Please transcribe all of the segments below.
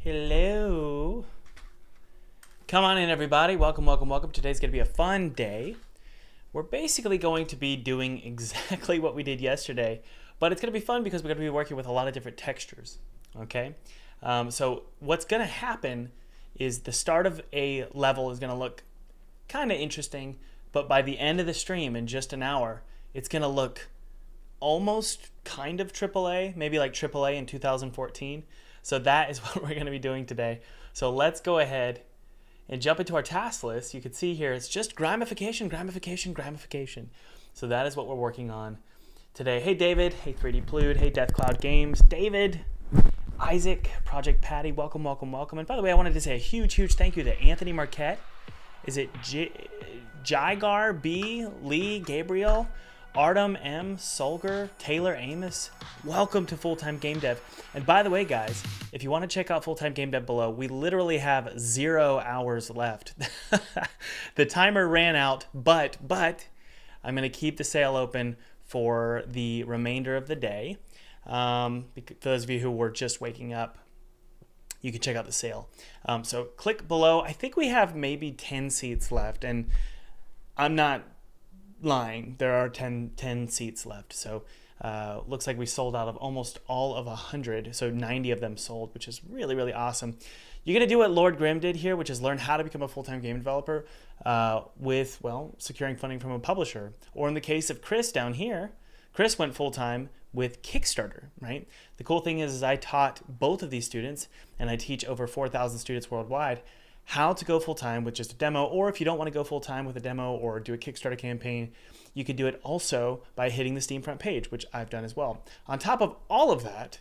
Hello. Come on in, everybody. Welcome, welcome, welcome. Today's going to be a fun day. We're basically going to be doing exactly what we did yesterday, but it's going to be fun because we're going to be working with a lot of different textures, okay? So what's going to happen is the start of a level is going to look kind of interesting, but by the end of the stream in just an hour, it's going to look almost kind of AAA, maybe like AAA in 2014. So that is what we're going to be doing today. So let's go ahead and jump into our task list. You can see here it's just grimification, grimification, grimification. So that is what we're working on today. Hey David, hey 3D Plude, hey Death Cloud Games, David, Isaac, Project Patty, welcome, welcome, welcome. And by the way, I wanted to say a huge, huge thank you to Anthony Marquette. Is it Jigar B, Lee, Gabriel, Artem M, Solger, Taylor Amos? Welcome to Full-Time Game Dev. And by the way, guys, if you want to check out Full-Time Game Dev below, we literally have 0 hours left. The timer ran out, but I'm going to keep the sale open for the remainder of the day. For those of you who were just waking up, you can check out the sale. So click below. I think we have maybe 10 seats left, and I'm not lying. There are 10 seats left. So looks like we sold out of almost all of 100. So 90 of them sold, which is really, really awesome. You're going to do what Lord Grimm did here, which is learn how to become a full-time game developer with, well, securing funding from a publisher. Or in the case of Chris down here, Chris went full-time with Kickstarter, right? The cool thing is I taught both of these students, and I teach over 4,000 students worldwide, how to go full-time with just a demo, or if you don't want to go full-time with a demo or do a Kickstarter campaign, you could do it also by hitting the Steam front page, which I've done as well. On top of all of that,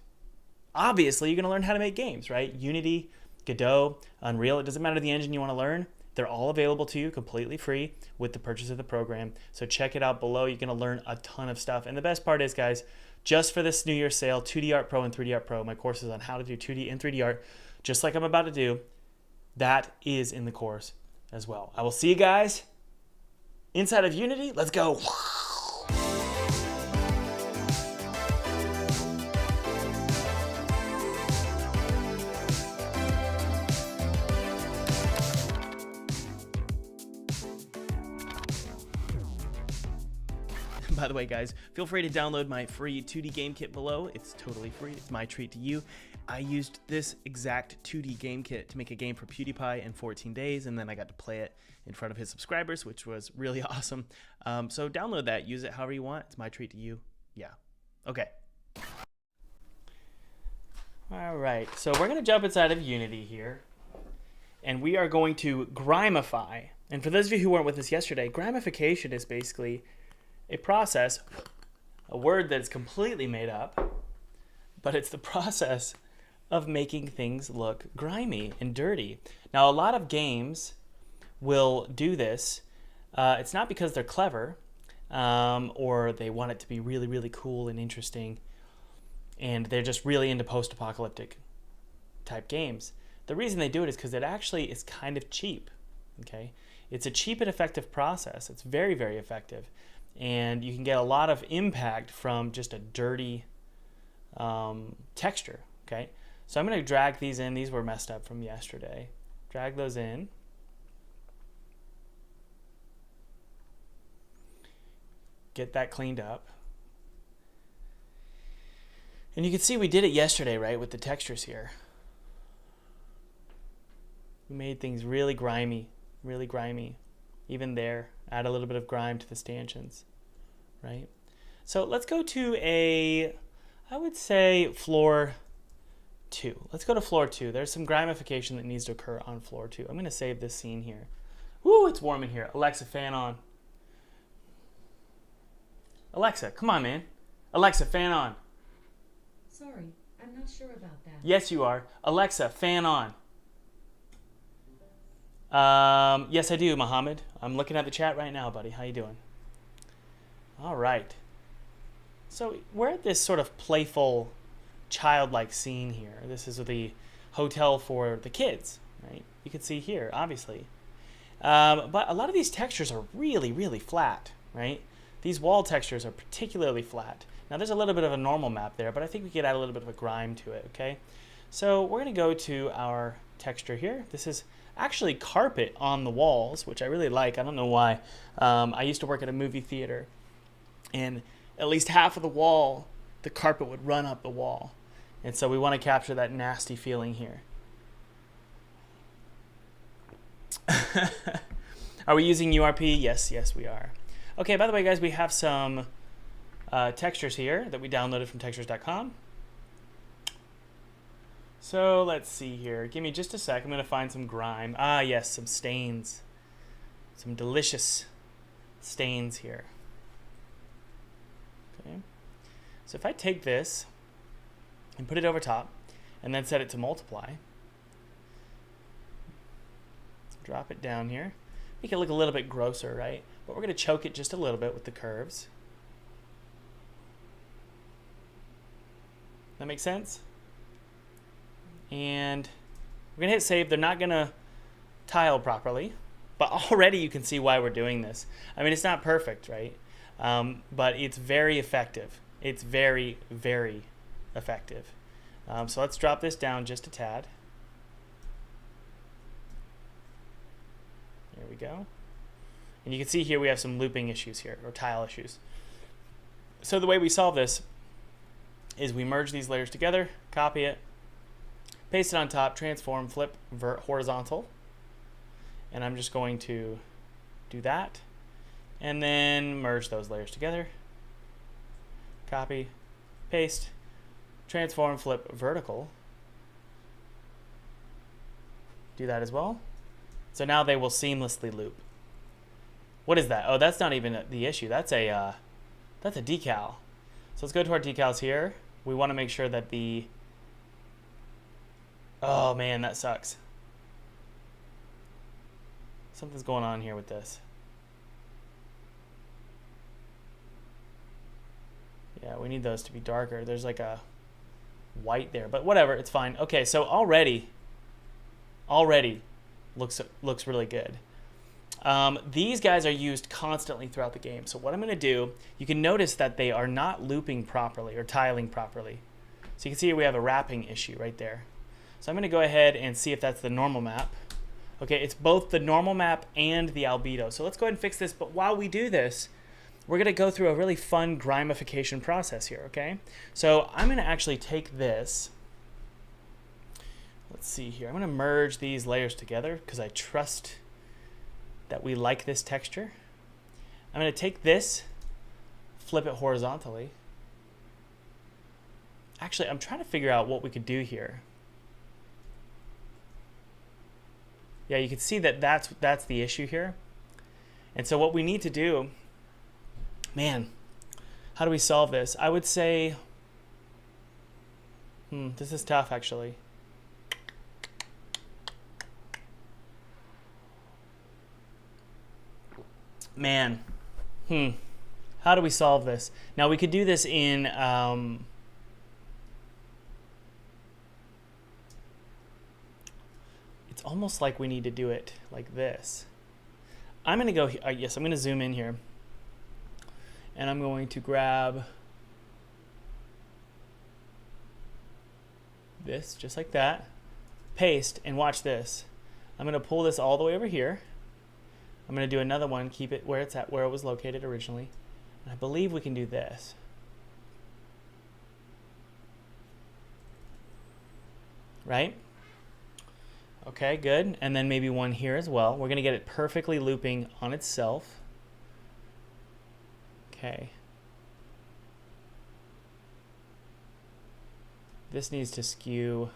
obviously you're going to learn how to make games, right? Unity, Godot, Unreal, it doesn't matter the engine you want to learn. They're all available to you completely free with the purchase of the program. So check it out below. You're going to learn a ton of stuff. And the best part is, guys, just for this New Year's sale, 2D Art Pro and 3D Art Pro, my courses on how to do 2D and 3D art, just like I'm about to do, that is in the course as well. I will see you guys inside of Unity. Let's go. By the way, guys, feel free to download my free 2D game kit below. It's totally free. It's my treat to you. I used this exact 2D game kit to make a game for PewDiePie in 14 days, and then I got to play it in front of his subscribers, which was really awesome. So download that. Use it however you want. It's my treat to you. Yeah. Okay. All right. So we're going to jump inside of Unity here, and we are going to grimify. And for those of you who weren't with us yesterday, grimification is basically a process, a word that is completely made up, but it's the process of making things look grimy and dirty. Now, a lot of games will do this. It's not because they're clever or they want it to be really, really cool and interesting, and they're just really into post-apocalyptic type games. The reason they do it is because it actually is kind of cheap, okay? It's a cheap and effective process. It's very, very effective. And you can get a lot of impact from just a dirty texture, okay? So I'm going to drag these in. These were messed up from yesterday. Drag those in. Get that cleaned up. And you can see we did it yesterday, right, with the textures here. We made things really grimy, even there. Add a little bit of grime to the stanchions, right? So let's go to I would say floor 2. Let's go to floor 2. There's some grimification that needs to occur on floor 2. I'm going to save this scene here. Woo, it's warm in here. Alexa, fan on. Alexa, come on, man. Alexa, fan on. Sorry, I'm not sure about that. Yes, you are. Alexa, fan on. Yes, I do, Mohammed. I'm looking at the chat right now, buddy. How you doing? All right. So we're at this sort of playful, childlike scene here. This is the hotel for the kids, right? You can see here, obviously. But a lot of these textures are really, really flat, right? These wall textures are particularly flat. Now there's a little bit of a normal map there, but I think we could add a little bit of a grime to it, okay? So we're going to go to our texture here. This is actually carpet on the walls, which I really like. I don't know why. I used to work at a movie theater, and at least half of the wall, the carpet would run up the wall. And so we want to capture that nasty feeling here. Are we using URP? Yes, we are. Okay, by the way, guys, we have some textures here that we downloaded from textures.com. So let's see here. Give me just a sec. I'm going to find some grime. Ah, yes, some stains. Some delicious stains here. Okay. So if I take this and put it over top and then set it to multiply, drop it down here, make it look a little bit grosser, right? But we're going to choke it just a little bit with the curves. That makes sense? And we're going to hit save. They're not going to tile properly, but already you can see why we're doing this. I mean, it's not perfect, right? But it's very effective. It's very, very effective. So let's drop this down just a tad. There we go. And you can see here we have some looping issues here, or tile issues. So the way we solve this is we merge these layers together, copy it, paste it on top, transform, flip, horizontal. And I'm just going to do that. And then merge those layers together. Copy, paste, transform, flip, vertical. Do that as well. So now they will seamlessly loop. What is that? Oh, that's not even the issue. That's a decal. So let's go to our decals here. We want to make sure that the... Oh man, that sucks. Something's going on here with this. Yeah, we need those to be darker. There's like a white there, but whatever, it's fine. Okay, so already looks really good. These guys are used constantly throughout the game. So what I'm going to do, you can notice that they are not looping properly or tiling properly. So you can see we have a wrapping issue right there. So I'm going to go ahead and see if that's the normal map. Okay, it's both the normal map and the albedo. So let's go ahead and fix this. But while we do this, we're going to go through a really fun grimification process here, okay? So I'm going to actually take this. Let's see here. I'm going to merge these layers together because I trust that we like this texture. I'm going to take this, flip it horizontally. Actually, I'm trying to figure out what we could do here. Yeah, you can see that that's the issue here. And so what we need to do, man, how do we solve this? I would say, this is tough actually. Man, how do we solve this? Now we could do this in, it's almost like we need to do it like this. I'm going to go, yes, I'm going to zoom in here. And I'm going to grab this, just like that, paste, and watch this. I'm going to pull this all the way over here. I'm going to do another one, keep it where it's at, where it was located originally. And I believe we can do this. Right? Okay, good. And then maybe one here as well. We're going to get it perfectly looping on itself. Okay. This needs to skew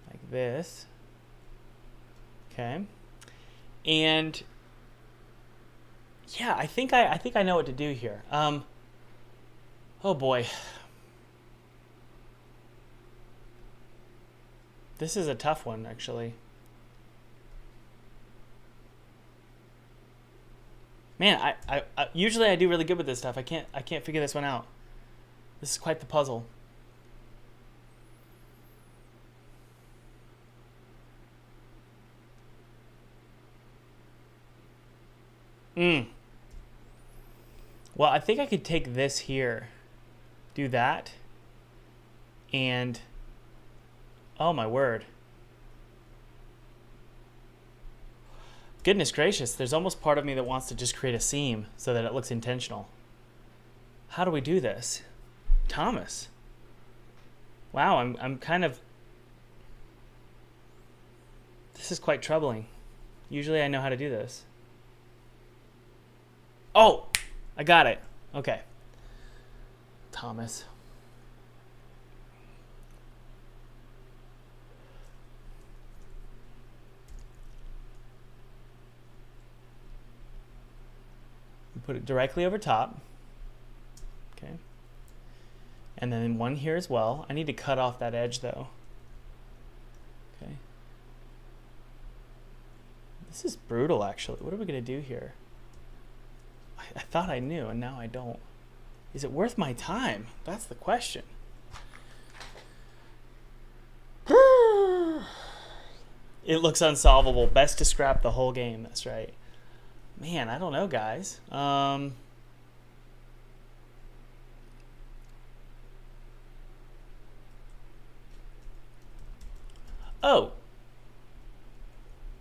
like this. Okay. And yeah, I think I know what to do here. Oh boy. This is a tough one actually. Man, I usually I do really good with this stuff. I can't figure this one out. This is quite the puzzle. Well, I think I could take this here do that. And, oh my word. Goodness gracious, there's almost part of me that wants to just create a seam so that it looks intentional. How do we do this? Thomas. Wow, I'm kind of... This is quite troubling. Usually I know how to do this. Oh, I got it. Okay. Thomas. Put it directly over top. Okay. And then one here as well. I need to cut off that edge though. Okay. This is brutal actually. What are we going to do here? I thought I knew and now I don't. Is it worth my time? That's the question. It looks unsolvable. Best to scrap the whole game. That's right. Man, I don't know, guys. Oh.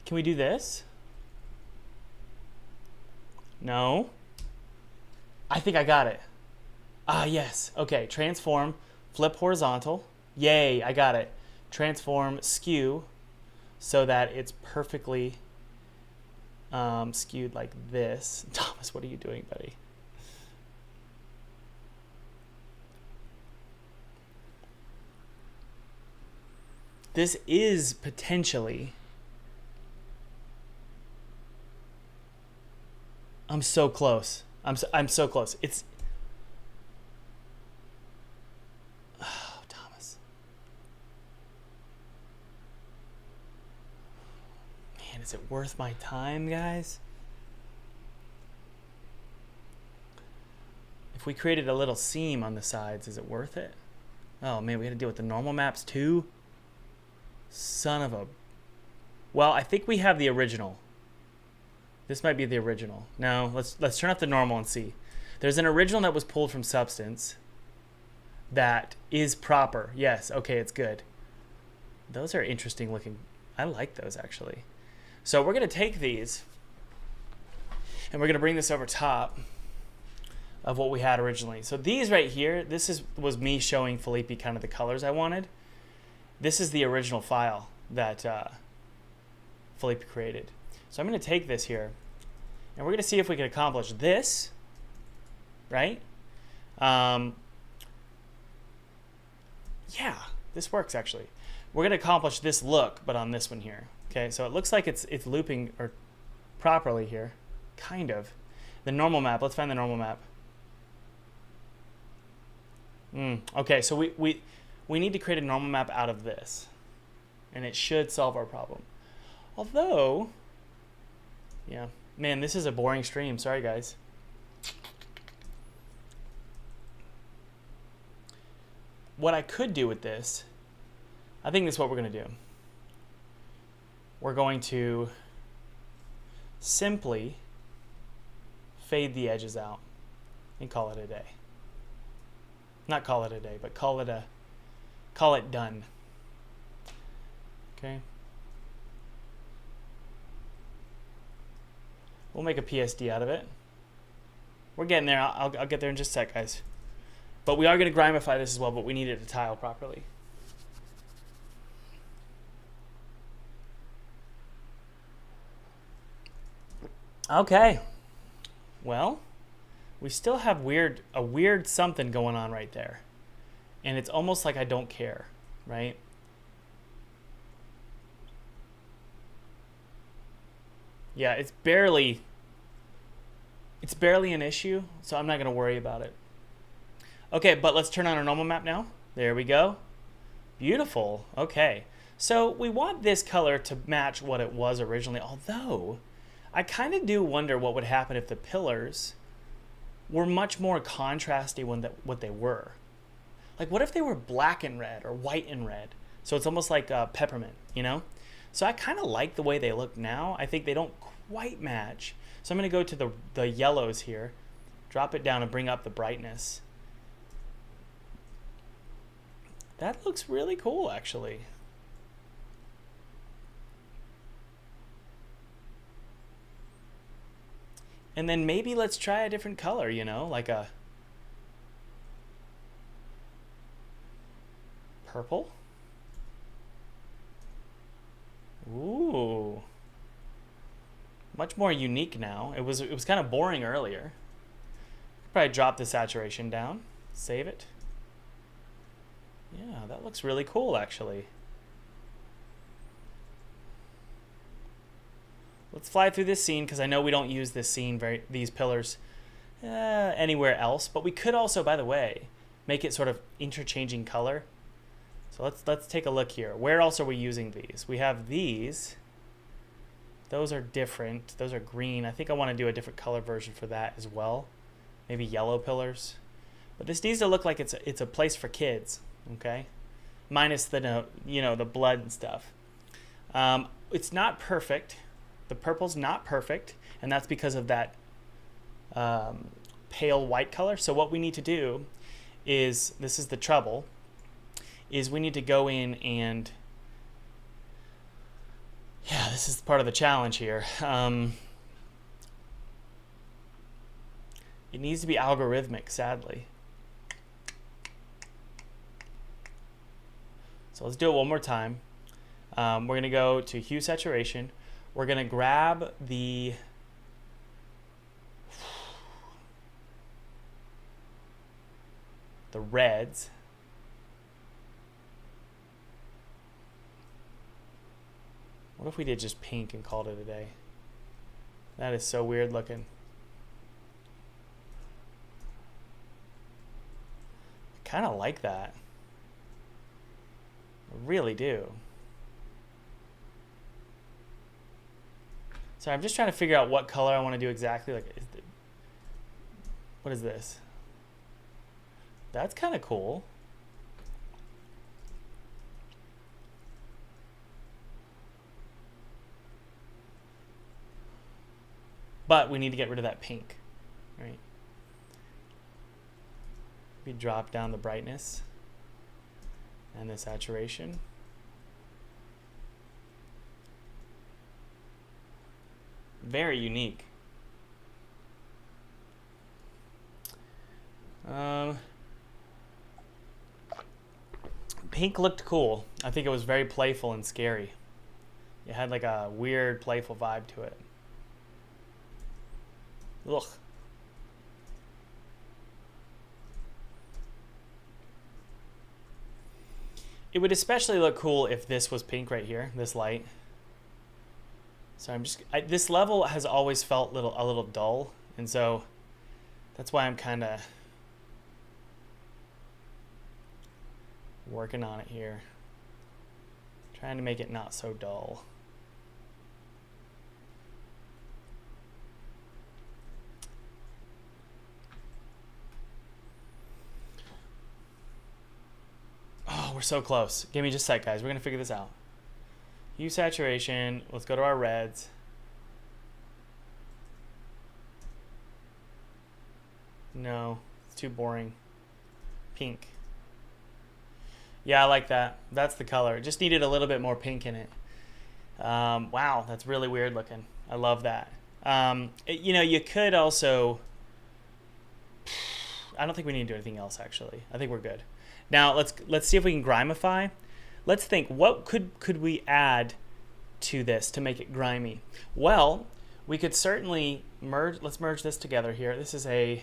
Can we do this? No. I think I got it. Ah, yes. Okay, transform, flip horizontal. Yay, I got it. Transform, skew, so that it's perfectly skewed like this. Thomas, what are you doing, buddy? This is potentially... I'm so close. I'm so close. It's... Oh, Thomas. Man, is it worth my time, guys? If we created a little seam on the sides, is it worth it? Oh, man, we got to deal with the normal maps too? Son of a... Well, I think we have the original. This might be the original. No, let's turn off the normal and see. There's an original that was pulled from Substance that is proper. Yes, okay, it's good. Those are interesting looking. I like those actually. So we're going to take these and we're going to bring this over top of what we had originally. So these right here, was me showing Felipe kind of the colors I wanted. This is the original file that Felipe created. So I'm going to take this here, and we're going to see if we can accomplish this, right? Yeah, this works actually. We're going to accomplish this look, but on this one here. Okay, so it looks like it's looping or properly here, kind of. The normal map. Let's find the normal map. Okay, so we need to create a normal map out of this, and it should solve our problem. Although, yeah, man, this is a boring stream. Sorry, guys. What I could do with this, I think this is what we're going to do. We're going to simply fade the edges out and call it a day. Not call it a day, but call it done. Okay. We'll make a PSD out of it. We're getting there. I'll get there in just a sec, guys. But we are going to grimify this as well, but we need it to tile properly. Okay. Well, we still have a weird something going on right there. And it's almost like I don't care, right? Yeah, it's barely an issue, so I'm not going to worry about it. Okay, but let's turn on our normal map now. There we go. Beautiful. Okay. So we want this color to match what it was originally, although I kind of do wonder what would happen if the pillars were much more contrasty than what they were. Like, what if they were black and red or white and red? So it's almost like peppermint, you know? So I kind of like the way they look now. I think they don't quite match. So I'm going to go to the yellows here, drop it down and bring up the brightness. That looks really cool, actually. And then maybe let's try a different color, you know, like a purple. Ooh. Much more unique now. It was kind of boring earlier. Probably drop the saturation down. Save it. Yeah, that looks really cool, actually. Let's fly through this scene because I know we don't use this scene these pillars anywhere else. But we could also, by the way, make it sort of interchanging color. So let's take a look here. Where else are we using these? We have these. Those are different. Those are green. I think I want to do a different color version for that as well. Maybe yellow pillars. But this needs to look like it's a place for kids, okay? Minus the the blood and stuff. It's not perfect. The purple's not perfect, and that's because of that pale white color. So what we need to do is, this is the trouble, is we need to go in and, yeah, this is part of the challenge here. It needs to be algorithmic, sadly. So let's do it one more time. We're going to go to hue saturation. We're going to grab the reds. What if we did just pink and called it a day? That is so weird looking. I kind of like that. I really do. So I'm just trying to figure out what color I want to do exactly. Like, what is this? That's kind of cool. But we need to get rid of that pink, right? We drop down the brightness and the saturation. Very unique. Pink looked cool. I think it was very playful and scary. It had like a weird, playful vibe to it. Ugh. It would especially look cool if this was pink right here, this light. So this level has always felt a little dull, and so that's why I'm kind of working on it here. Trying to make it not so dull. Oh, we're so close. Give me just a sec, guys. We're going to figure this out. Hue saturation. Let's go to our reds. No, it's too boring. Pink. Yeah, I like that. That's the color. It just needed a little bit more pink in it. Wow, that's really weird looking. I love that. You could also... I don't think we need to do anything else, actually. I think we're good. Now, let's see if we can grimify. Let's think, what could we add to this to make it grimy? Well, we could certainly let's merge this together here. This is the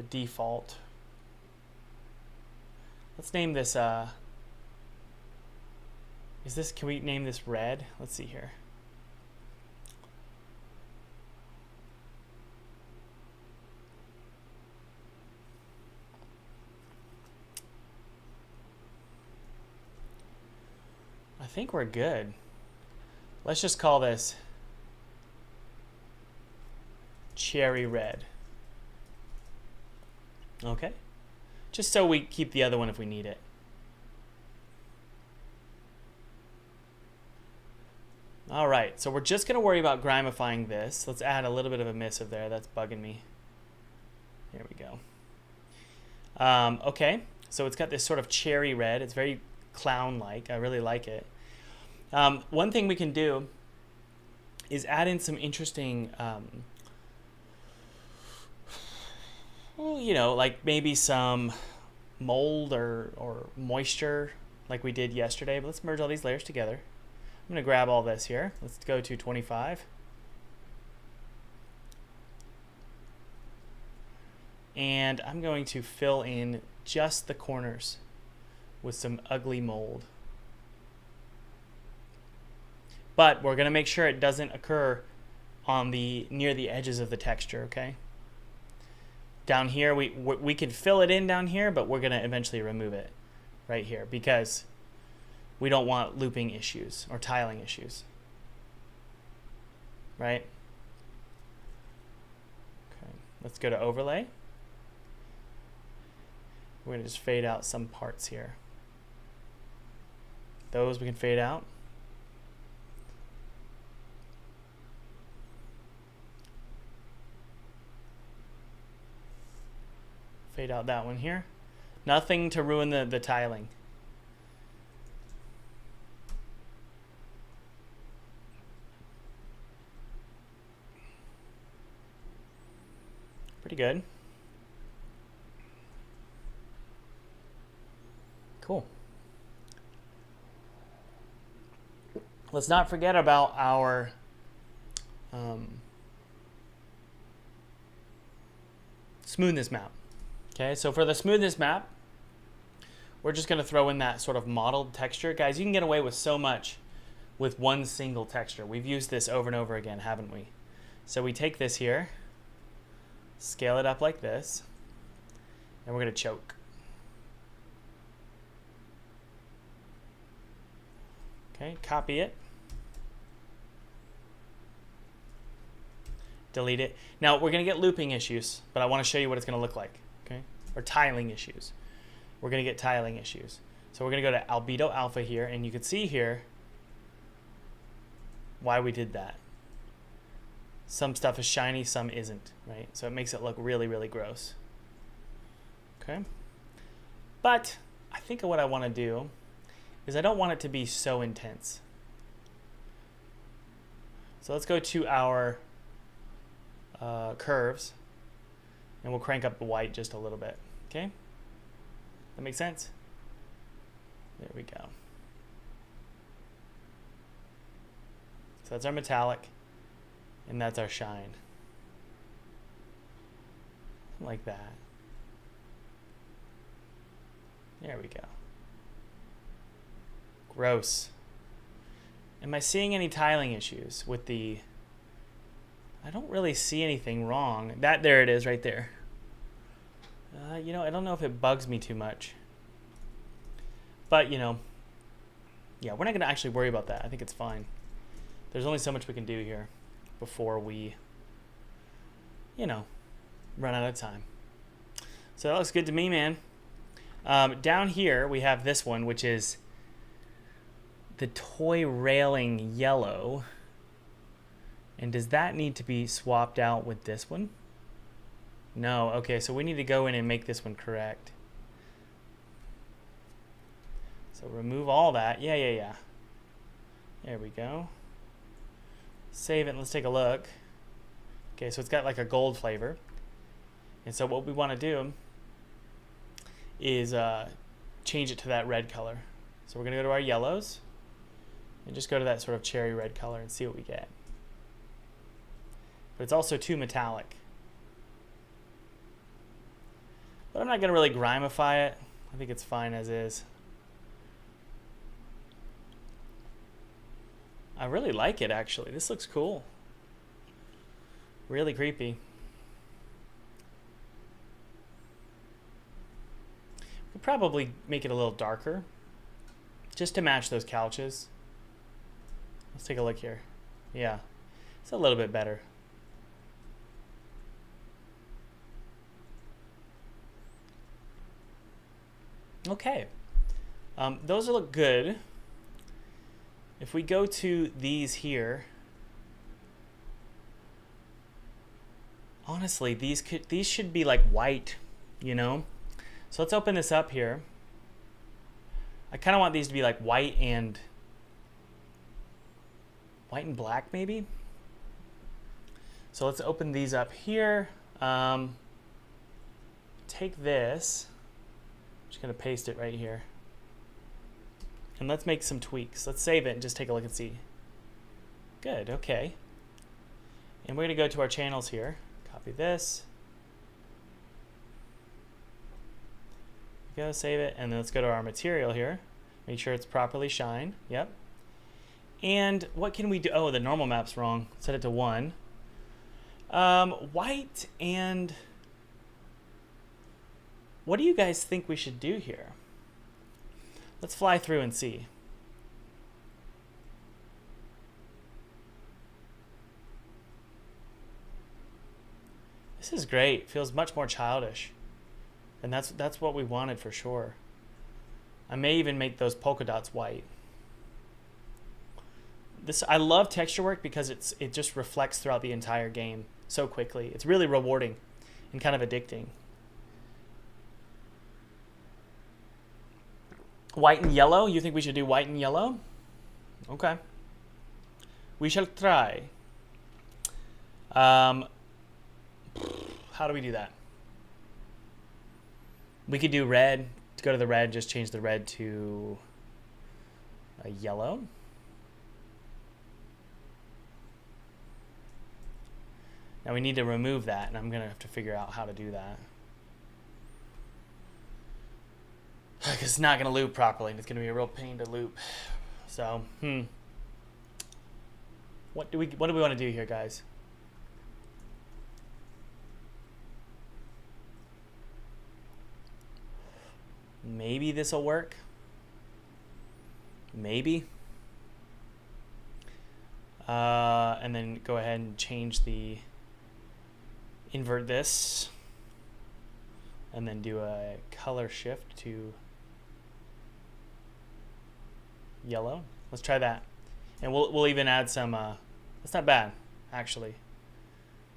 default. Let's name this, can we name this red? Let's see here. I think we're good. Let's just call this cherry red. Okay. Just so we keep the other one if we need it. All right, so we're just going to worry about grimifying this. Let's add a little bit of a missive there. That's bugging me. Here we go. Okay, So it's got this sort of cherry red. It's very clown-like. I really like it. One thing we can do is add in some interesting, like maybe some mold or moisture like we did yesterday. But let's merge all these layers together. I'm going to grab all this here. Let's go to 25. And I'm going to fill in just the corners with some ugly mold. But we're going to make sure it doesn't occur on near the edges of the texture, okay? Down here, we can fill it in down here, but we're going to eventually remove it right here because we don't want looping issues or tiling issues, right? Okay, let's go to overlay. We're going to just fade out some parts here. Those we can fade out. Fade out that one here. Nothing to ruin the tiling. Pretty good. Cool. Let's not forget about our smoothness map. Okay, so for the smoothness map, we're just going to throw in that sort of mottled texture. Guys, you can get away with so much with one single texture. We've used this over and over again, haven't we? So we take this here, scale it up like this, and we're going to choke. Okay, copy it. Delete it. Now, we're going to get looping issues, but I want to show you what it's going to look like. Okay, or tiling issues. We're going to get tiling issues. So we're going to go to albedo alpha here, and you can see here why we did that. Some stuff is shiny, some isn't, right? So it makes it look really, really gross. Okay, but I think what I want to do is I don't want it to be so intense. So let's go to our curves, and we'll crank up the white just a little bit. Okay, that makes sense? There we go. So that's our metallic, and that's our shine. Like that. There we go. Gross. Am I seeing any tiling issues with the... I don't really see anything wrong. There it is right there. I don't know if it bugs me too much. But, yeah, we're not going to actually worry about that. I think it's fine. There's only so much we can do here before we, run out of time. So that looks good to me, man. Down here, we have this one, which is the toy railing yellow. And does that need to be swapped out with this one? No. Okay, so we need to go in and make this one correct. So remove all that. Yeah. There we go. Save it and let's take a look. Okay, so it's got like a gold flavor. And so what we want to do is change it to that red color. So we're going to go to our yellows and just go to that sort of cherry red color and see what we get. But it's also too metallic. But I'm not going to really grimify it. I think it's fine as is. I really like it, actually. This looks cool. Really creepy. We'll probably make it a little darker just to match those couches. Let's take a look here. Yeah, it's a little bit better. Okay, those look good. If we go to these here, honestly, these should be like white, So let's open this up here. I kind of want these to be like white and black maybe. So let's open these up here. Take this. I'm just going to paste it right here. And let's make some tweaks. Let's save it and just take a look and see. Good, okay. And we're going to go to our channels here. Copy this. Go save it, and then let's go to our material here. Make sure it's properly shine. Yep. And what can we do? Oh, the normal map's wrong. Set it to 1. White and... What do you guys think we should do here? Let's fly through and see. This is great. Feels much more childish. And that's what we wanted for sure. I may even make those polka dots white. I love texture work because it just reflects throughout the entire game so quickly. It's really rewarding and kind of addicting. White and yellow? You think we should do white and yellow? Okay. We shall try. How do we do that? We could do red. To go to the red, just change the red to a yellow. Now we need to remove that, and I'm going to have to figure out how to do that. Because it's not going to loop properly, and it's going to be a real pain to loop. So, what do we want to do here, guys? Maybe this will work. Maybe. And then go ahead and change invert this. And then do a color shift to yellow. Let's try that. And we'll even add some, that's not bad, actually.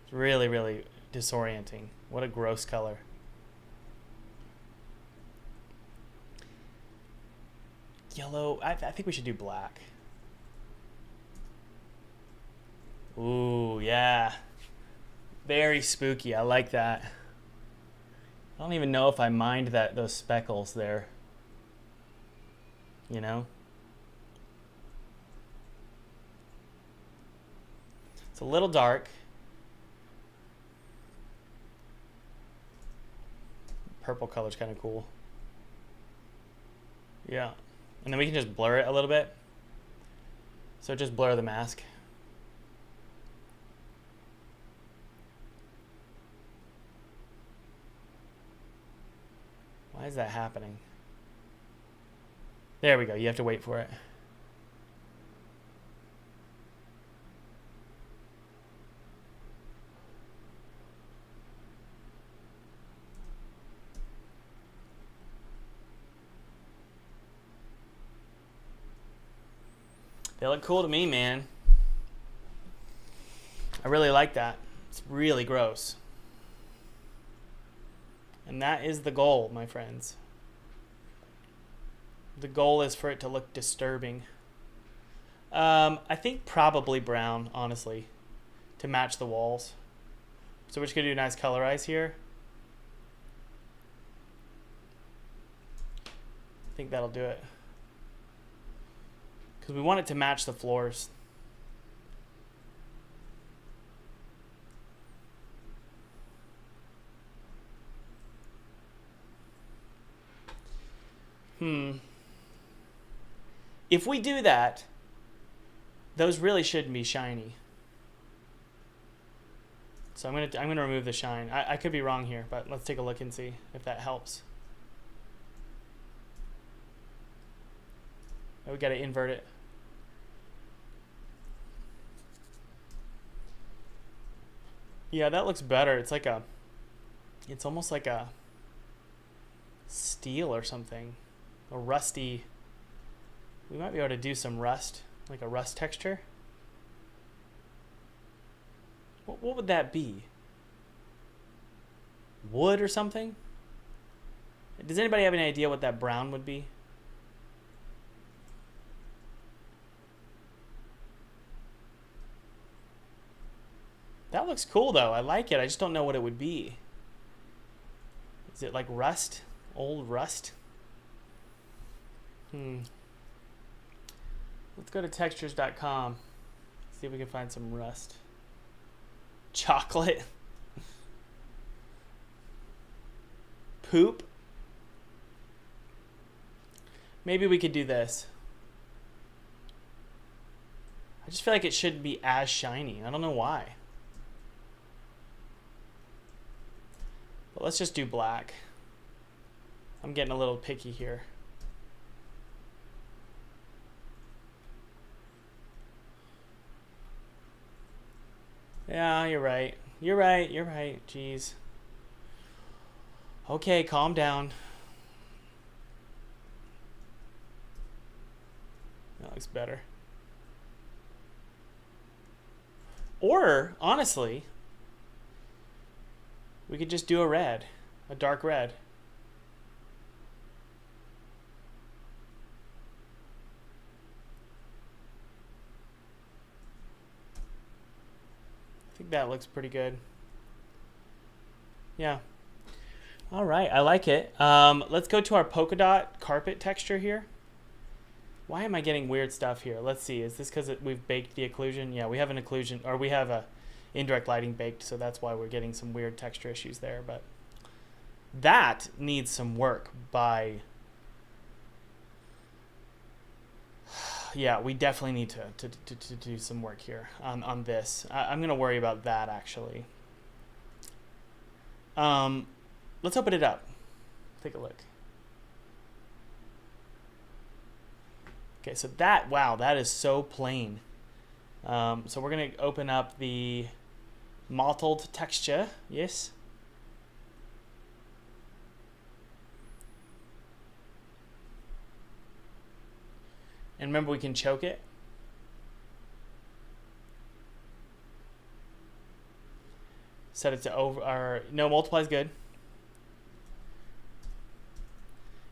It's really, really disorienting. What a gross color. Yellow, I think we should do black. Ooh, yeah. Very spooky, I like that. I don't even know if I mind those speckles there. You know? It's a little dark. Purple color's kind of cool. Yeah. And then we can just blur it a little bit. So just blur the mask. Why is that happening? There we go. You have to wait for it. They look cool to me, man. I really like that. It's really gross. And that is the goal, my friends. The goal is for it to look disturbing. I think probably brown, honestly, to match the walls. So we're just going to do a nice colorize here. I think that'll do it. Because we want it to match the floors. If we do that, those really shouldn't be shiny. So I'm gonna remove the shine. I could be wrong here, but let's take a look and see if that helps. Oh, we gotta invert it. Yeah, that looks better. It's like it's almost like a steel or something. A rusty. We might be able to do some rust, like a rust texture. What would that be? Wood or something? Does anybody have any idea what that brown would be? That looks cool though. I like it. I just don't know what it would be. Is it like rust? Old rust? Let's go to textures.com. See if we can find some rust. Chocolate. Poop. Maybe we could do this. I just feel like it shouldn't be as shiny. I don't know why. But let's just do black. I'm getting a little picky here. Yeah, you're right. You're right. You're right. Jeez. Okay, calm down. That looks better. Or, honestly, we could just do a red. A dark red. I think that looks pretty good. Yeah. All right, I like it. Let's go to our polka dot carpet texture here. Why am I getting weird stuff here? Let's see. Is this because we've baked the occlusion? Yeah, we have an occlusion, or we have a indirect lighting baked, so that's why we're getting some weird texture issues there. But that needs some work by... Yeah, we definitely need to do some work here on this. I'm going to worry about that, actually. Let's open it up. Take a look. Okay, so that, wow, that is so plain. So we're going to open up the mottled texture. Yes. And remember, we can choke it. Set it to over, or no, multiply is good.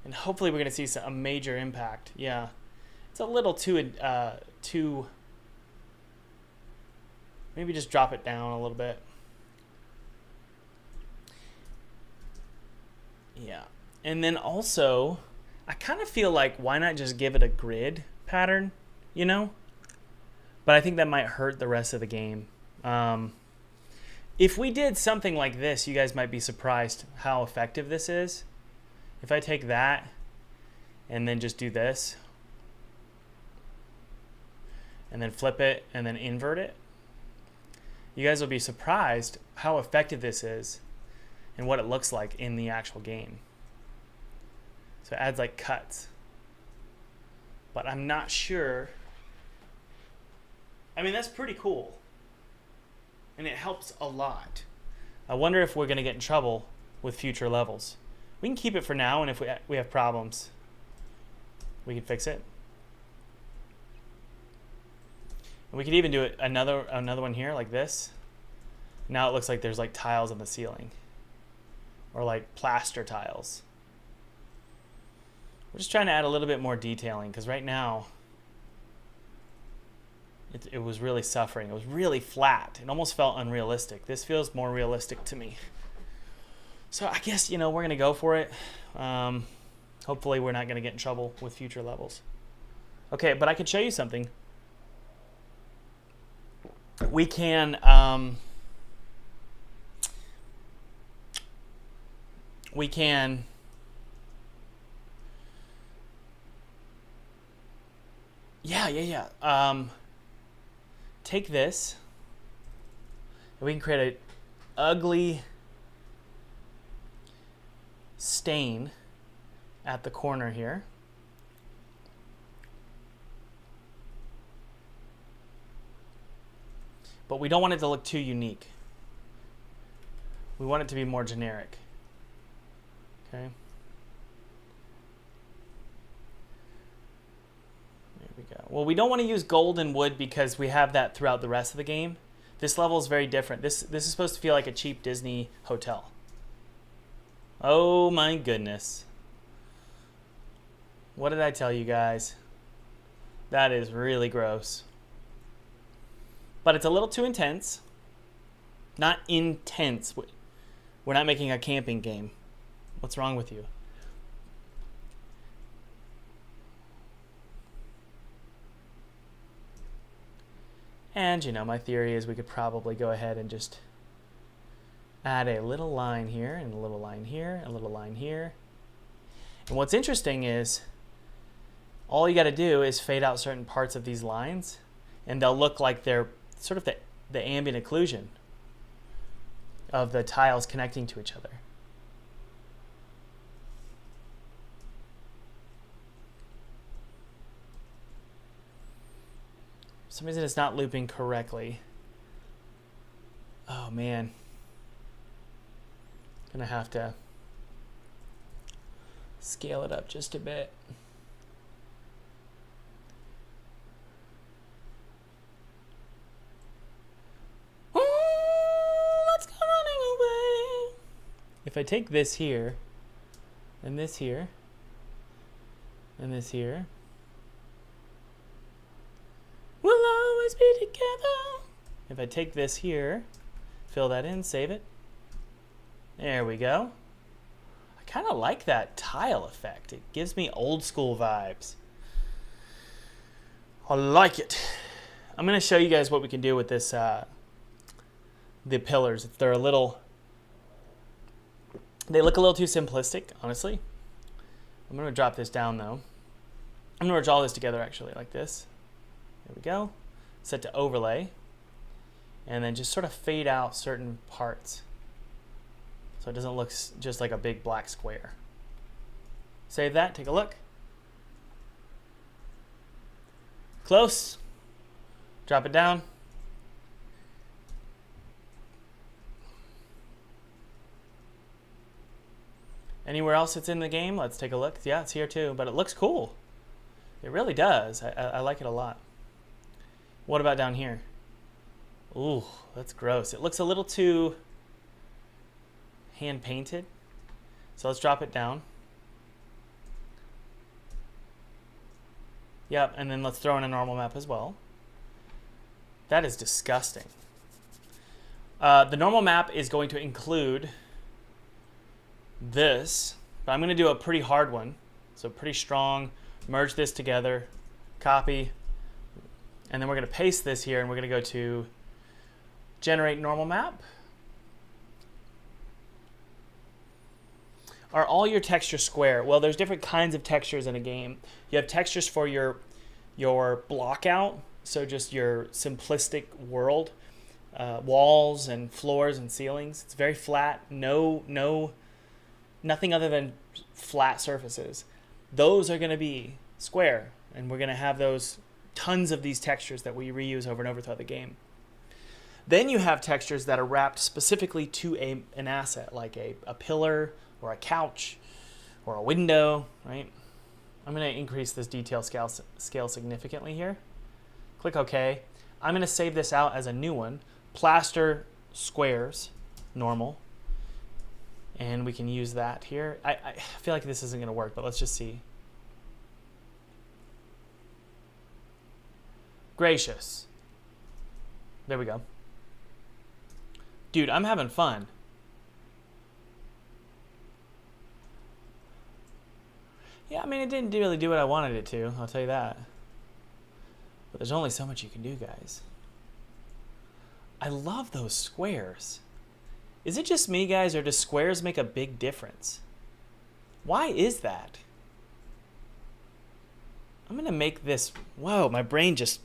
And hopefully we're going to see a major impact. Yeah. It's a little too, maybe just drop it down a little bit. Yeah. And then also, I kind of feel like, why not just give it a grid pattern, you know? But I think that might hurt the rest of the game. If we did something like this, you guys might be surprised how effective this is. If I take that and then just do this, and then flip it and then invert it, you guys will be surprised how effective this is and what it looks like in the actual game. So it adds like cuts. But I'm not sure. I mean, that's pretty cool. And it helps a lot. I wonder if we're going to get in trouble with future levels. We can keep it for now, and if we have problems, we can fix it. And we could even do it another one here like this. Now it looks like there's like tiles on the ceiling. Or like plaster tiles. We're just trying to add a little bit more detailing, because right now it was really suffering. It was really flat. It almost felt unrealistic. This feels more realistic to me. So I guess, we're going to go for it. Hopefully we're not going to get in trouble with future levels. Okay, but I could show you something. We can... Yeah. Take this, and we can create an ugly stain at the corner here. But we don't want it to look too unique. We want it to be more generic. Okay. Well, we don't want to use gold and wood because we have that throughout the rest of the game. This level is very different. This is supposed to feel like a cheap Disney hotel. Oh my goodness. What did I tell you guys? That is really gross. But it's a little too intense. Not intense. We're not making a camping game. What's wrong with you? And, you know, my theory is we could probably go ahead and just add a little line here, and a little line here, and a little line here. And what's interesting is all you got to do is fade out certain parts of these lines, and they'll look like they're sort of the ambient occlusion of the tiles connecting to each other. For some reason it's not looping correctly. Oh man. Gonna have to scale it up just a bit. Let's go running away. If I take this here, and this here, and this here, we'll always be together. If I take this here, fill that in, save it. There we go. I kind of like that tile effect. It gives me old school vibes. I like it. I'm going to show you guys what we can do with this, the pillars. They look a little too simplistic, honestly. I'm going to drop this down though. I'm going to draw this together actually like this. There we go. Set to overlay. And then just sort of fade out certain parts so it doesn't look just like a big black square. Save that, take a look. Close. Drop it down. Anywhere else it's in the game? Let's take a look. Yeah, it's here too, but it looks cool. It really does. I like it a lot. What about down here? Ooh, that's gross. It looks a little too hand painted. So let's drop it down. Yep, and then let's throw in a normal map as well. That is disgusting. The normal map is going to include this, but I'm going to do a pretty hard one. So pretty strong. Merge this together, copy, and then we're going to paste this here, and we're going to go to generate normal map. Are all your textures square? Well, there's different kinds of textures in a game. You have textures for your block out, so just your simplistic world, walls and floors and ceilings. It's very flat, nothing other than flat surfaces. Those are going to be square, and we're going to have those tons of these textures that we reuse over and over throughout the game. Then you have textures that are wrapped specifically to an asset, like a pillar or a couch or a window, right? I'm going to increase this detail scale significantly here. Click OK. I'm going to save this out as a new one. Plaster squares, normal. And we can use that here. I feel like this isn't going to work, but let's just see. Gracious. There we go. Dude, I'm having fun. Yeah, I mean, it didn't really do what I wanted it to, I'll tell you that. But there's only so much you can do, guys. I love those squares. Is it just me, guys, or do squares make a big difference? Why is that? I'm going to make this... Whoa, my brain just...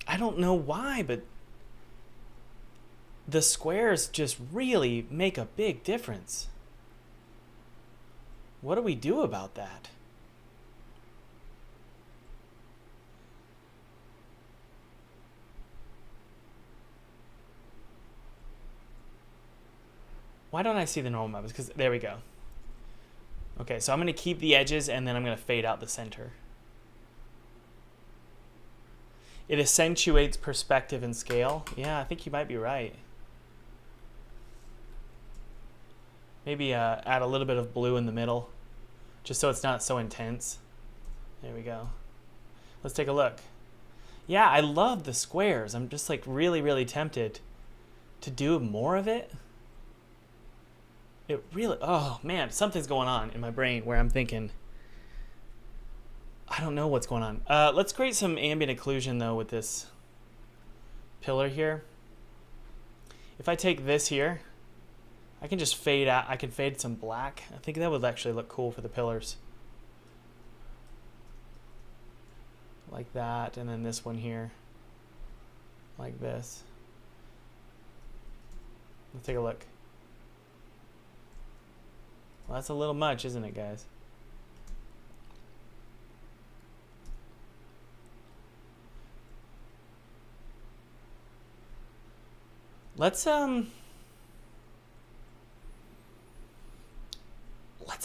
I don't know why, but the squares just really make a big difference. What do we do about that? Why don't I see the normal map? Because there we go. Okay, so I'm going to keep the edges and then I'm going to fade out the center. It accentuates perspective and scale. Yeah, I think you might be right. Maybe add a little bit of blue in the middle, just so it's not so intense. There we go. Let's take a look. Yeah, I love the squares. I'm just like really, really tempted to do more of it. It really, oh man, something's going on in my brain where I'm thinking, I don't know what's going on. Let's create some ambient occlusion though with this pillar here. If I take this here, I can just fade out. I can fade some black. I think that would actually look cool for the pillars. Like that, and then this one here. Like this. Let's take a look. Well, that's a little much, isn't it, guys? Let's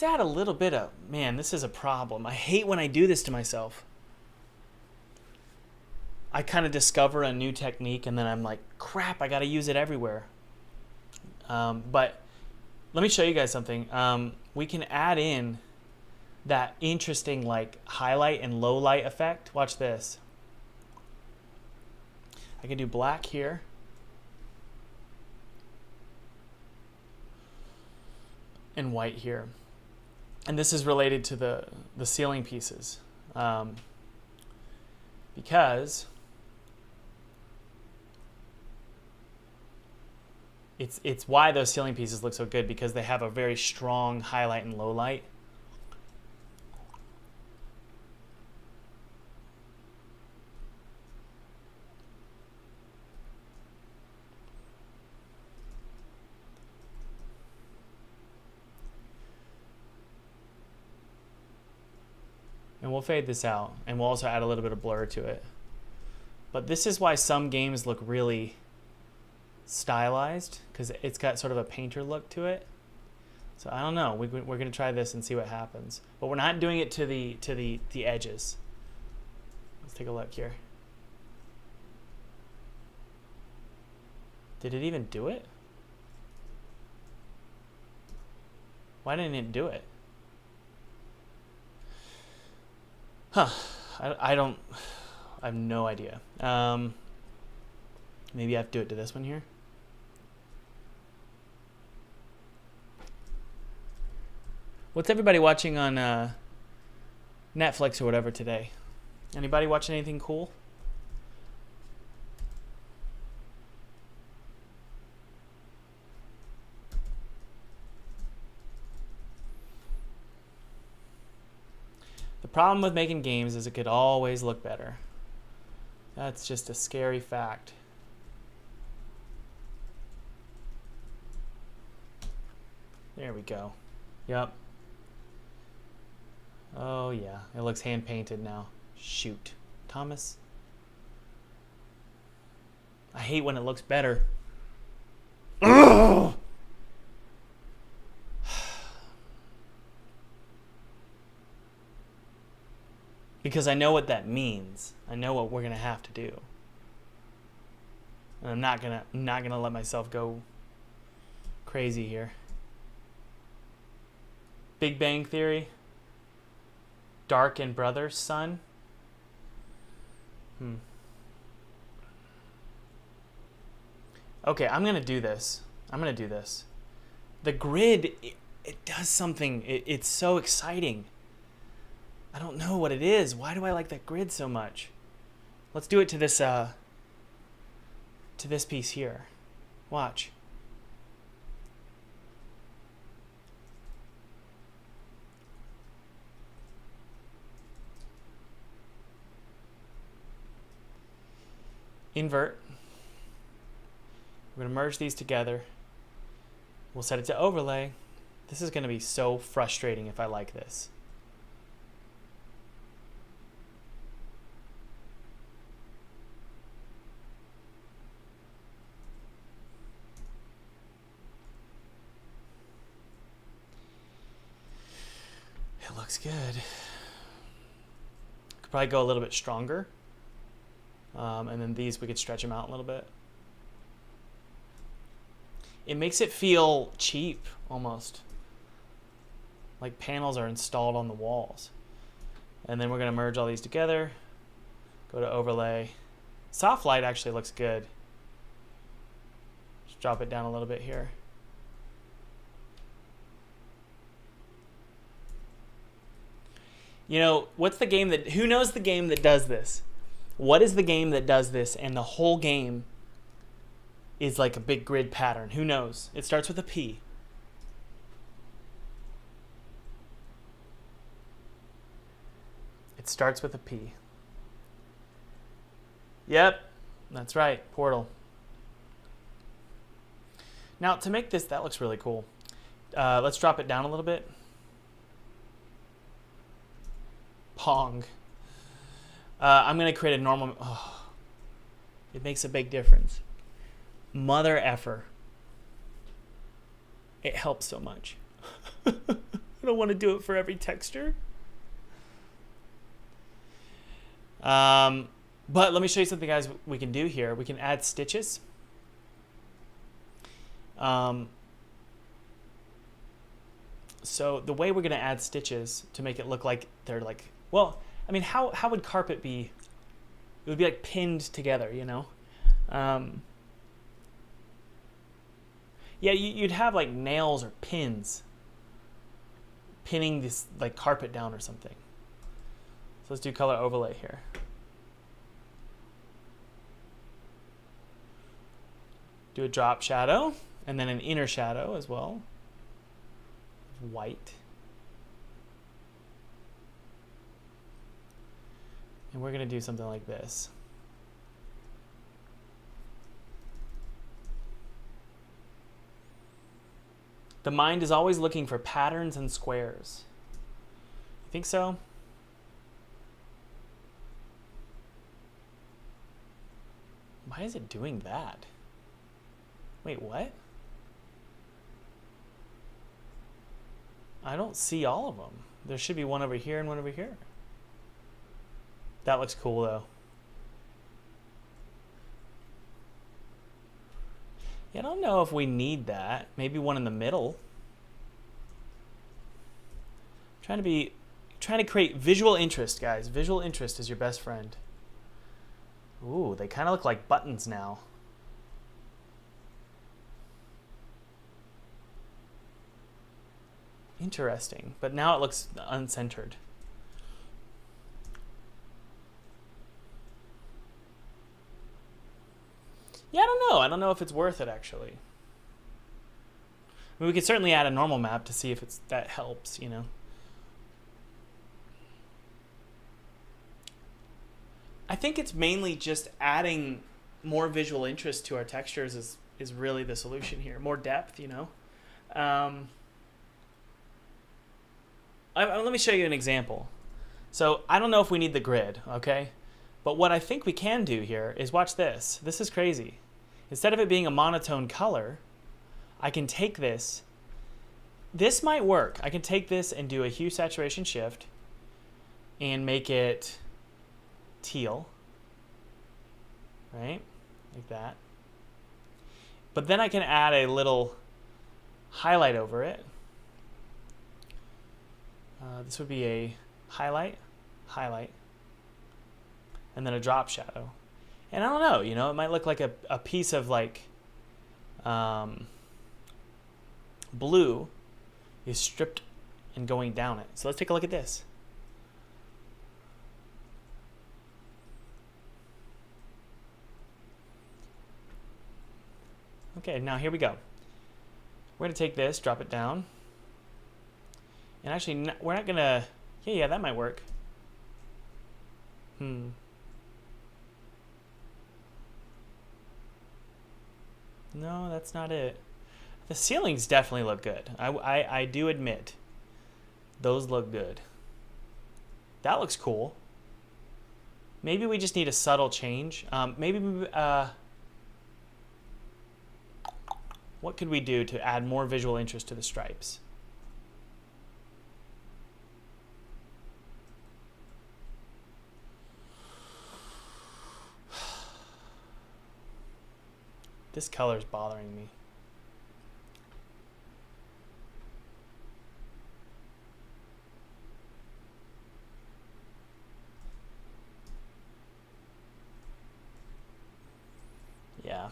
add a little bit of, man, this is a problem. I hate when I do this to myself. I kind of discover a new technique and then I'm like, crap, I got to use it everywhere. But let me show you guys something. We can add in that interesting like highlight and low light effect. Watch this. I can do black here. And white here. And this is related to the ceiling pieces. Because it's why those ceiling pieces look so good, because they have a very strong highlight and low light. And we'll fade this out, and we'll also add a little bit of blur to it. But this is why some games look really stylized, because it's got sort of a painter look to it. So I don't know. We're going to try this and see what happens. But we're not doing it to the edges. Let's take a look here. Did it even do it? Why didn't it do it? Huh. I have no idea. Maybe I have to do it to this one here. What's everybody watching on Netflix or whatever today? Anybody watching anything cool? The problem with making games is it could always look better. That's just a scary fact. There we go. Yep. Oh yeah, it looks hand painted now. Shoot. Thomas. I hate when it looks better. Ugh! Because I know what that means. I know what we're gonna have to do. And I'm not gonna let myself go crazy here. Big Bang Theory. Dark and Brother's son. Okay, I'm gonna do this. The grid, it does something. It's so exciting. I don't know what it is. Why do I like that grid so much? Let's do it to this piece here. Watch. Invert. We're going to merge these together. We'll set it to overlay. This is going to be so frustrating if I like this. It looks good. Could probably go a little bit stronger. And then these, we could stretch them out a little bit. It makes it feel cheap, almost. like panels are installed on the walls. And then we're going to merge all these together. Go to overlay. Soft light actually looks good. Just drop it down a little bit here. You know, what's the game that, who knows the game that does this? What is the game that does this and the whole game is like a big grid pattern? Who knows? It starts with a P. It starts with a P. Yep, that's right, Portal. Now to make this, that looks really cool. Let's drop it down a little bit. Pong. I'm going to create a normal... Oh, it makes a big difference. Mother effer. It helps so much. I don't want to do it for every texture. But let me show you something, guys, we can do here. We can add stitches. So the way we're going to add stitches to make it look like they're like... Well, I mean, how would carpet be? It would be like pinned together, you know? Yeah, you'd have like nails or pins pinning this like carpet down or something. So let's do color overlay here. Do a drop shadow and then an inner shadow as well. White. And we're going to do something like this. The mind is always looking for patterns and squares. You think so? Why is it doing that? Wait, what? I don't see all of them. There should be one over here and one over here. That looks cool though. Yeah, I don't know if we need that. Maybe one in the middle. Trying to create visual interest, guys. Visual interest is your best friend. Ooh, they kind of look like buttons now. Interesting, but now it looks uncentered. Yeah, I don't know. I don't know if it's worth it, actually. I mean, we could certainly add a normal map to see if that helps, you know. I think it's mainly just adding more visual interest to our textures is really the solution here. More depth, you know. Let me show you an example. So I don't know if we need the grid, okay? But what I think we can do here is watch this. This is crazy. Instead of it being a monotone color, I can take this. This might work. I can take this and do a hue saturation shift and make it teal, right? Like that. But then I can add a little highlight over it. This would be a highlight, and then a drop shadow. And I don't know, you know, it might look like a piece of like blue is stripped and going down it. So let's take a look at this. Okay, now here we go. We're going to take this, drop it down. And actually, we're not going to... Yeah, that might work. No, that's not it. The ceilings definitely look good. I do admit. Those look good. That looks cool. Maybe we just need a subtle change. What could we do to add more visual interest to the stripes? This color's bothering me. Yeah.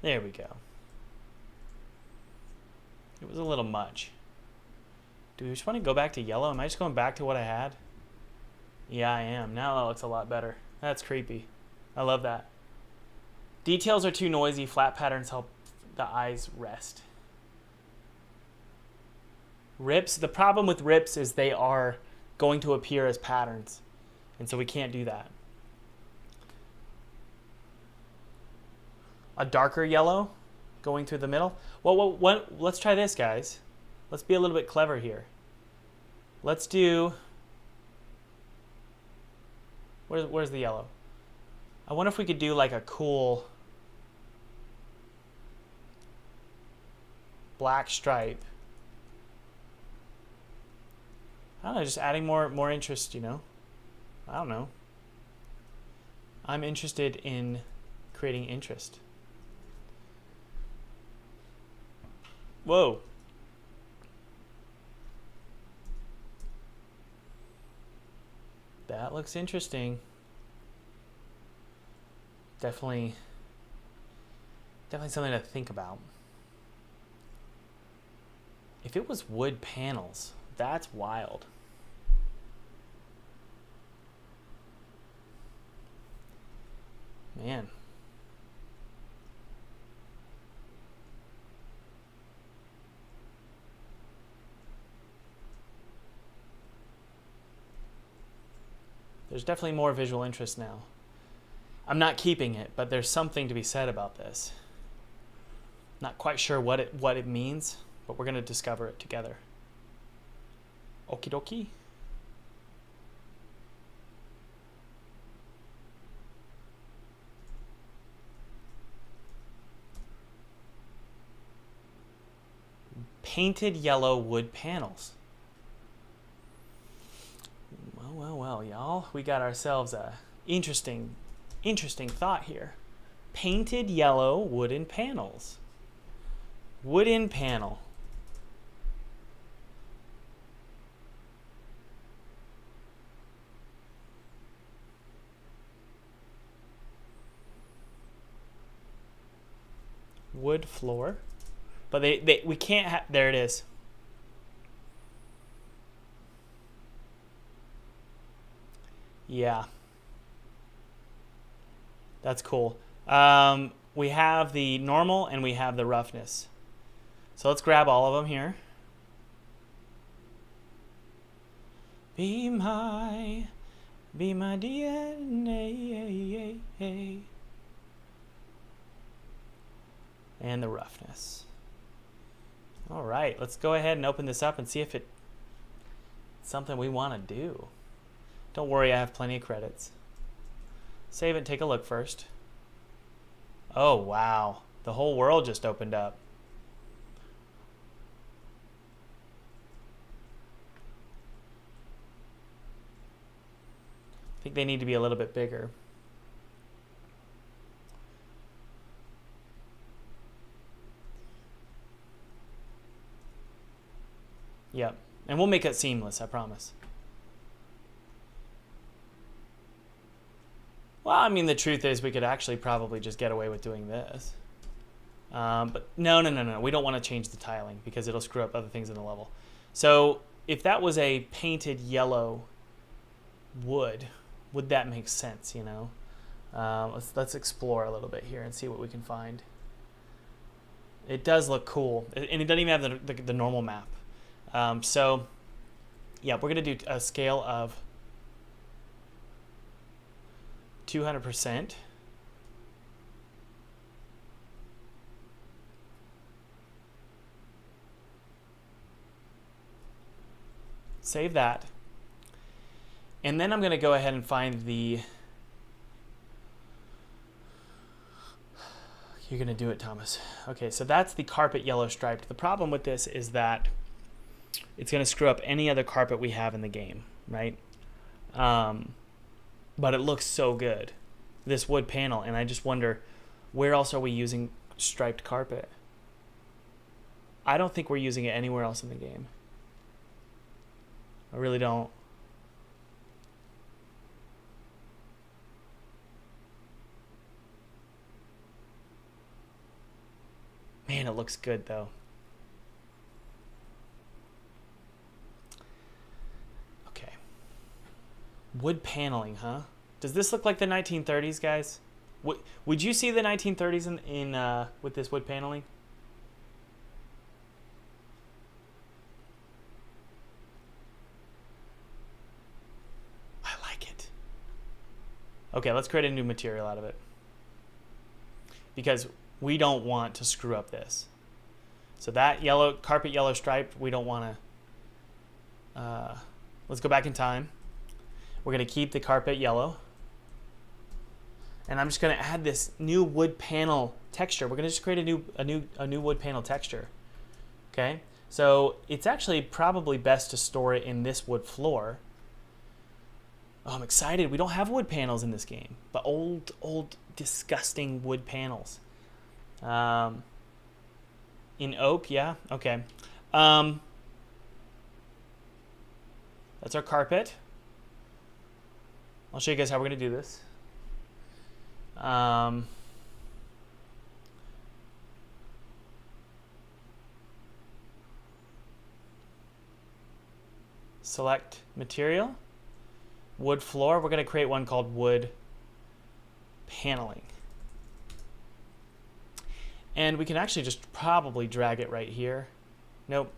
There we go. It was a little much. Do we just want to go back to yellow? Am I just going back to what I had? Yeah, I am. Now that looks a lot better. That's creepy. I love that. Details are too noisy. Flat patterns help the eyes rest. Rips. The problem with rips is they are going to appear as patterns. And so we can't do that. A darker yellow going through the middle. Well, let's try this, guys. Let's be a little bit clever here. Let's do... Where's the yellow? I wonder if we could do like a cool black stripe. I don't know, just adding more interest, you know? I don't know. I'm interested in creating interest. Whoa. That looks interesting. Definitely something to think about. If it was wood panels, that's wild. Man. There's definitely more visual interest now. I'm not keeping it, but there's something to be said about this. Not quite sure what it means, but we're going to discover it together. Okie dokie. Painted yellow wood panels. Well, y'all. We got ourselves a interesting thought here. Painted yellow wooden panels. Wooden panel. Wood floor. But we can't have... There it is. Yeah. That's cool. We have the normal and we have the roughness. So let's grab all of them here. Be my DNA. And the roughness. All right, let's go ahead and open this up and see if it's something we want to do. Don't worry, I have plenty of credits. Save it and take a look first. Oh, wow. The whole world just opened up. I think they need to be a little bit bigger. Yep. And we'll make it seamless, I promise. Well, I mean, the truth is we could actually probably just get away with doing this. But no. We don't want to change the tiling because it'll screw up other things in the level. So if that was a painted yellow wood, would that make sense, you know? Let's explore a little bit here and see what we can find. It does look cool. And it doesn't even have the normal map. So, yeah, we're going to do a scale of 200%. Save that. And then I'm going to go ahead and find the... You're going to do it, Thomas. Okay, so that's the carpet yellow striped. The problem with this is that it's going to screw up any other carpet we have in the game, right? But it looks so good, this wood panel, and I just wonder, where else are we using striped carpet? I don't think we're using it anywhere else in the game. I really don't. Man, it looks good though. Okay. Wood paneling, huh? Does this look like the 1930s, guys? Would you see the 1930s in with this wood paneling? I like it. Okay, let's create a new material out of it. Because we don't want to screw up this. So that yellow, carpet yellow stripe, we don't want to... let's go back in time. We're going to keep the carpet yellow. And I'm just going to add this new wood panel texture. We're going to just create a new wood panel texture. Okay? So it's actually probably best to store it in this wood floor. Oh, I'm excited. We don't have wood panels in this game, but old, disgusting wood panels. In oak, yeah, okay. That's our carpet. I'll show you guys how we're gonna do this. Select material, wood floor. We're gonna create one called wood paneling. And we can actually just probably drag it right here. Nope.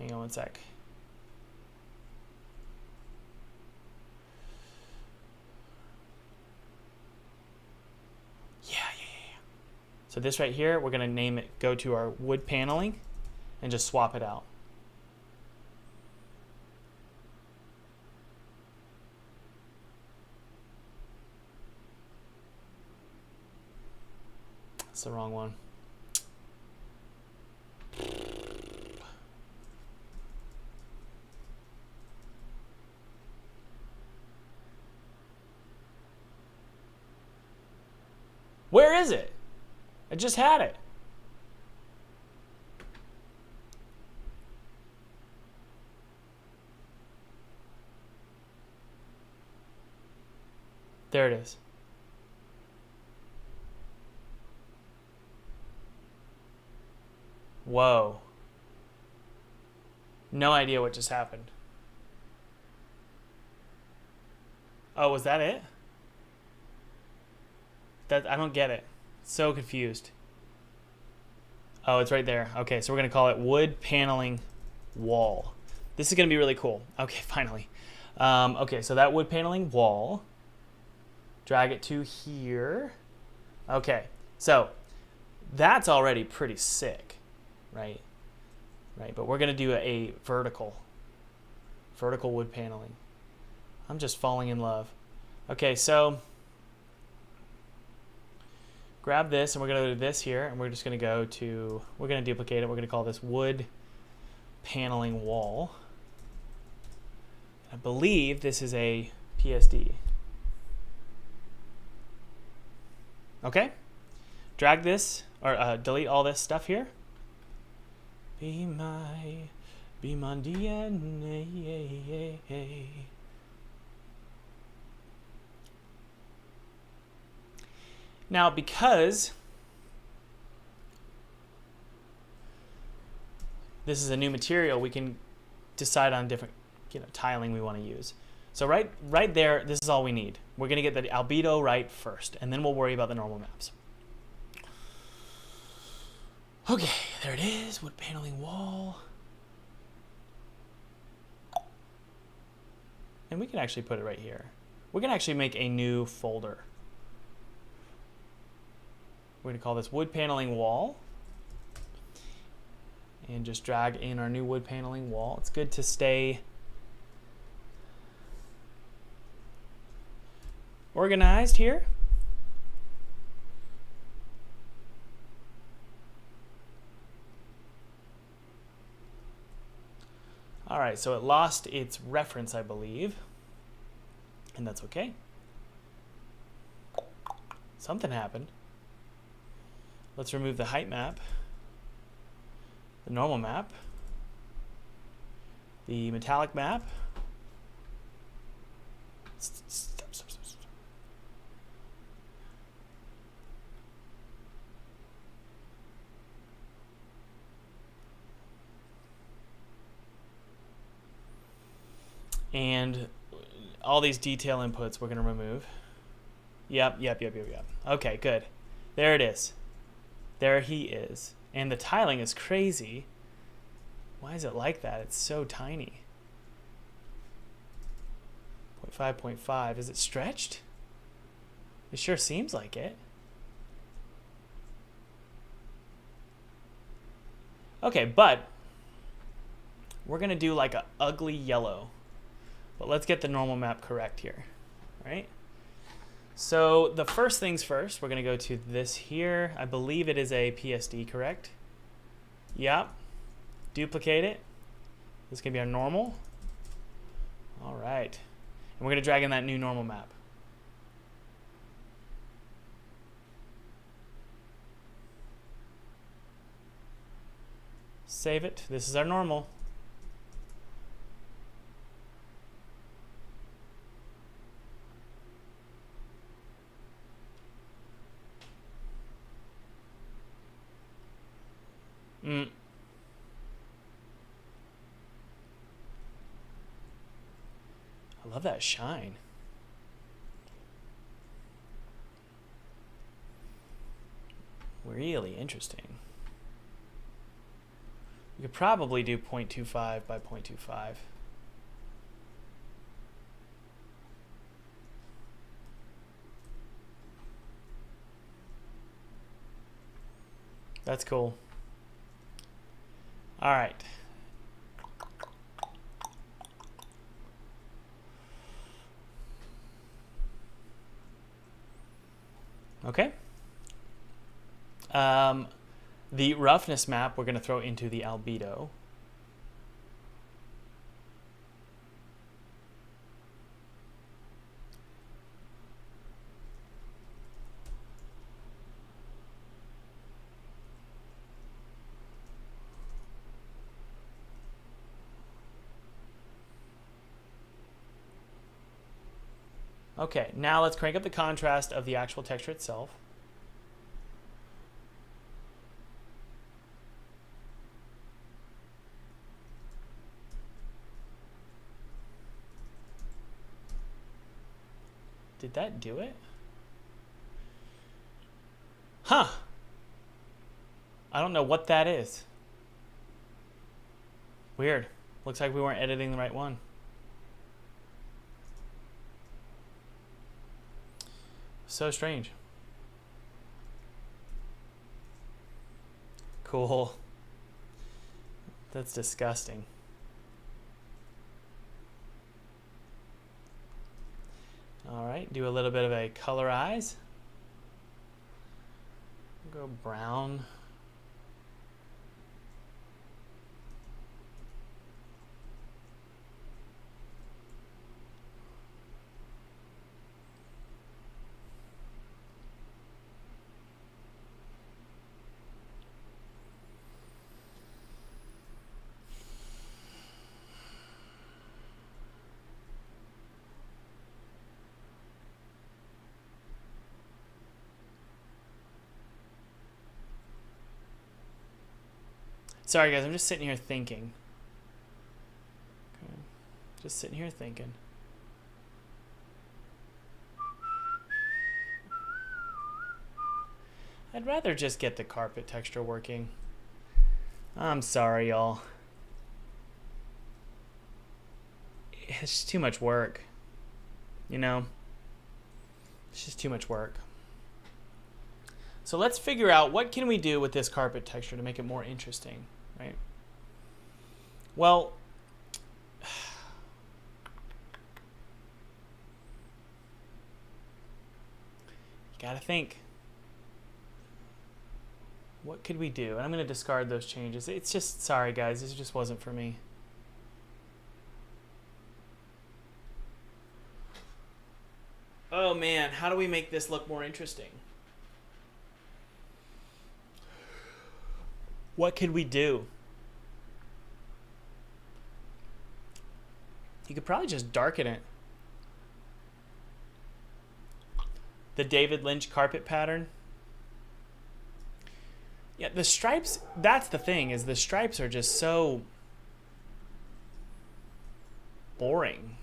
Hang on one sec. Yeah. So this right here, we're gonna name it, go to our wood paneling and just swap it out. That's the wrong one. Where is it? I just had it. There it is. Whoa. No idea what just happened. Oh, was that it? I don't get it. So confused. Oh, it's right there. Okay, so we're going to call it wood paneling wall. This is going to be really cool. Okay, finally. Okay, so that wood paneling wall. Drag it to here. Okay, so that's already pretty sick, right? Right, but we're going to do a vertical wood paneling. I'm just falling in love. Okay, so grab this, and we're going to go to this here, and we're just going to go to, we're going to duplicate it. We're going to call this wood paneling wall. I believe this is a PSD. Okay, drag this, or delete all this stuff here. Be my DNA. Now, because this is a new material, we can decide on different, tiling we want to use. So right there, this is all we need. We're going to get the albedo right first, and then we'll worry about the normal maps. Okay, there it is, wood paneling wall. And we can actually put it right here. We're going to actually make a new folder. We're going to call this wood paneling wall. And just drag in our new wood paneling wall. It's good to stay organized here. All right, so it lost its reference, I believe, and that's okay. Something happened. Let's remove the height map, the normal map. the metallic map. Stop. And all these detail inputs we're going to remove. Yep. Okay, good. There it is. There he is. And the tiling is crazy. Why is it like that? It's so tiny. 0.5. Is it stretched? It sure seems like it. Okay, but we're going to do like an ugly yellow. But let's get the normal map correct here, right? So the first things first, we're going to go to this here. I believe it is a PSD, correct? Yep. Duplicate it. This is going to be our normal. All right. And we're going to drag in that new normal map. Save it. This is our normal. I love that shine. Really interesting. We could probably do 0.25 by 0.25. That's cool. All right. Okay. The roughness map we're going to throw into the albedo. Okay, now let's crank up the contrast of the actual texture itself. Did that do it? Huh. I don't know what that is. Weird. Looks like we weren't editing the right one. So strange. Cool. That's disgusting. All right, do a little bit of a colorize. Go brown. Sorry guys, I'm just sitting here thinking. Okay. Just sitting here thinking. I'd rather just get the carpet texture working. I'm sorry, y'all. It's just too much work. You know? It's just too much work. So let's figure out what can we do with this carpet texture to make it more interesting, right? Well, you gotta think. What could we do? And I'm gonna discard those changes. It's just, sorry guys, this just wasn't for me. Oh man, how do we make this look more interesting? What could we do? You could probably just darken it. The David Lynch carpet pattern. Yeah, the stripes, that's the thing, is the stripes are just so boring.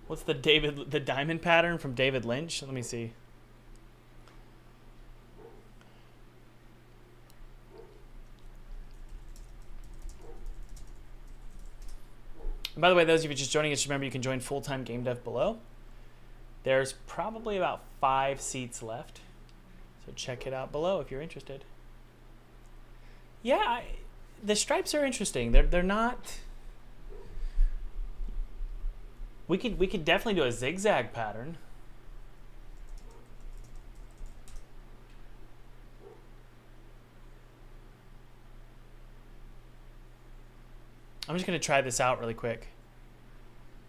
What's the diamond pattern from David Lynch? Let me see. And by the way, those of you just joining us, remember you can join full-time game dev below. There's probably about 5 seats left. So check it out below if you're interested. Yeah, the stripes are interesting. They're not. We could definitely do a zigzag pattern. I'm just gonna try this out really quick.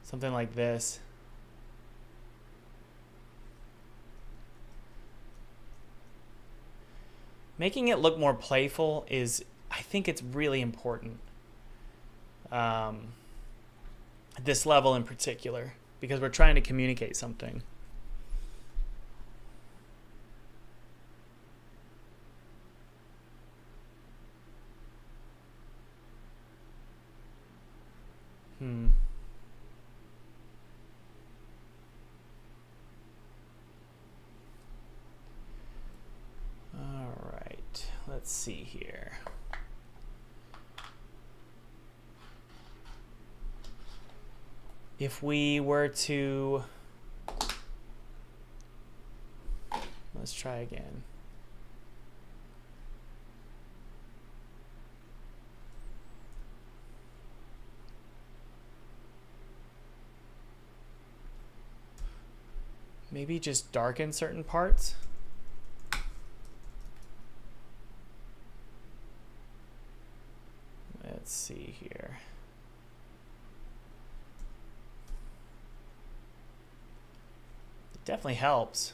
Something like this. Making it look more playful is, I think it's really important. At this level in particular, because we're trying to communicate something. All right, let's see here. If we were to, let's try again. Maybe just darken certain parts. Let's see here. It definitely helps.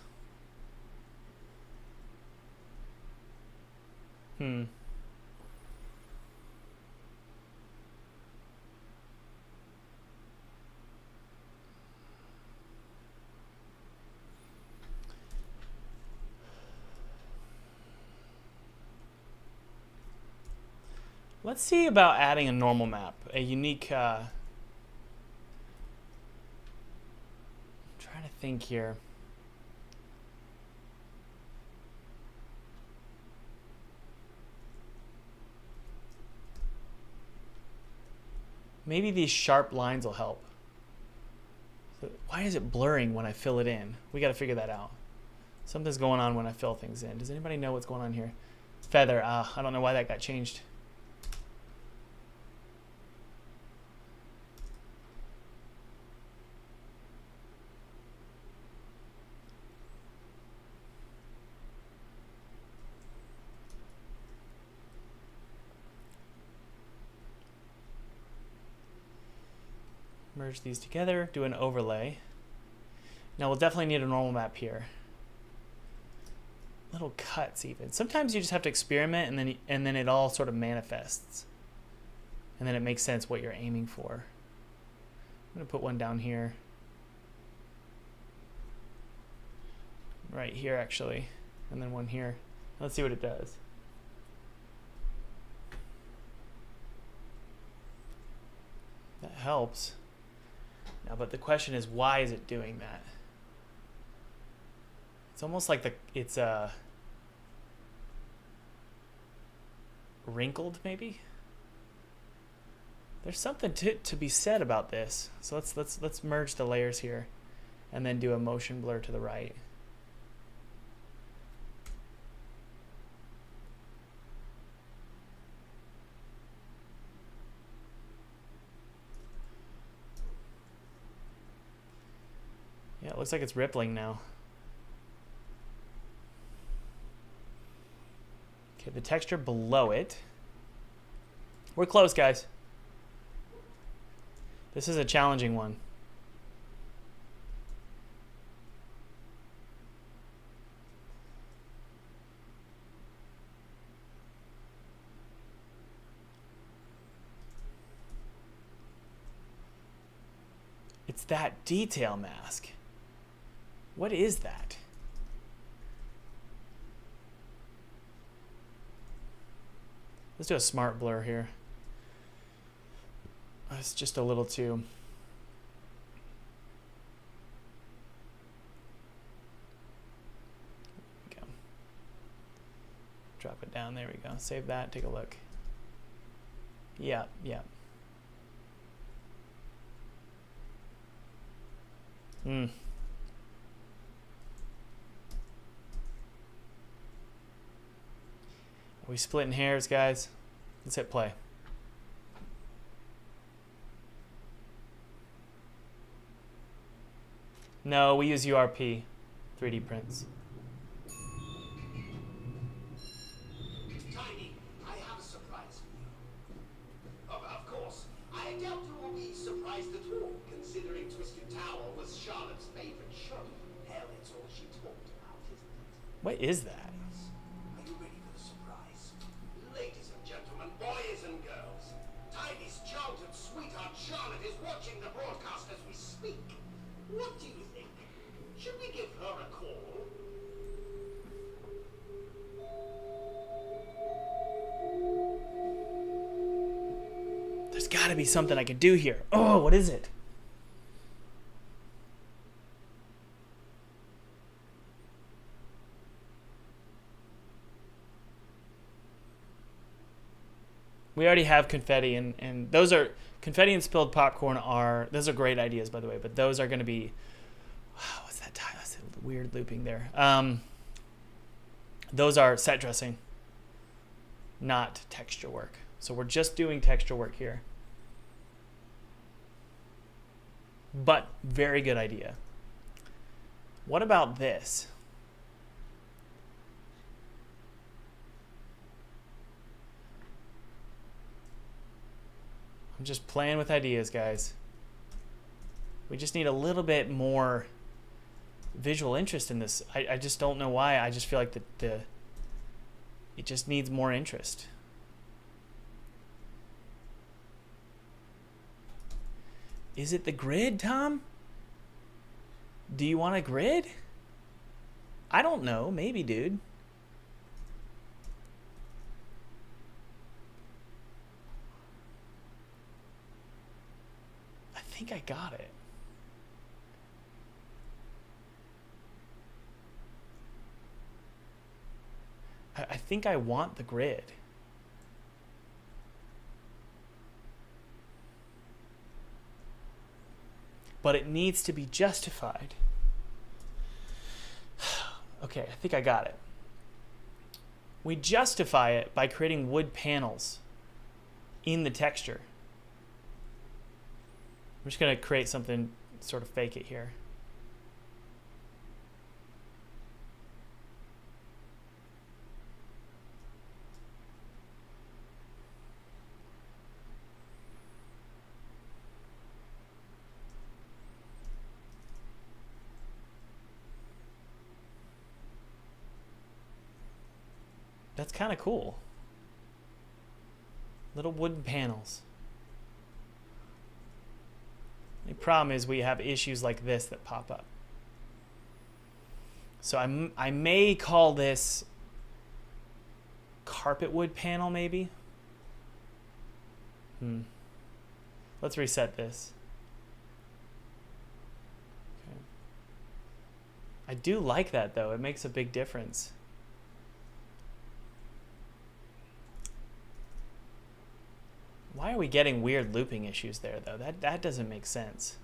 Let's see about adding a normal map, a unique, I'm trying to think here. Maybe these sharp lines will help. So why is it blurring when I fill it in? We got to figure that out. Something's going on when I fill things in. Does anybody know what's going on here? Feather, I don't know why that got changed. Merge these together, do an overlay. Now we'll definitely need a normal map here. Little cuts even. Sometimes you just have to experiment and then it all sort of manifests. And then it makes sense what you're aiming for. I'm gonna put one down here. Right here actually. And then one here. Let's see what it does. That helps. Now, but the question is, why is it doing that? It's almost like it's wrinkled, maybe. There's something to be said about this. So let's merge the layers here, and then do a motion blur to the right. Yeah, it looks like it's rippling now. Okay, the texture below it. We're close, guys. This is a challenging one. It's that detail mask. What is that? Let's do a smart blur here. It's just a little too... There we go. Drop it down. There we go. Save that. Take a look. Yeah, yeah. Are we splitting hairs, guys? Let's hit play. No, we use URP 3D prints. Tiny, I have a surprise for you. Of course, I doubt you will be surprised at all, considering Twisted Towel was Charlotte's favorite show. Hell, it's all she talked about, isn't it? What is that? Are you ready for the surprise? Ladies and gentlemen, boys and girls, Tiny's childhood sweetheart Charlotte is watching the broadcast as we speak. What do you think? Should we give her a call? There's got to be something I can do here. Oh, what is it? We already have confetti, and those are... Confetti and spilled popcorn are... Those are great ideas, by the way, but those are going to be... Wow, what's that time? That's a weird looping there. Those are set dressing, not texture work. So we're just doing texture work here. But very good idea. What about this? I'm just playing with ideas, guys. We just need a little bit more visual interest in this. I just don't know why. I just feel like it just needs more interest. Is it the grid, Tom? Do you want a grid? I don't know. Maybe, dude. I think I got it. I think I want the grid. But it needs to be justified. Okay, I think I got it. We justify it by creating wood panels in the texture. I'm just going to create something, sort of fake it here. That's kind of cool. Little wooden panels. The problem is we have issues like this that pop up. So I may call this carpet wood panel, maybe. Let's reset this. Okay. I do like that, though. It makes a big difference. Why are we getting weird looping issues there, though? That doesn't make sense.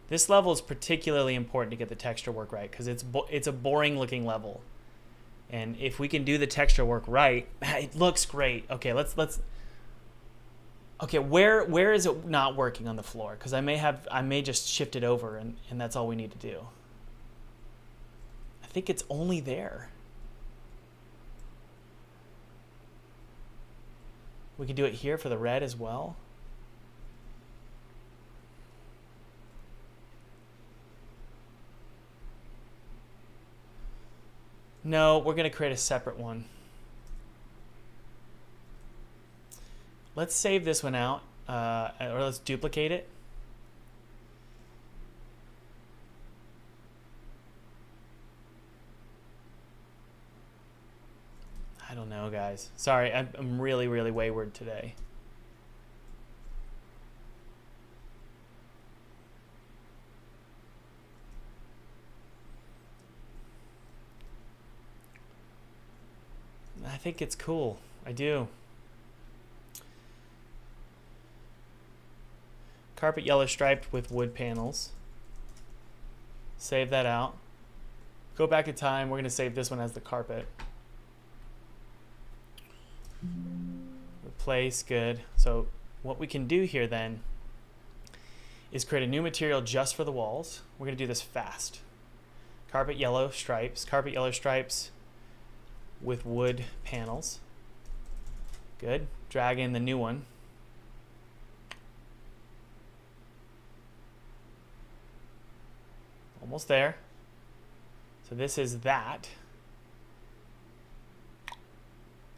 This level is particularly important to get the texture work right, because it's a boring looking level. And if we can do the texture work right, it looks great. Okay, let's okay, where is it not working on the floor? Because I may just shift it over and that's all we need to do. I think it's only there. We could do it here for the red as well. No, we're going to create a separate one. let's save this one out, or let's duplicate it. I don't know, guys. Sorry, I'm really, really wayward today. I think it's cool. I do. Carpet yellow striped with wood panels. Save that out. Go back in time. We're going to save this one as the carpet. Replace, good. So what we can do here then is create a new material just for the walls. We're going to do this fast. Carpet yellow stripes. Carpet yellow stripes with wood panels. Good. Drag in the new one. Almost there. So this is that.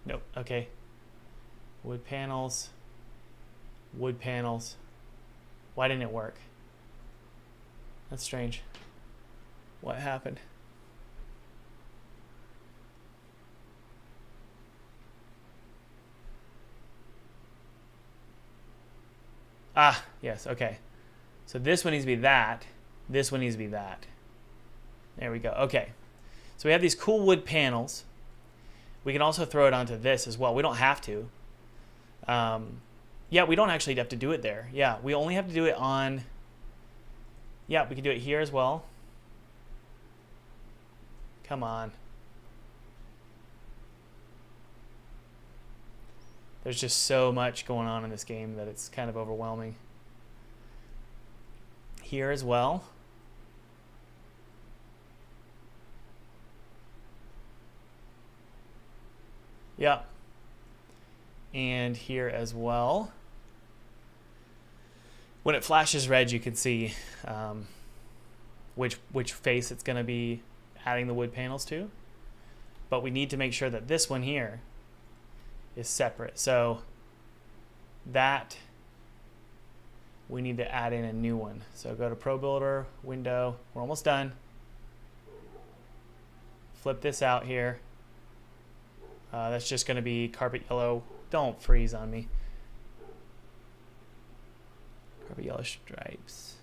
Nope. Okay. Wood panels. Wood panels. Why didn't it work? That's strange. What happened? Ah, yes, okay. So this one needs to be that. This one needs to be that. There we go. Okay. So we have these cool wood panels. We can also throw it onto this as well. We don't have to. Yeah, we don't actually have to do it there. Yeah, we only have to do it on... Yeah, we can do it here as well. Come on. There's just so much going on in this game that it's kind of overwhelming. Here as well. Yeah. And here as well. When it flashes red, you can see which face it's going to be adding the wood panels to. But we need to make sure that this one here is separate. So that we need to add in a new one. So go to Pro Builder, Window. We're almost done. Flip this out here. That's just going to be carpet yellow. Don't freeze on me. Carpet yellow stripes.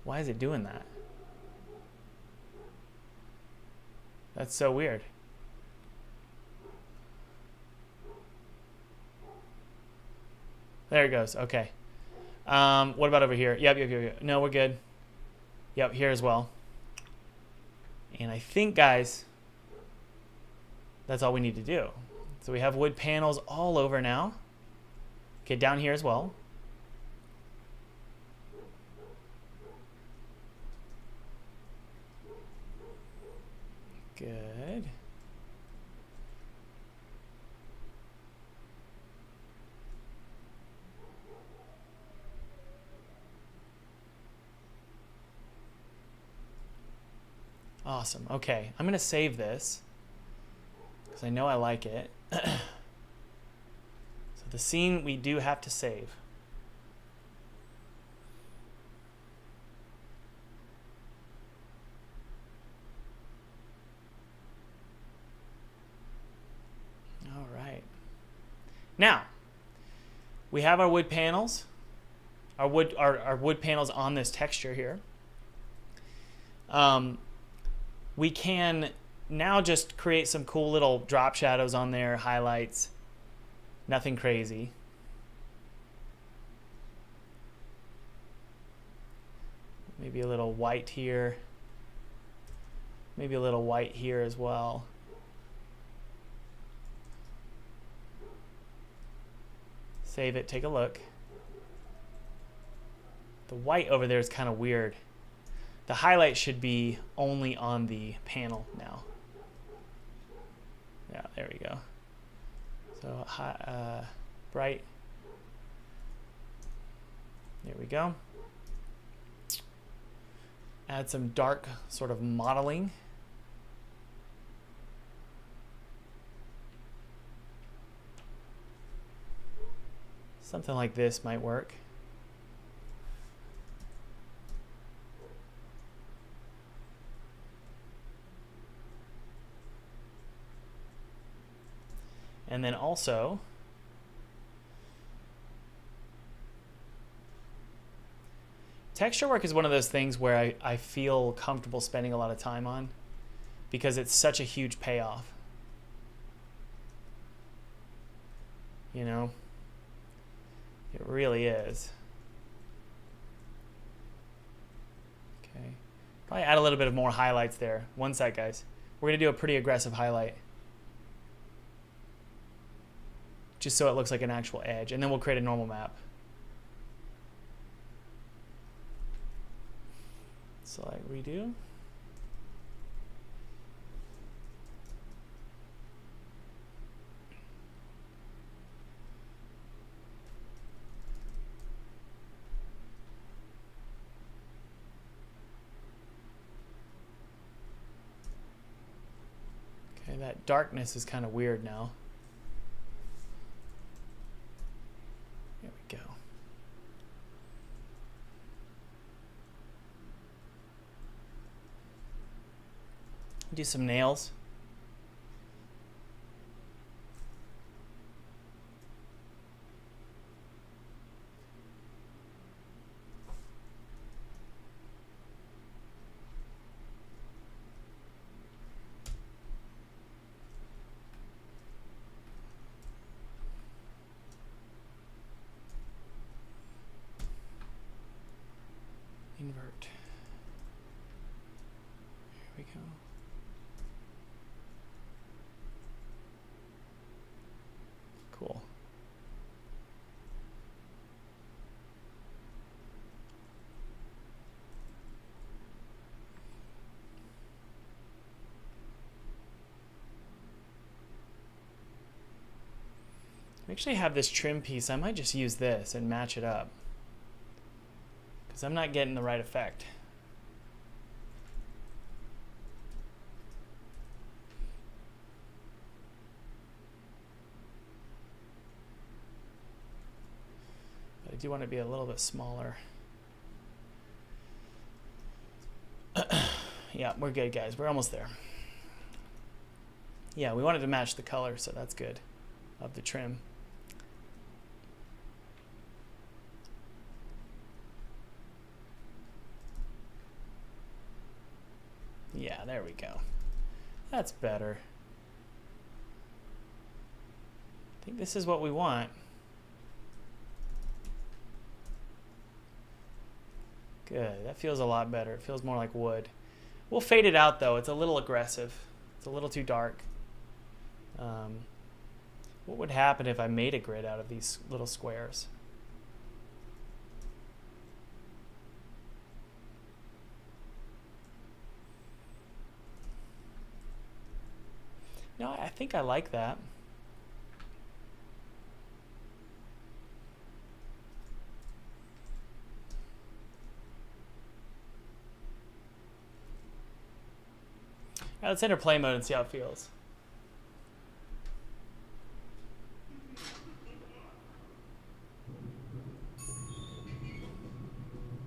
Why is it doing that? That's so weird. There it goes. Okay. What about over here? Yep. No, we're good. Yep, here as well. And I think, guys, that's all we need to do. So we have wood panels all over now. Okay, down here as well. Good. Awesome. Okay, I'm going to save this because I know I like it. So the scene we do have to save. All right. Now, we have our wood panels, our wood panels on this texture here. We can now just create some cool little drop shadows on there, highlights, nothing crazy. Maybe a little white here. Maybe a little white here as well. Save it, take a look. The white over there is kind of weird. The highlight should be only on the panel now. Yeah, there we go. So bright. There we go. Add some dark sort of modeling. Something like this might work. And then also, texture work is one of those things where I feel comfortable spending a lot of time on because it's such a huge payoff. You know? It really is. Okay. Probably add a little bit of more highlights there. One sec, guys. We're going to do a pretty aggressive highlight, just so it looks like an actual edge. And then we'll create a normal map. Select redo. Okay, that darkness is kind of weird now. There we go. Do some nails. Invert. There we go. Cool. I actually have this trim piece. I might just use this and match it up, because I'm not getting the right effect. But I do want to be a little bit smaller. Yeah, we're good, guys. We're almost there. Yeah, we wanted to match the color, so that's good, of the trim. Yeah, there we go. That's better. I think this is what we want. Good, that feels a lot better. It feels more like wood. We'll fade it out though, it's a little aggressive. It's a little too dark. What would happen if I made a grid out of these little squares? No, I think I like that. All right, let's enter play mode and see how it feels.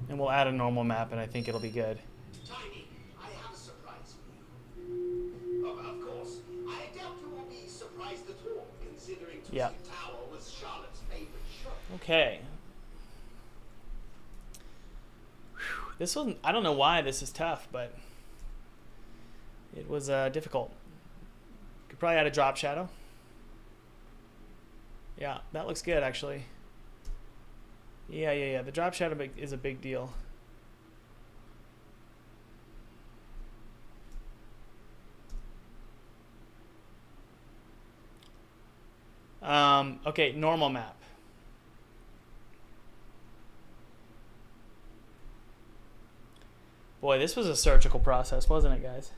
And we'll add a normal map and I think it'll be good. Tiny, I have a surprise for you. Of course, I doubt you will be surprised at all, considering Twisted Yeah. Tower was Charlotte's favorite show. Okay. Whew. This one, I don't know why this is tough, but it was difficult. Could probably add a drop shadow. Yeah, that looks good actually. Yeah. The drop shadow is a big deal. Okay, normal map. Boy, this was a surgical process, wasn't it, guys?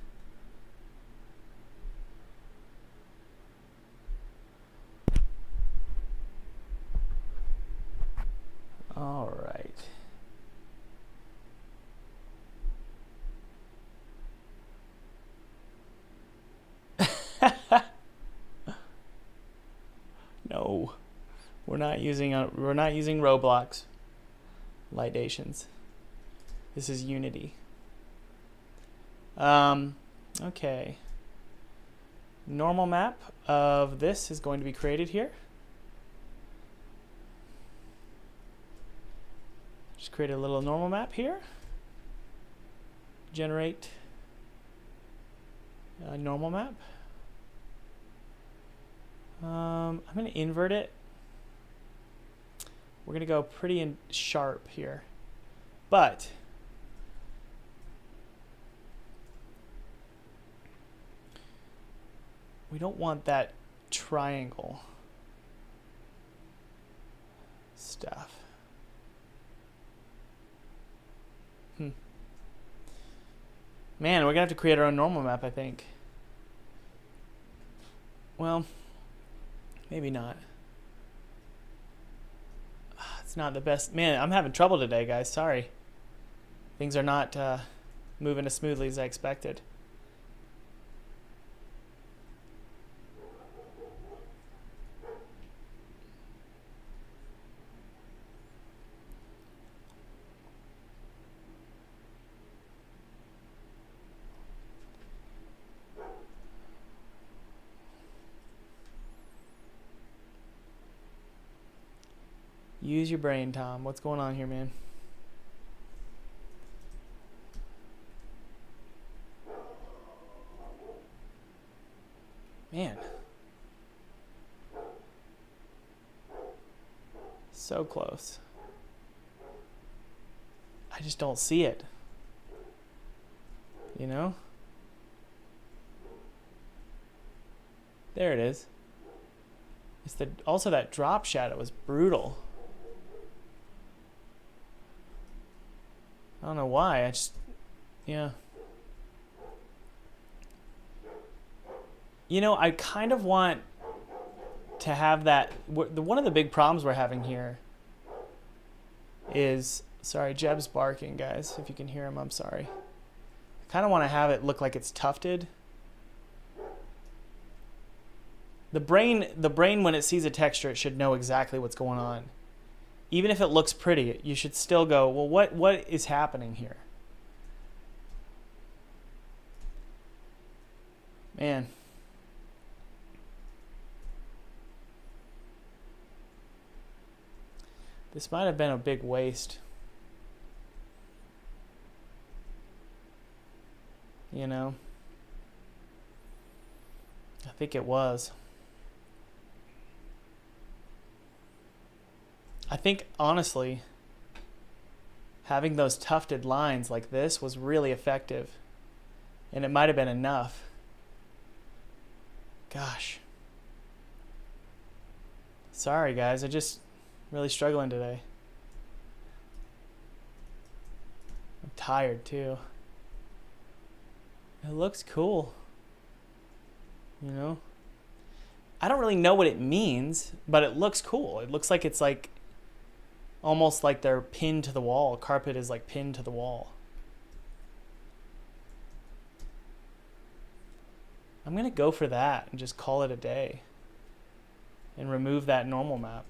All right. No, we're We're not using Roblox lightations. This is Unity. Okay. Normal map of this is going to be created here. Just create a little normal map here. Generate a normal map. I'm going to invert it. We're going to go pretty sharp here. But we don't want that triangle stuff. Man, we're going to have to create our own normal map, I think. Well, maybe not. It's not the best. Man, I'm having trouble today, guys. Sorry. Things are not moving as smoothly as I expected. Use your brain, Tom. What's going on here, man? Man. So close. I just don't see it. You know? There it is. It's also that drop shadow was brutal. I don't know why. I just, yeah. You know, I kind of want to have that. One of the big problems we're having here is, sorry, Jeb's barking, guys. If you can hear him, I'm sorry. I kind of want to have it look like it's tufted. The brain, when it sees a texture, it should know exactly what's going on. Even if it looks pretty, you should still go, well, what is happening here? Man. This might have been a big waste. You know? I think it was. I think, honestly, having those tufted lines like this was really effective. And it might have been enough. Gosh. Sorry, guys. I'm just really struggling today. I'm tired, too. It looks cool. You know? I don't really know what it means, but it looks cool. It looks like it's like almost like they're pinned to the wall. Carpet is like pinned to the wall. I'm going to go for that and just call it a day. And remove that normal map.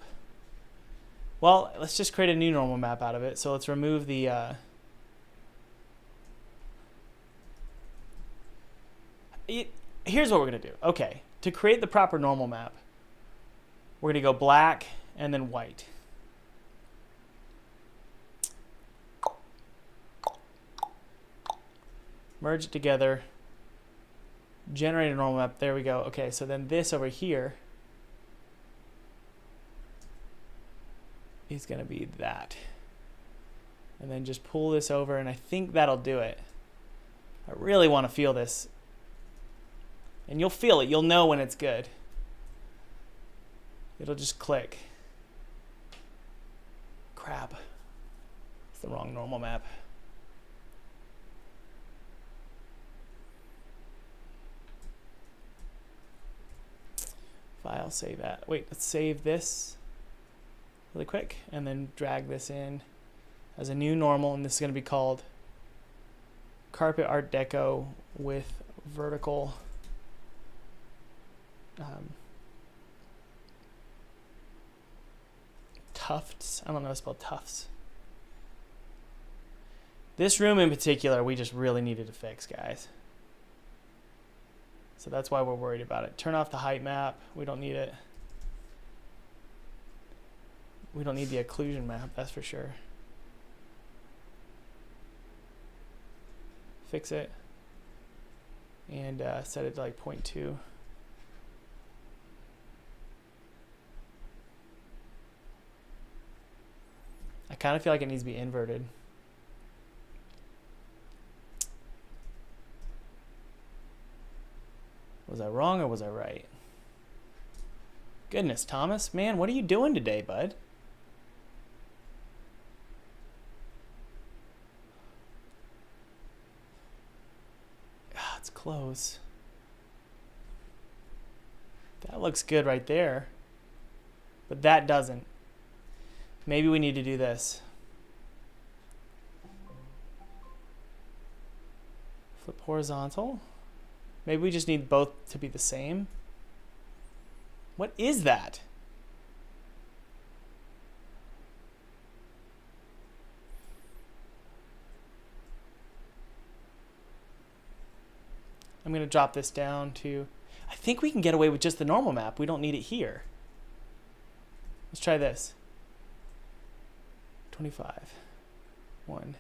Well, let's just create a new normal map out of it. So let's remove the... Here's what we're going to do. Okay, to create the proper normal map, we're going to go black and then white. Merge it together. Generate a normal map. There we go. Okay, so then this over here is going to be that. And then just pull this over, and I think that'll do it. I really want to feel this. And you'll feel it. You'll know when it's good. It'll just click. Crap. It's the wrong normal map. File, save that. Wait, let's save this really quick and then drag this in as a new normal, and this is going to be called Carpet Art Deco with vertical Tufts. I don't know how to spell Tufts. This room in particular, we just really needed to fix, guys. So that's why we're worried about it. Turn off the height map. We don't need it. We don't need the occlusion map, that's for sure. Fix it. And set it to like 0.2. I kind of feel like it needs to be inverted. Was I wrong or was I right? Goodness, Thomas. Man, what are you doing today, bud? Ah, it's close. That looks good right there. But that doesn't. Maybe we need to do this. Flip horizontal. Maybe we just need both to be the same. What is that? I'm going to drop this down to... I think we can get away with just the normal map. We don't need it here. Let's try this. 25. 1.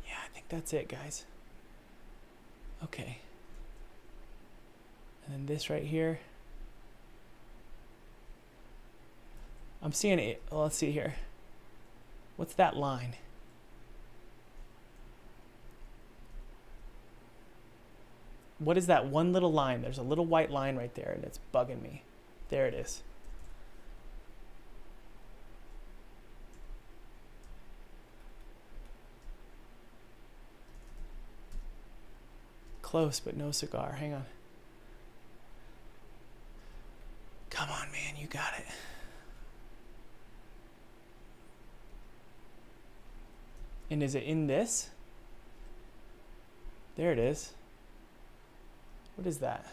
Yeah, I think that's it, guys. Okay. And then this right here. I'm seeing it. Well, let's see here. What's that line? What is that one little line? There's a little white line right there, and it's bugging me. There it is. Close, but no cigar. Hang on. Come on, man. You got it. And is it in this? There it is. What is that?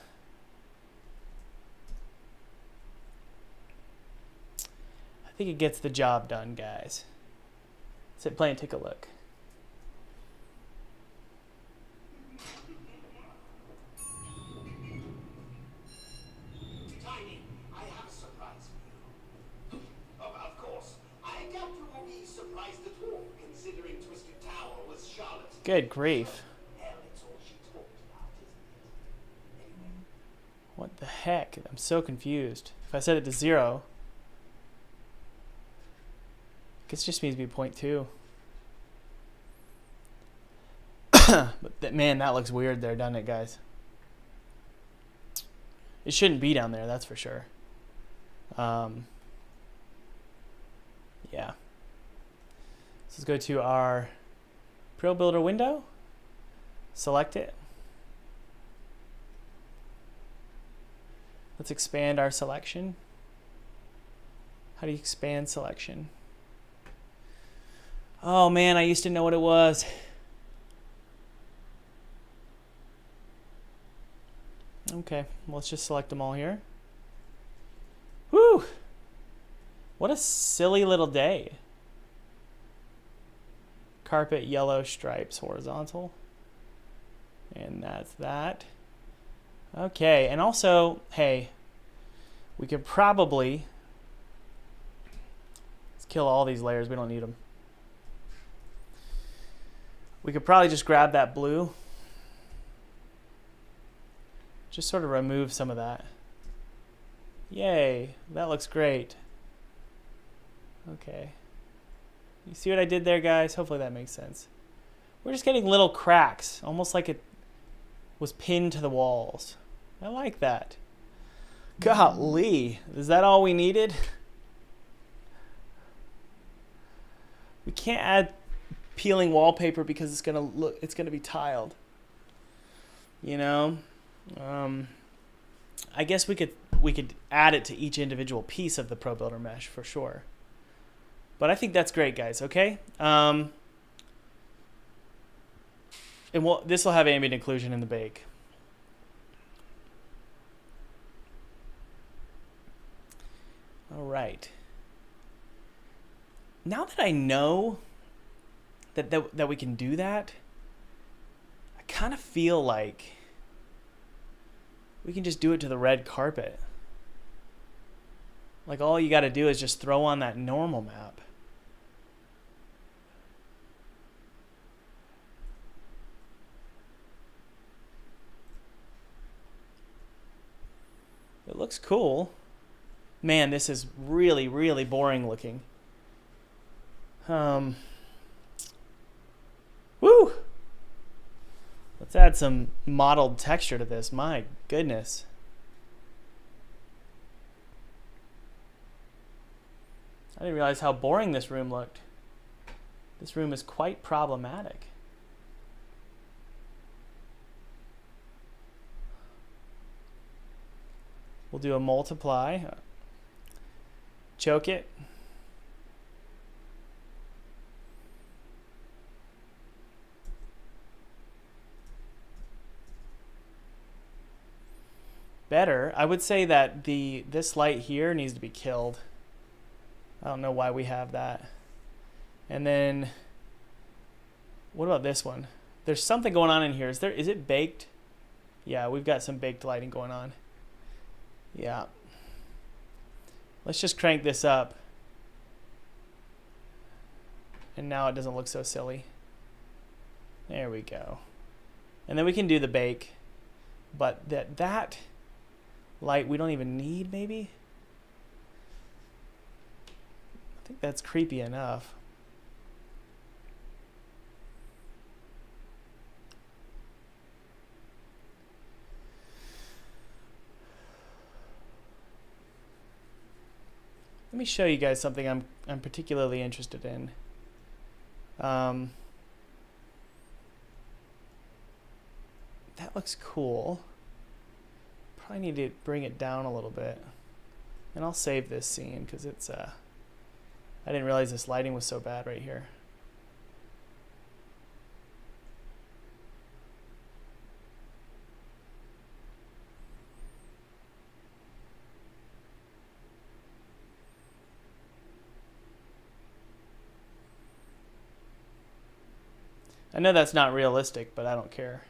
I think it gets the job done, guys. Sit, play, and take a look. Tiny, I have a surprise for you. Of course, I doubt you will be surprised at all, considering Twisted Tower was Charlotte's. Good grief. Hell, it's all she talked about, isn't it? Anyway. What the heck? I'm so confused. If I set it to 0, I guess it just needs to be 0.2. But man, that looks weird there, doesn't it, guys? It shouldn't be down there, that's for sure. Yeah. So let's go to our Pro Builder window. Select it. Let's expand our selection. How do you expand selection? Oh man, I used to know what it was. Okay, well, let's just select them all here. Whew! What a silly little day. Carpet, yellow stripes, horizontal. And that's that. Okay, and also, hey, we could probably... Let's kill all these layers, we don't need them. We could probably just grab that blue. Just sort of remove some of that. Yay, that looks great. Okay. You see what I did there, guys? Hopefully that makes sense. We're just getting little cracks, almost like it was pinned to the walls. I like that. Golly, is that all we needed? We can't add peeling wallpaper because it's gonna be tiled. You know? I guess we could add it to each individual piece of the Pro Builder mesh for sure. But I think that's great, guys. Okay. And this will have ambient occlusion in the bake. All right. Now that I know that we can do that, I kind of feel like we can just do it to the red carpet. Like all you got to do is just throw on that normal map. It looks cool. Man, this is really, really boring looking. Woo! Let's add some mottled texture to this. My goodness. I didn't realize how boring this room looked. This room is quite problematic. We'll do a multiply. Choke it. Better. I would say that this light here needs to be killed. I don't know why we have that. And then what about this one? There's something going on in here. Is it baked? Yeah, we've got some baked lighting going on. Yeah. Let's just crank this up. And now it doesn't look so silly. There we go. And then we can do the bake. But that light we don't even need, maybe? I think that's creepy enough. Let me show you guys something I'm particularly interested in. That looks cool. Probably need to bring it down a little bit. And I'll save this scene because it's I didn't realize this lighting was so bad right here. I know that's not realistic, but I don't care.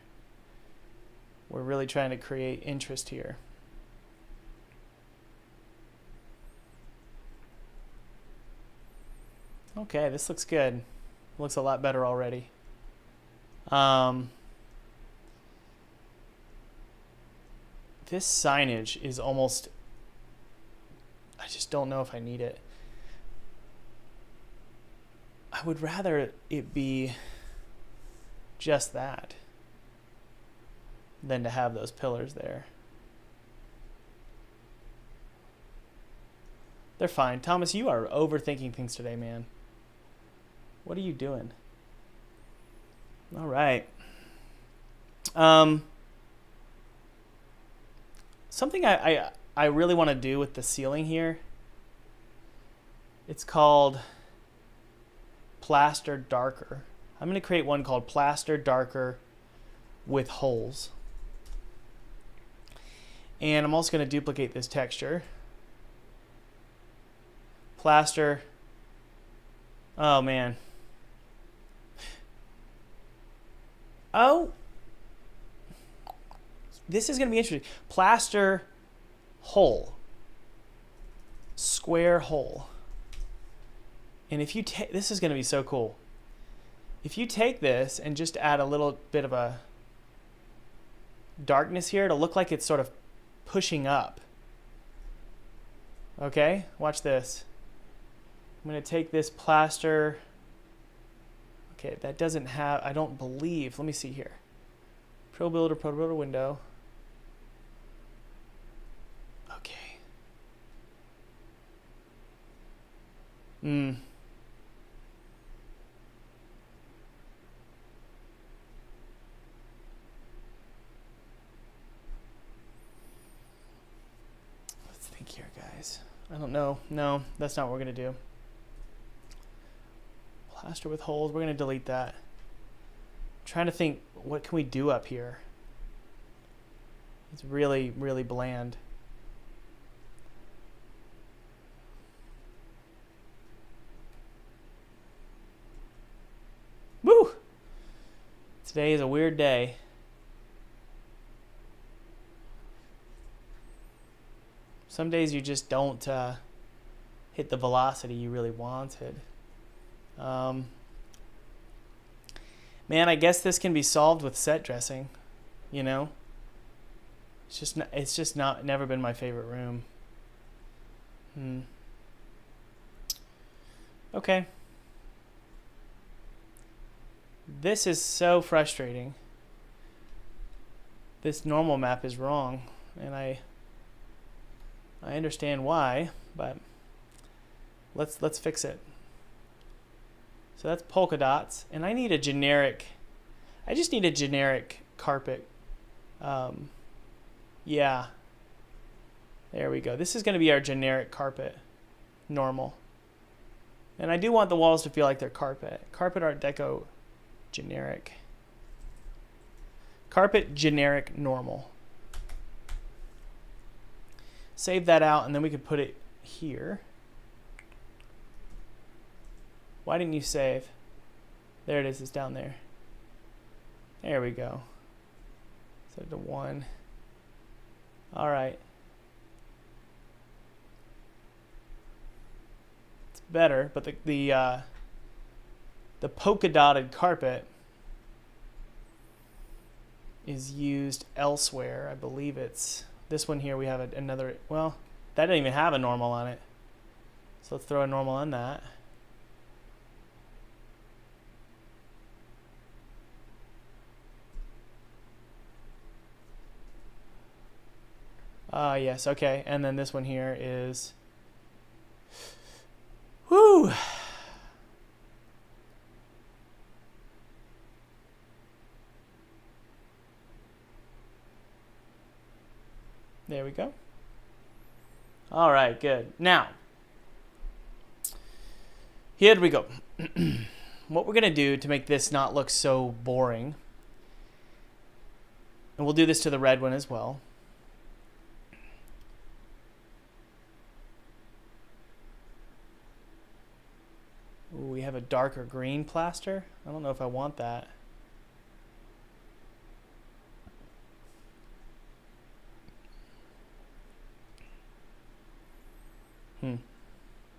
We're really trying to create interest here. Okay, this looks good. Looks a lot better already. This signage is almost... I just don't know if I need it. I would rather it be just that than to have those pillars there. They're fine. Thomas, you are overthinking things today, man. What are you doing? All right. Something I really want to do with the ceiling here. It's called Plaster Darker. I'm going to create one called Plaster Darker with holes. And I'm also going to duplicate this texture. Plaster. Oh, man. Oh. This is going to be interesting. Plaster hole. Square hole. And if you take, this is going to be so cool. If you take this and just add a little bit of a darkness here, it'll look like it's sort of pushing up. Okay, watch this. I'm going to take this plaster. Okay, that doesn't have, I don't believe, let me see here. Pro Builder window. Okay. Let's think here, guys. I don't know. No, that's not what we're going to do. Plaster with holes. We're going to delete that. I'm trying to think, what can we do up here? It's really, really bland. Today is a weird day. Some days you just don't hit the velocity you really wanted. Man, I guess this can be solved with set dressing, you know? It's just not never been my favorite room. Okay. This is so frustrating. This normal map is wrong, and I understand why, but let's fix it. So that's polka dots, and I need a generic. I just need a generic carpet. Yeah. There we go. This is going to be our generic carpet, normal. And I do want the walls to feel like they're carpet. Carpet Art Deco, generic. Carpet, generic, normal. Save that out, and then we could put it here. Why didn't you save? There it is. It's down there. There we go. Set it to 1. All right. It's better, but the polka dotted carpet is used elsewhere. I believe it's this one here. We have another. Well, that didn't even have a normal on it. So let's throw a normal on that. Yes, okay. And then this one here is... Whoo! There we go. All right, good. Now, here we go. What we're going to do to make this not look so boring, and we'll do this to the red one as well. Ooh, we have a darker green plaster. I don't know if I want that.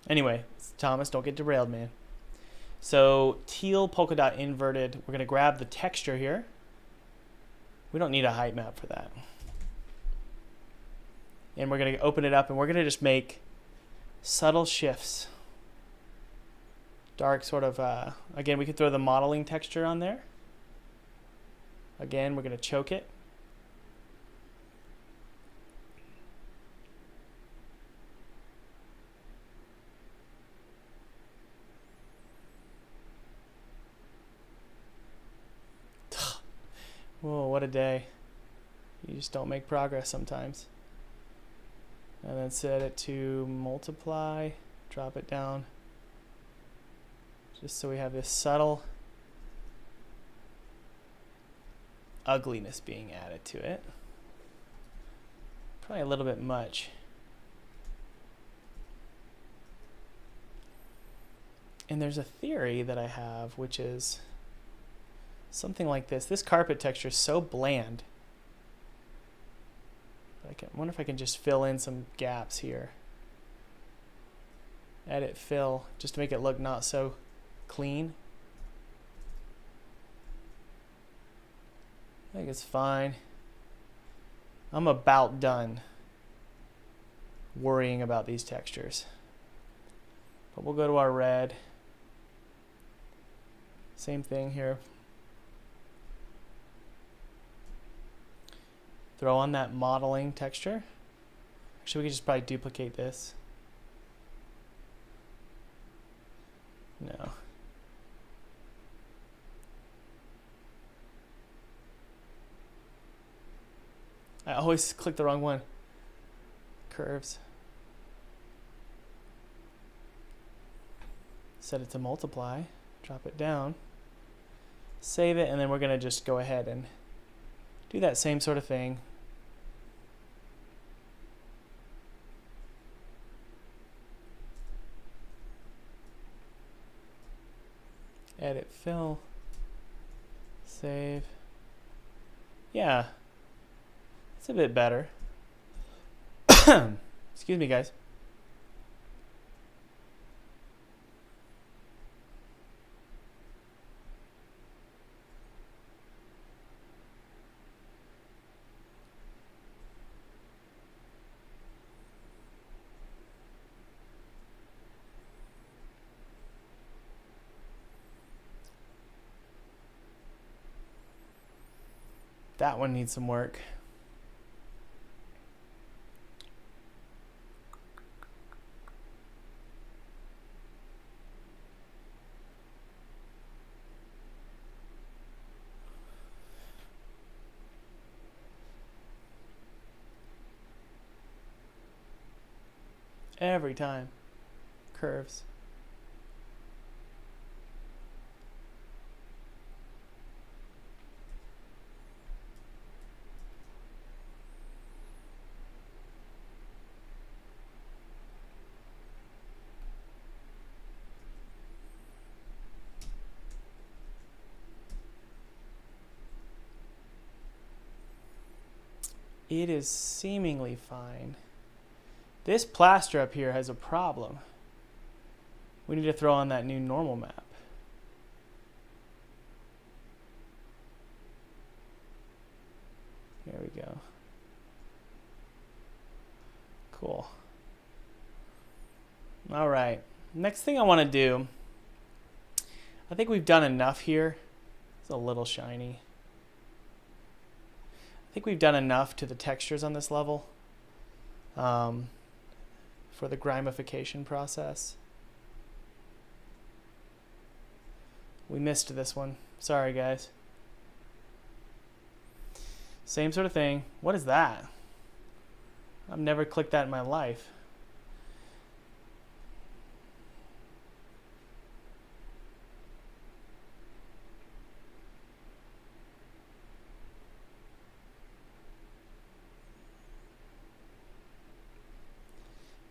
Anyway, Thomas, don't get derailed, man. So teal polka dot inverted. We're going to grab the texture here. We don't need a height map for that. And we're going to open it up, and we're going to just make subtle shifts. Dark sort of, again, we could throw the modeling texture on there. Again, we're going to choke it. Whoa, what a day. You just don't make progress sometimes. And then set it to multiply, drop it down. Just so we have this subtle ugliness being added to it. Probably a little bit much. And there's a theory that I have, which is something like this. This carpet texture is so bland. I wonder if I can just fill in some gaps here. Edit fill, just to make it look not so clean. I think it's fine. I'm about done worrying about these textures. But we'll go to our red. Same thing here. Throw on that modeling texture. Actually, we could just probably duplicate this. No. I always click the wrong one. Curves. Set it to multiply. Drop it down. Save it, and then we're going to just go ahead and do that same sort of thing. Edit fill. Save. Yeah. It's a bit better. Excuse me, guys. That one needs some work. Every time. Curves. It is seemingly fine. This plaster up here has a problem. We need to throw on that new normal map. There we go. Cool. All right. Next thing I want to do, I think we've done enough here. It's a little shiny. I think we've done enough to the textures on this level for the grimification process. We missed this one. Sorry, guys. Same sort of thing. What is that? I've never clicked that in my life.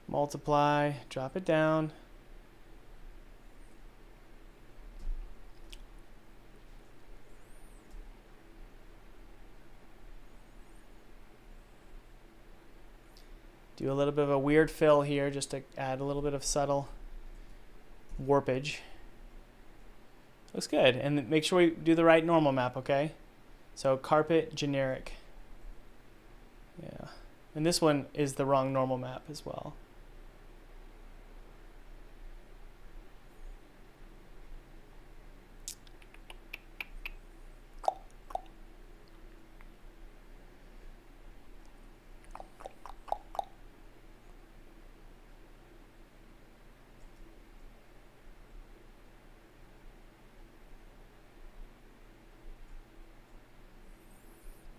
Multiply, drop it down. Do a little bit of a weird fill here just to add a little bit of subtle warpage. Looks good. And make sure we do the right normal map, okay? So carpet, generic. Yeah. And this one is the wrong normal map as well.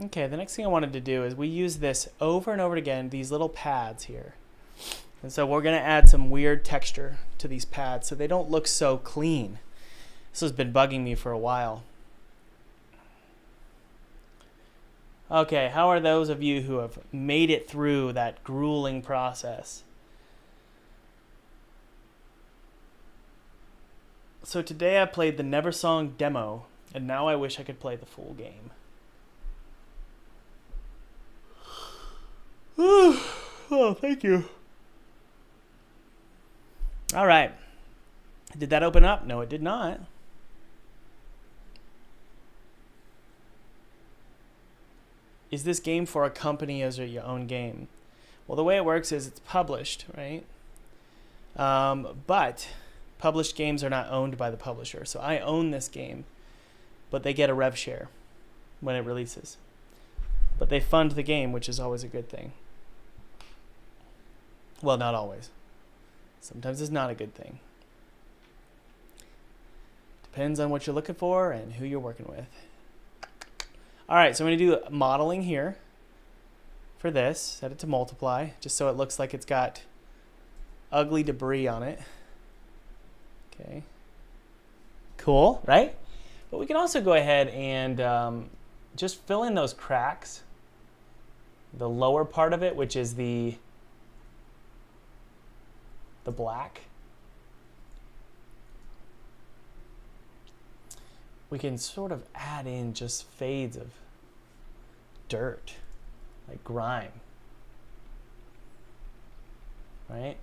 Okay, the next thing I wanted to do is we use this over and over again, these little pads here. And so we're going to add some weird texture to these pads so they don't look so clean. This has been bugging me for a while. Okay, how are those of you who have made it through that grueling process? So today I played the Neversong demo, and now I wish I could play the full game. Oh, thank you. All right. Did that open up? No, it did not. Is this game for a company or is it your own game? Well, the way it works is it's published, right? But published games are not owned by the publisher. So I own this game, but they get a rev share when it releases. But they fund the game, which is always a good thing. Well, not always. Sometimes it's not a good thing. Depends on what you're looking for and who you're working with. All right, so I'm going to do modeling here for this. Set it to multiply, just so it looks like it's got ugly debris on it. Okay. Cool, right? But we can also go ahead and just fill in those cracks. The lower part of it, which is the black. we can sort of add in just fades of dirt, like grime, right?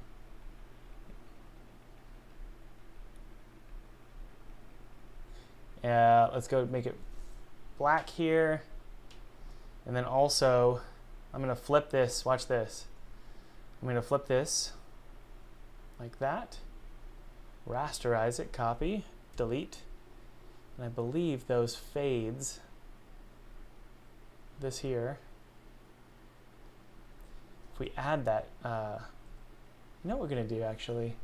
Let's go make it black here. And then also, I'm going to flip this. Watch this. I'm going to flip this like that. Rasterize it, copy, delete. And I believe those fades, this here, if we add that, you know what we're going to do actually?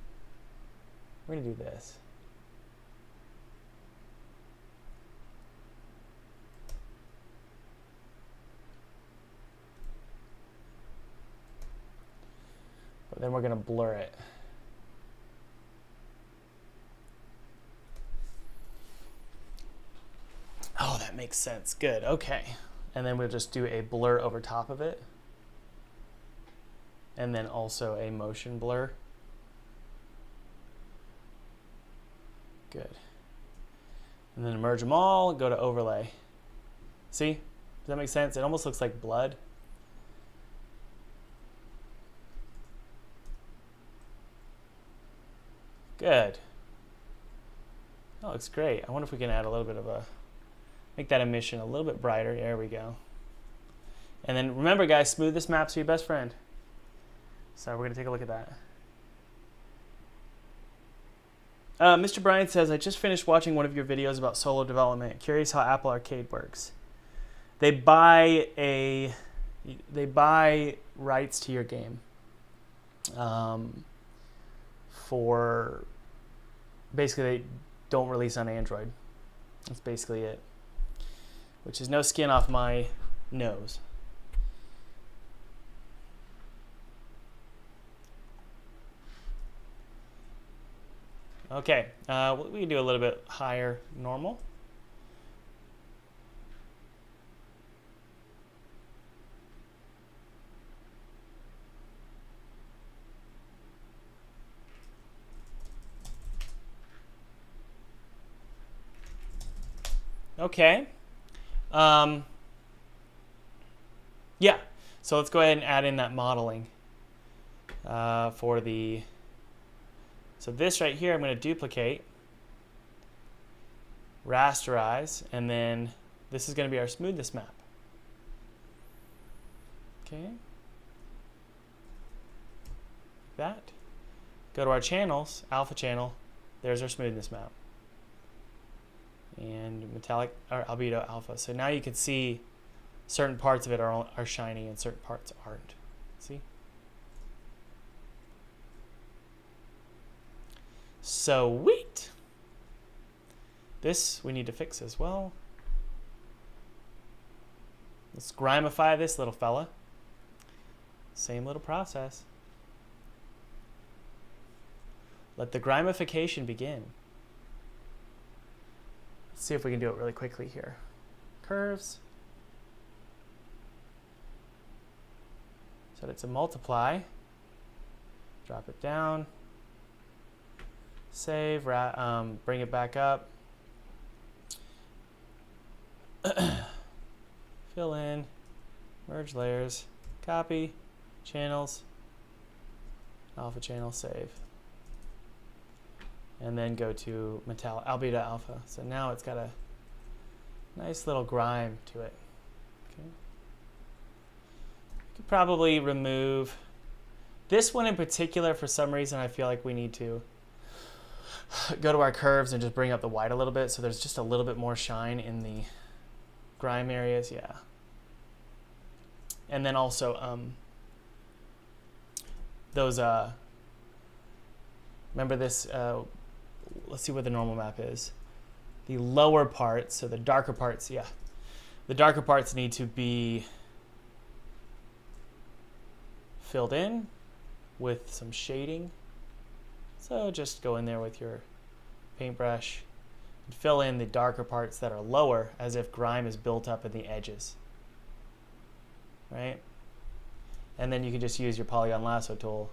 We're going to do this. But then we're going to blur it. Oh, that makes sense. Good. Okay. And then we'll just do a blur over top of it. And then also a motion blur. Good. And then merge them all, go to overlay. See? Does that make sense? It almost looks like blood. Good. That looks great. I wonder if we can add a little bit of a, make that emission a little bit brighter. There we go. And then remember guys, smoothest maps are your best friend. So we're gonna take a look at that. Mr. Bryan says, I just finished watching one of your videos about solo development. Curious how Apple Arcade works. They buy rights to your game for, basically they don't release on Android. That's basically it. Which is no skin off my nose. Okay, we can do a little bit higher normal. Okay. Yeah, so let's go ahead and add in that modeling for the, so this right here I'm going to duplicate, rasterize, and then this is going to be our smoothness map. Okay. That. Go to our channels, alpha channel, there's our smoothness map. And metallic, or albedo alpha. So now you can see certain parts of it are shiny and certain parts aren't. See? Sweet. This we need to fix as well. Let's grimify this little fella. Same little process. Let the grimification begin. Let's see if we can do it really quickly here. Curves. Set it to multiply. Drop it down. Save. Bring it back up. Fill in. Merge layers. Copy. Channels. Alpha channel. Save. And then go to metallic albedo alpha. So now it's got a nice little grime to it. Okay. You could probably remove this one in particular. For some reason, I feel like we need to go to our curves and just bring up the white a little bit, so there's just a little bit more shine in the grime areas. Yeah. And then also those remember this. Let's see what the normal map is. The lower parts, so the darker parts, yeah. The darker parts need to be filled in with some shading. So just go in there with your paintbrush and fill in the darker parts that are lower, as if grime is built up in the edges. Right? And then you can just use your polygon lasso tool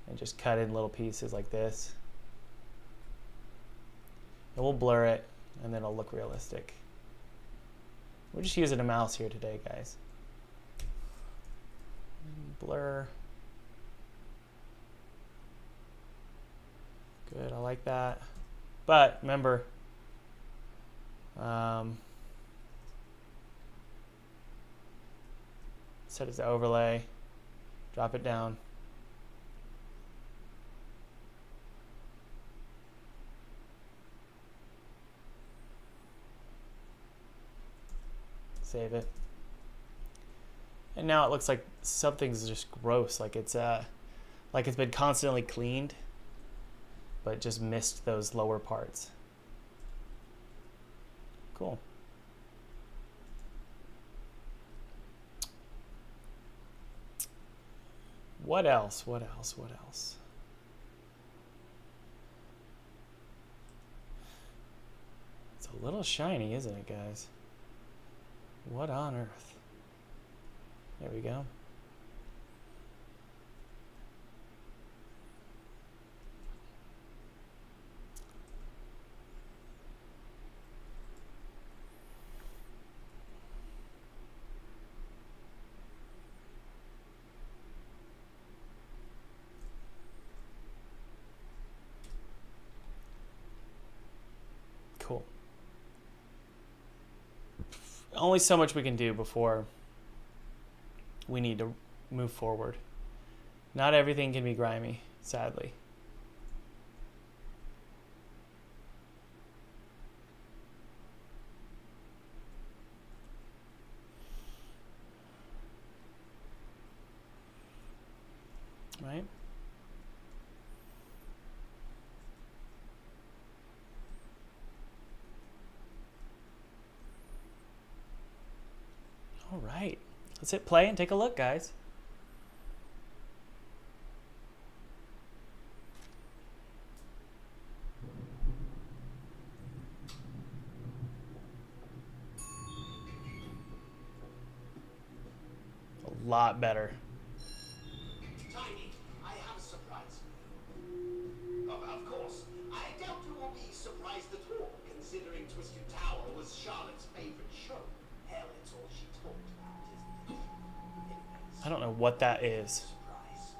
and just cut in little pieces like this. And we'll blur it and then it'll look realistic. We're just using a mouse here today, guys. Blur. Good, I like that. But remember, set it to overlay, drop it down. Save it. And now it looks like something's just gross, like it's been constantly cleaned, but just missed those lower parts. Cool. What else? What else? What else? It's a little shiny, isn't it, guys? What on earth? There we go. Cool. Only so much we can do before we need to move forward. Not everything can be grimy, sadly. Right? All right. Let's hit play and take a look, guys. A lot better. Tiny, I have a surprise for you. Of course, I doubt you will be surprised at all, considering Twisted Tower was Charlotte's favorite show. Hell, it's all she talked about, isn't it? Anyways, I don't know what that is. surprise.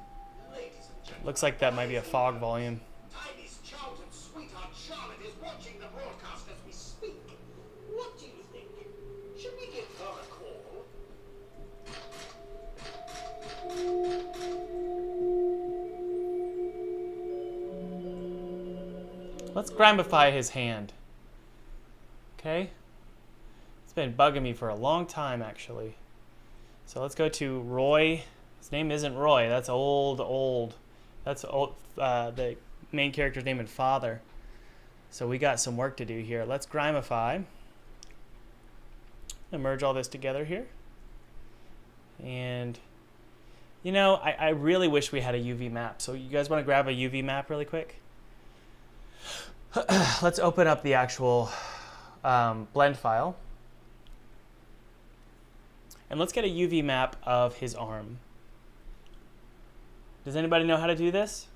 Ladies and gentlemen, Looks like that might be a fog volume. Tiny's childhood sweetheart Charlotte is watching the broadcast as we speak. What do you think? Should we give her a call? Let's grimify his hand. Okay? It's been bugging me for a long time, actually. So let's go to Roy. His name isn't Roy. That's old. That's old, the main character's name and father. So we got some work to do here. Let's grimify. Merge all this together here. And, you know, I really wish we had a UV map. So you guys want to grab a UV map really quick? Let's open up the actual blend file. And let's get a UV map of his arm. Does anybody know how to do this?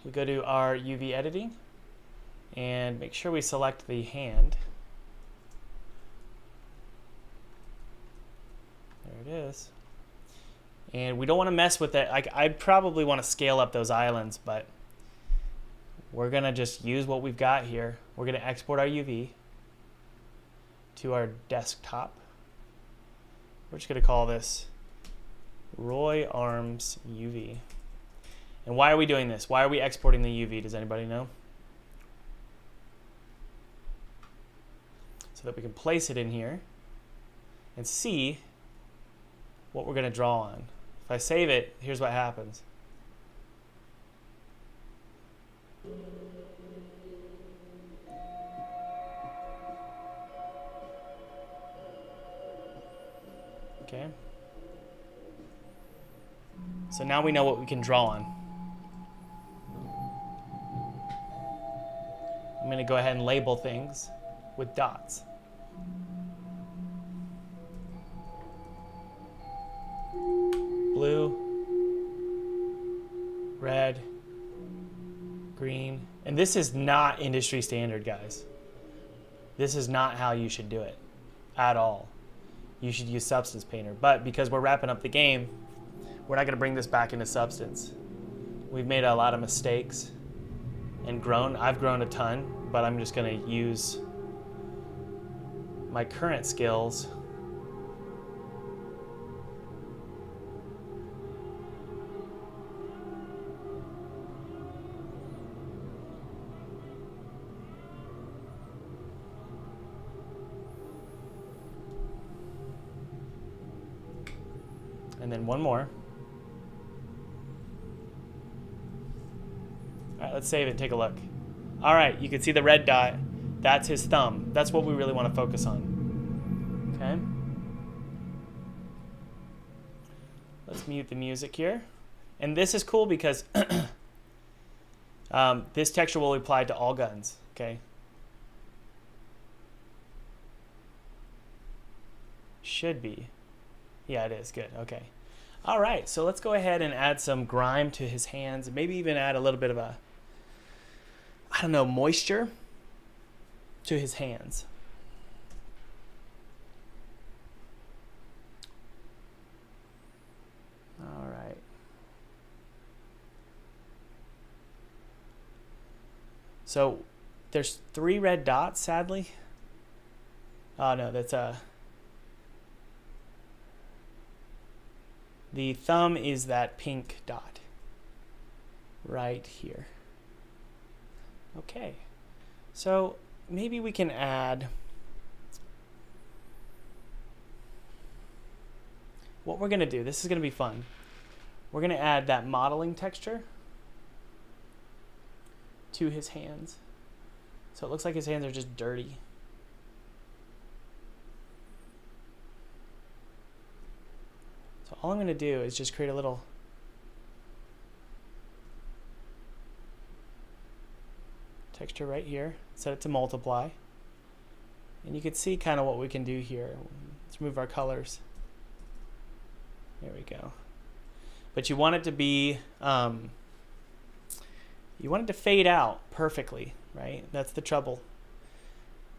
We go to our UV editing and make sure we select the hand. There it is. And we don't want to mess with it. I probably want to scale up those islands, but we're going to just use what we've got here. We're going to export our UV to our desktop. We're just going to call this Roy Arms UV. And why are we doing this? Why are we exporting the UV? Does anybody know? So that we can place it in here and see what we're going to draw on. If I save it, here's what happens. Okay. So now we know what we can draw on. I'm going to go ahead and label things with dots. Blue, red, green. And this is not industry standard, guys. This is not how you should do it at all. You should use Substance Painter. But because we're wrapping up the game, we're not going to bring this back into Substance. We've made a lot of mistakes and grown. I've grown a ton, but I'm just going to use my current skills and then one more. All right, let's save it and take a look. All right, you can see the red dot. That's his thumb. That's what we really want to focus on. Okay. Let's mute the music here. And this is cool because this texture will apply to all guns, okay? Should be. Yeah, it is. Good. Okay. All right, so let's go ahead and add some grime to his hands, and maybe even add a little bit of a, I don't know, moisture to his hands. All right. So there's 3 red dots, sadly. Oh no, that's the thumb is that pink dot right here. Okay, so maybe we can add, what we're going to do, this is going to be fun. We're going to add that modeling texture to his hands. So it looks like his hands are just dirty. So all I'm going to do is just create a little texture right here, set it to multiply, and you can see kind of what we can do here. Let's move our colors. There we go. But you want it to be, you want it to fade out perfectly, right? That's the trouble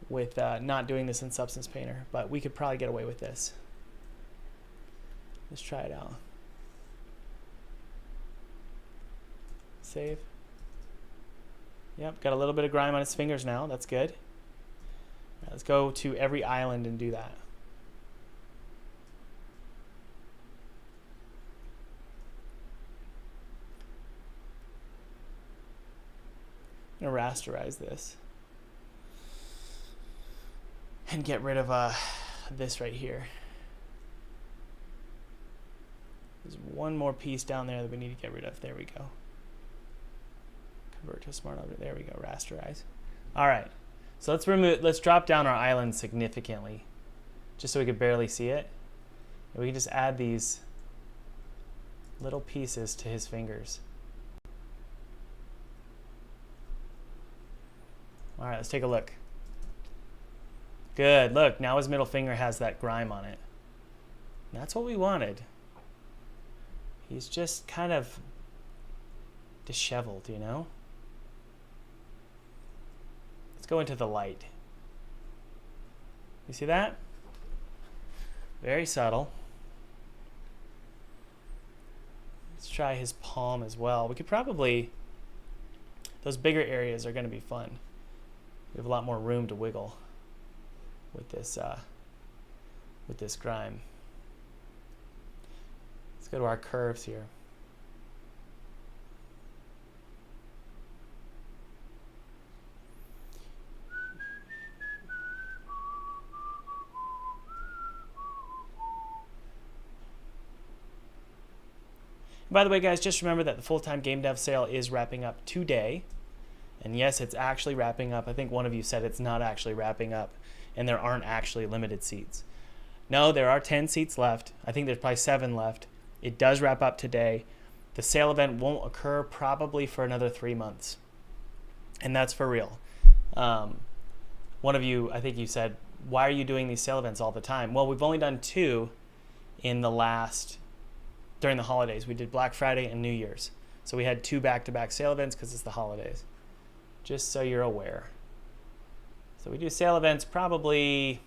with not doing this in Substance Painter, but we could probably get away with this. Let's try it out. Save. Yep, got a little bit of grime on his fingers now. That's good. Right, let's go to every island and do that. I'm going to rasterize this and get rid of this right here. There's one more piece down there that we need to get rid of. There we go. Convert to smart object. There we go. Rasterize. All right. So let's drop down our island significantly, just so we could barely see it. And we can just add these little pieces to his fingers. All right, let's take a look. Good. Look, now his middle finger has that grime on it. And that's what we wanted. He's just kind of disheveled, you know? Let's go into the light. You see that? Very subtle. Let's try his palm as well. We could probably, those bigger areas are going to be fun. We have a lot more room to wiggle with this grime. Let's go to our curves here. By the way, guys, just remember that the full-time game dev sale is wrapping up today. And yes, it's actually wrapping up. I think one of you said it's not actually wrapping up, and there aren't actually limited seats. No, there are 10 seats left. I think there's probably 7 left. It does wrap up today. The sale event won't occur probably for another 3 months. And that's for real. One of you, I think you said, why are you doing these sale events all the time? Well, we've only done 2 in the last, during the holidays. We did Black Friday and New Year's. So we had 2 back-to-back sale events because it's the holidays. Just so you're aware. So we do sale events probably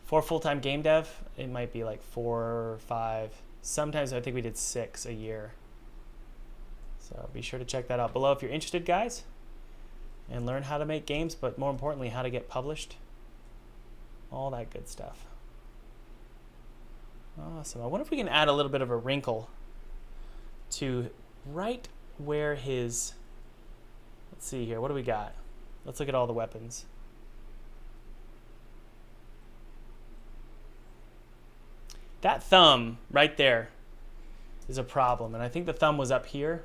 for full-time game dev. It might be like 4 or 5. Sometimes I think we did 6 a year. So be sure to check that out below if you're interested, guys, and learn how to make games, but more importantly, how to get published. All that good stuff. Awesome. I wonder if we can add a little bit of a wrinkle to right where his, let's see here, what do we got? Let's look at all the weapons. That thumb right there is a problem, and I think the thumb was up here.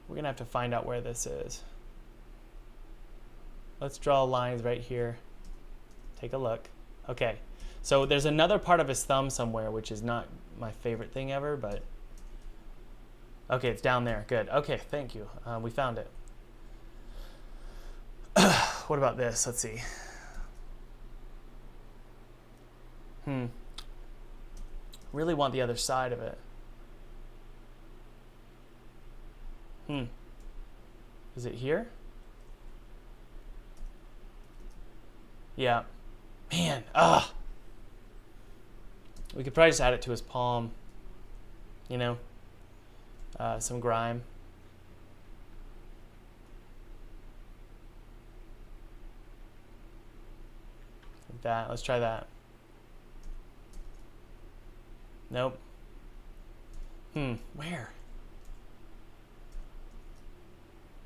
We're gonna have to find out where this is. Let's draw lines right here. Take a look. Okay, so there's another part of his thumb somewhere, which is not my favorite thing ever, but okay, it's down there. Good. Okay, thank you. We found it. What about this? Let's see. Really want the other side of it. Is it here? Yeah. Man, we could probably just add it to his palm. You know? Some grime. Like that. Let's try that. Nope. Where?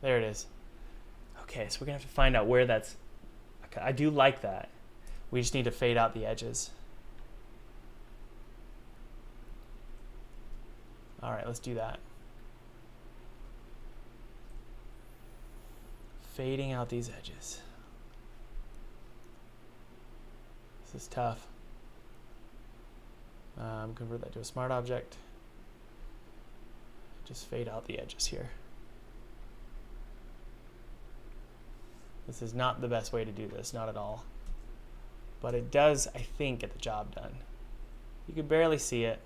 There it is. Okay, so we're gonna have to find out where that's. Okay, I do like that. We just need to fade out the edges. All right, let's do that. Fading out these edges. This is tough. Convert that to a smart object. Just fade out the edges here. This is not the best way to do this, not at all. But it does, I think, get the job done. You can barely see it.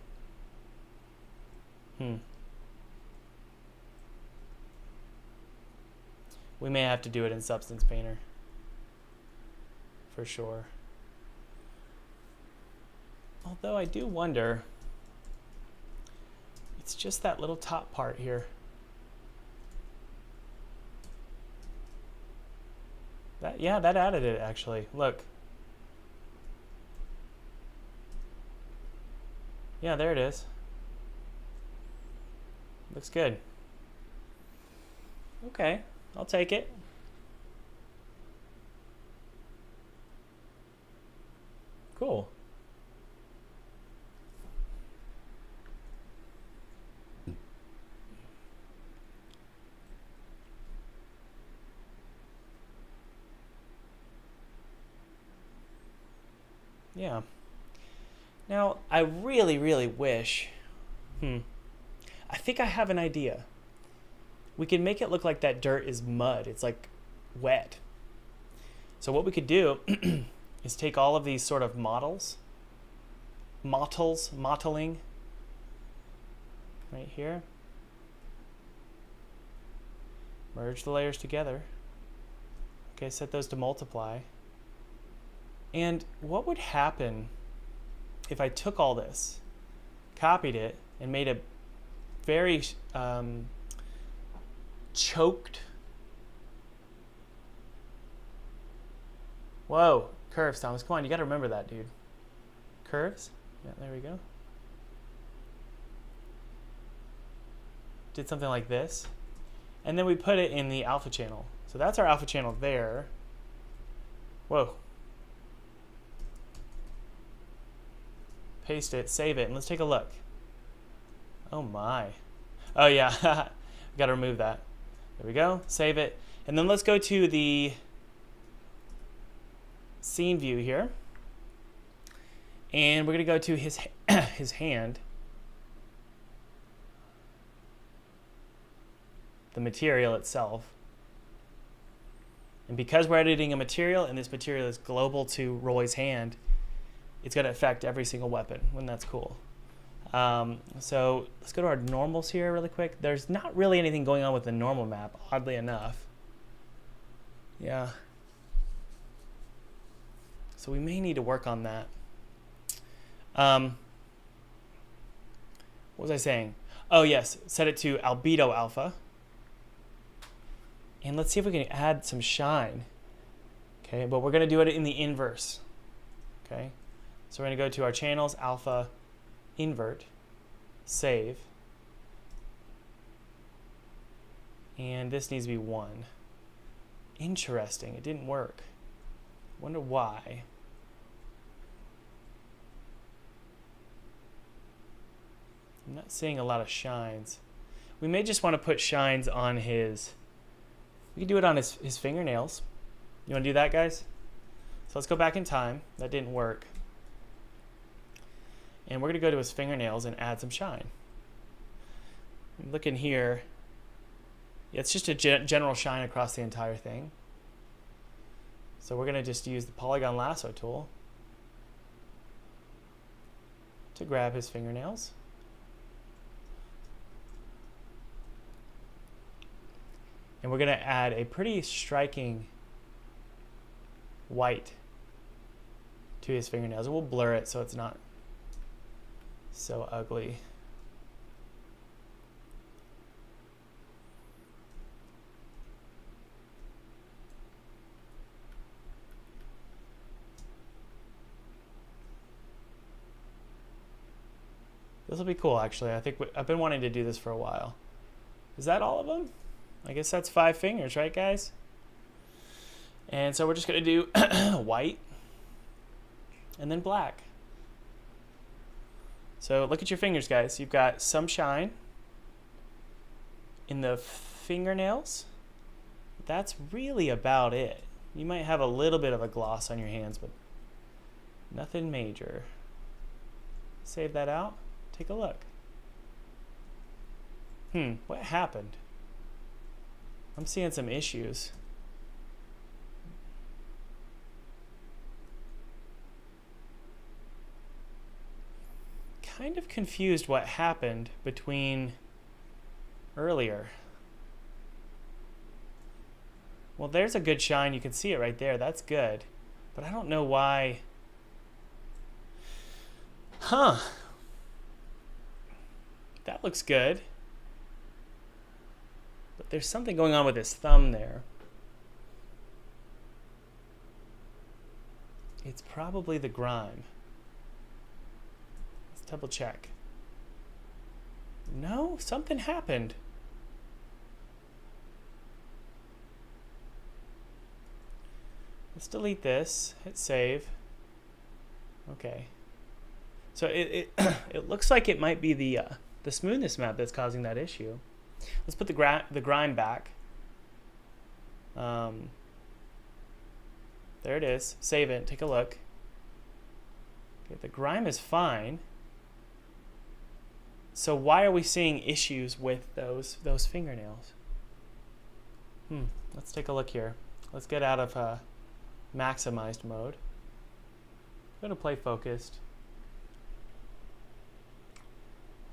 We may have to do it in Substance Painter. For sure. Although I do wonder, it's just that little top part here. Yeah, that added it actually. Look. Yeah, there it is. Looks good. Okay, I'll take it. Cool. Yeah. Now, I really, really wish, I think I have an idea. We can make it look like that dirt is mud. It's like wet. So what we could do is take all of these sort of mottling, right here. Merge the layers together. Okay, set those to multiply. And what would happen if I took all this, copied it, and made a very choked. Whoa, curves, Thomas. Come on, you got to remember that, dude. Curves. Yeah, there we go. Did something like this. And then we put it in the alpha channel. So that's our alpha channel there. Whoa. Paste it, save it, and let's take a look. Oh my. Oh yeah, gotta remove that. There we go, save it. And then let's go to the scene view here. And we're gonna go to his his hand. The material itself. And because we're editing a material and this material is global to Roy's hand, it's going to affect every single weapon, and that's cool. So let's go to our normals here really quick. There's not really anything going on with the normal map, oddly enough. Yeah. So we may need to work on that. What was I saying? Oh, yes. Set it to albedo alpha. And let's see if we can add some shine. Okay, but we're going to do it in the inverse. Okay, so we're going to go to our channels, alpha, invert, save. And this needs to be 1. Interesting, it didn't work. Wonder why. I'm not seeing a lot of shines. We may just want to put shines on his... We can do it on his fingernails. You want to do that, guys? So let's go back in time. That didn't work. And we're going to go to his fingernails and add some shine. Look in here. Yeah, it's just a general shine across the entire thing. So we're going to just use the polygon lasso tool to grab his fingernails. And we're going to add a pretty striking white to his fingernails. And we'll blur it so it's not so ugly. This will be cool, actually. I think I've been wanting to do this for a while. Is that all of them? I guess that's 5 fingers, right, guys? And so we're just going to do white and then black. So look at your fingers, guys. You've got some shine in the fingernails. That's really about it. You might have a little bit of a gloss on your hands, but nothing major. Save that out. Take a look. What happened? I'm seeing some issues. Kind of confused what happened between earlier. Well, there's a good shine. You can see it right there. That's good. But I don't know why. Huh. That looks good. But there's something going on with his thumb there. It's probably the grime. Let's double check. No, something happened. Let's delete this. Hit save. Okay. So it looks like it might be the smoothness map that's causing that issue. Let's put the grime back. There it is. Save it. Take a look. Okay, the grime is fine. So why are we seeing issues with those fingernails? Let's take a look here. Let's get out of maximized mode. Go to play focused.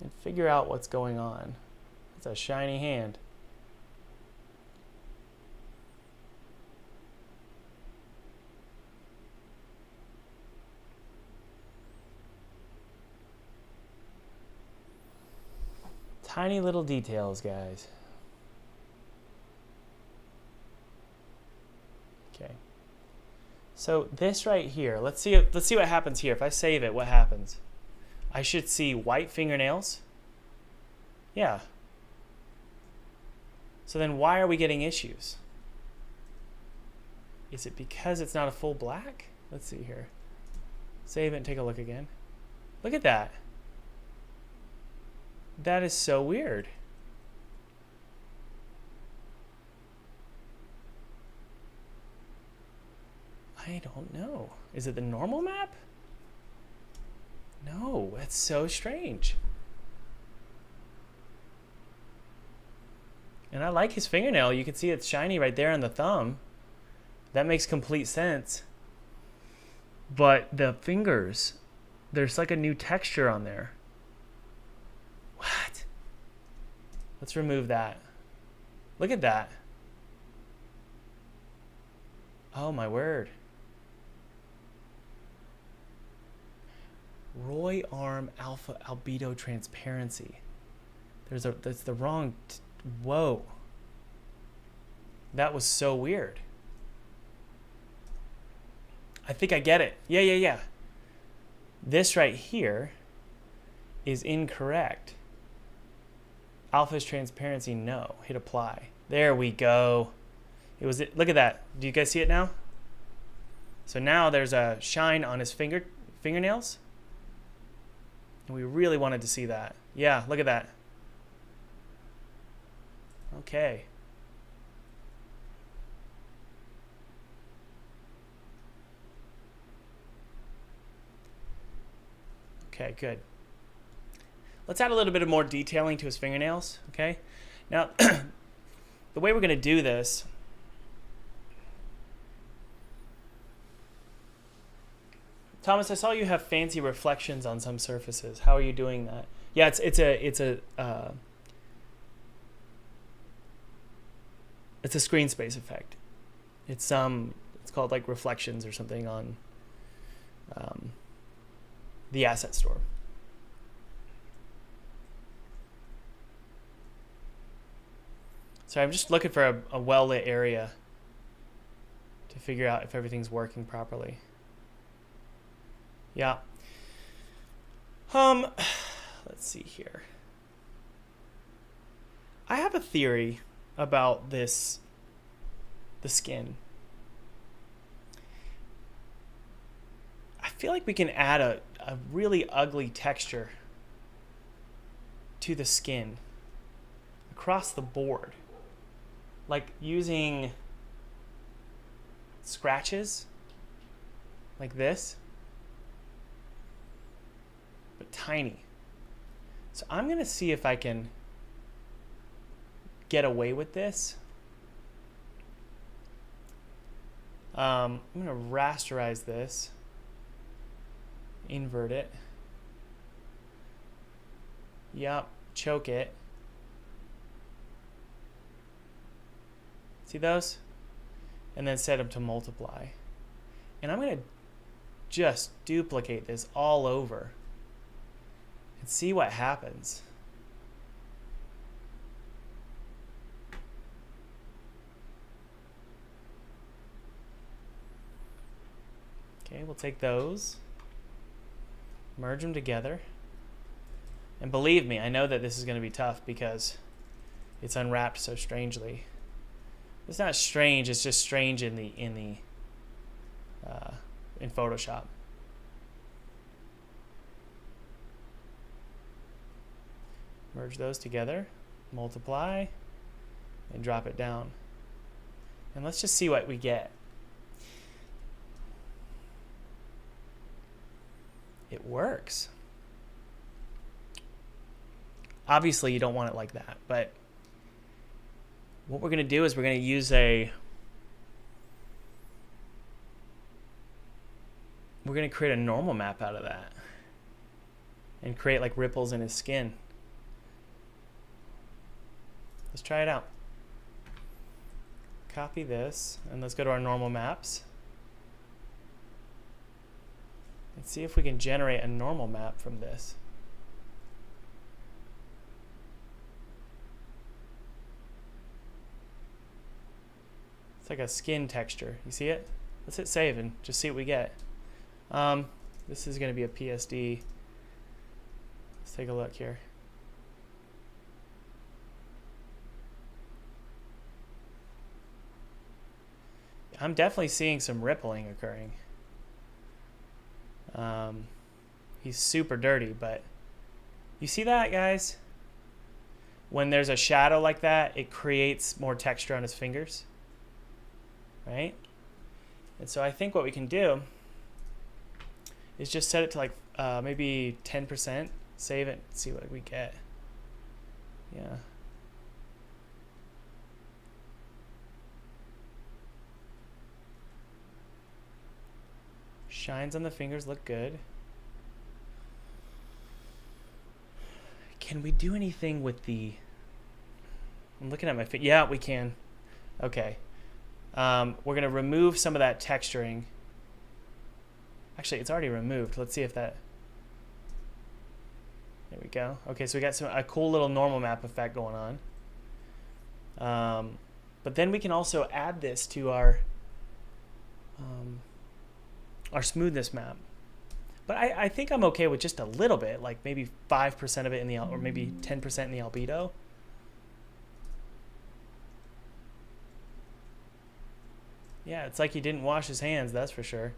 And figure out what's going on. It's a shiny hand. Tiny little details, guys. Okay. So this right here, let's see what happens here. If I save it, what happens? I should see white fingernails. Yeah. So then why are we getting issues? Is it because it's not a full black? Let's see here. Save it and take a look again. Look at that. That is so weird. I don't know. Is it the normal map? No, that's so strange. And I like his fingernail. You can see it's shiny right there on the thumb. That makes complete sense. But the fingers, there's like a new texture on there. Let's remove that. Look at that. Oh my word. Roy Arm Alpha Albedo Transparency. That's the wrong, whoa. That was so weird. I think I get it. Yeah. This right here is incorrect. Alpha is transparency, no. Hit apply. There we go. Look at that. Do you guys see it now? So now there's a shine on his fingernails. And we really wanted to see that. Yeah, look at that. Okay. Okay, good. Let's add a little bit of more detailing to his fingernails, okay? Now, the way we're going to do this, Thomas, I saw you have fancy reflections on some surfaces. How are you doing that? Yeah, it's a screen space effect. It's called like reflections or something on the asset store. So I'm just looking for a well-lit area to figure out if everything's working properly. Yeah. Let's see here. I have a theory about the skin. I feel like we can add a really ugly texture to the skin across the board. Like using scratches like this, but tiny. So I'm going to see if I can get away with this. I'm going to rasterize this, invert it. Yep, choke it. See those? And then set them to multiply. And I'm going to just duplicate this all over and see what happens. Okay, we'll take those, merge them together. And believe me, I know that this is going to be tough because it's unwrapped so strangely. It's not strange, it's just strange in Photoshop. Merge those together, multiply, and drop it down. And let's just see what we get. It works. Obviously, you don't want it like that, but what we're going to do is we're going to use we're going to create a normal map out of that and create like ripples in his skin. Let's try it out. Copy this and let's go to our normal maps. Let's see if we can generate a normal map from this. It's like a skin texture. You see it? Let's hit save and just see what we get. This is going to be a PSD. Let's take a look here. I'm definitely seeing some rippling occurring. He's super dirty, but you see that, guys? When there's a shadow like that, it creates more texture on his fingers. Right? And so I think what we can do is just set it to like maybe 10%, save it, see what we get. Yeah. Shines on the fingers look good. Can we do anything with the I'm looking at my feet. Yeah, we can. Okay. We're going to remove some of that texturing. Actually, it's already removed. Let's see if that... There we go. Okay, so we got a cool little normal map effect going on. But then we can also add this to our smoothness map. But I think I'm okay with just a little bit, like maybe 5% of it in the, or maybe 10% in the albedo. Yeah, it's like he didn't wash his hands, that's for sure.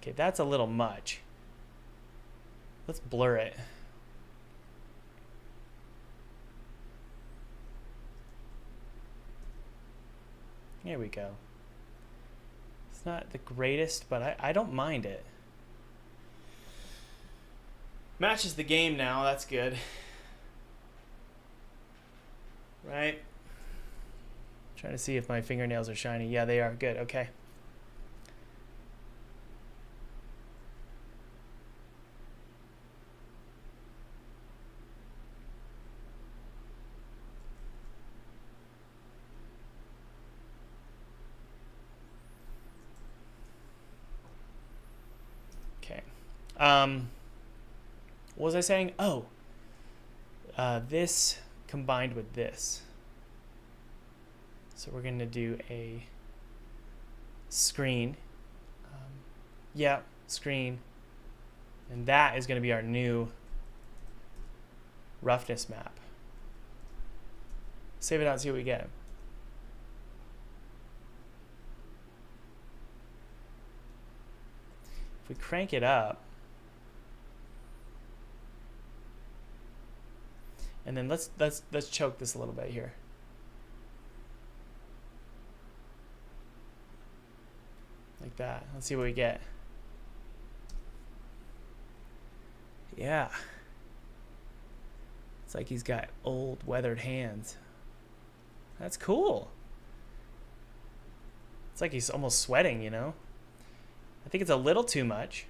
Okay, that's a little much. Let's blur it. There we go. It's not the greatest, but I don't mind it. Matches the game now, that's good. Right? Trying to see if my fingernails are shiny. Yeah, they are. Good, okay. Okay. What was I saying? Oh, this combined with this. So we're going to do a screen. Yeah, screen. And that is going to be our new roughness map. Save it out and see what we get. If we crank it up, and then let's choke this a little bit here. Like that. Let's see what we get. Yeah. It's like he's got old weathered hands. That's cool. It's like he's almost sweating, you know? I think it's a little too much.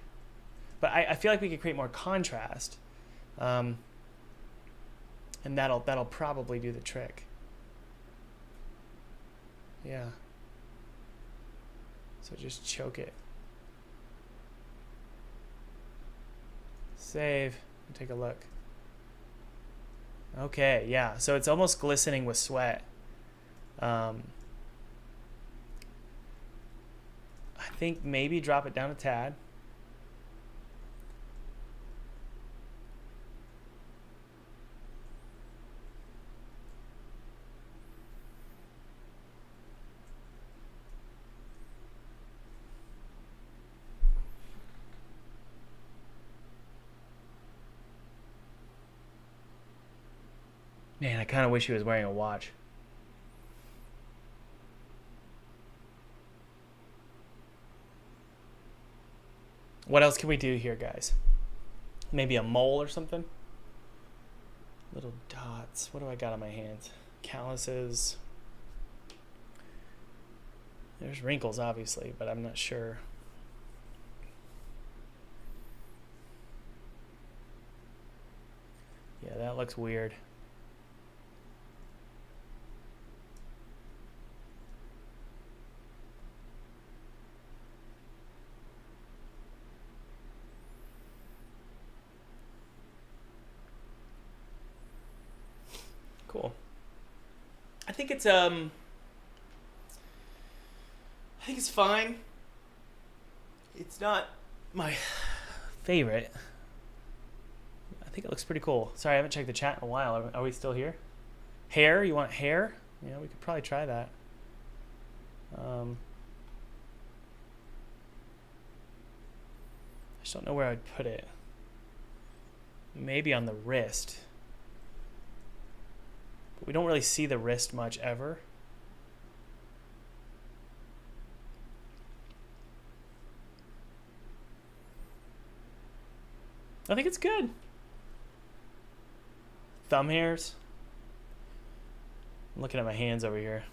But I feel like we could create more contrast. And that'll probably do the trick. Yeah. So just choke it. Save. Take a look. Okay, yeah. So it's almost glistening with sweat. I think maybe drop it down a tad. Man, I kind of wish he was wearing a watch. What else can we do here, guys? Maybe a mole or something? Little dots. What do I got on my hands? Calluses. There's wrinkles, obviously, but I'm not sure. Yeah, that looks weird. Cool. I think it's fine. It's not my favorite. I think it looks pretty cool. Sorry, I haven't checked the chat in a while. Are we still here? Hair? You want hair? Yeah, we could probably try that. I just don't know where I'd put it. Maybe on the wrist. But we don't really see the wrist much ever. I think it's good. Thumb hairs. I'm looking at my hands over here.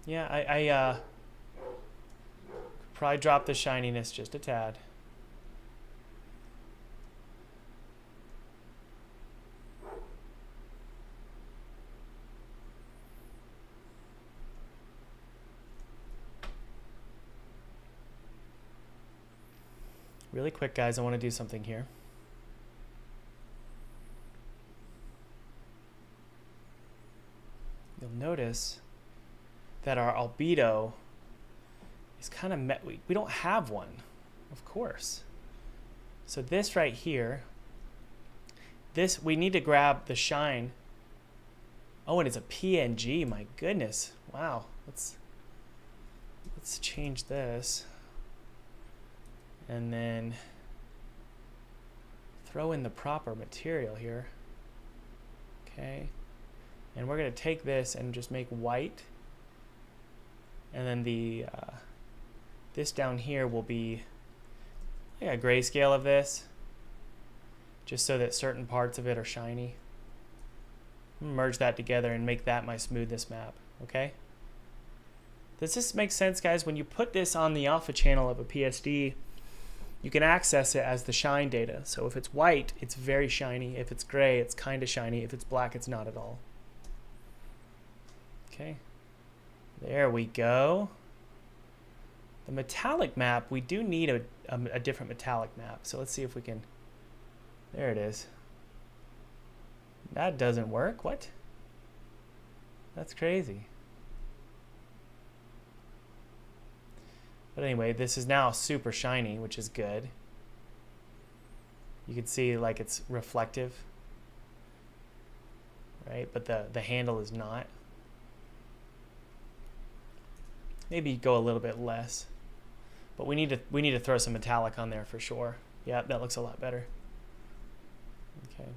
Yeah, I probably drop the shininess just a tad. Really quick, guys, I want to do something here. You'll notice that our albedo is kind of we don't have one, of course. So this right here, this we need to grab the shine. Oh, and it's a PNG. My goodness! Wow. Let's change this, and then throw in the proper material here. Okay. And we're going to take this and just make white. And then the this down here will be like a grayscale of this, just so that certain parts of it are shiny. Merge that together and make that my smoothness map, okay? Does this make sense, guys? When you put this on the alpha channel of a PSD, you can access it as the shine data. So if it's white, it's very shiny. If it's gray, it's kind of shiny. If it's black, it's not at all. Okay, there we go. The metallic map, we do need a different metallic map. So let's see if we can, there it is. That doesn't work, what? That's crazy. But anyway, this is now super shiny, which is good. You can see like it's reflective, right? But the handle is not. Maybe go a little bit less, but we need to throw some metallic on there for sure. Yeah, that looks a lot better. Okay,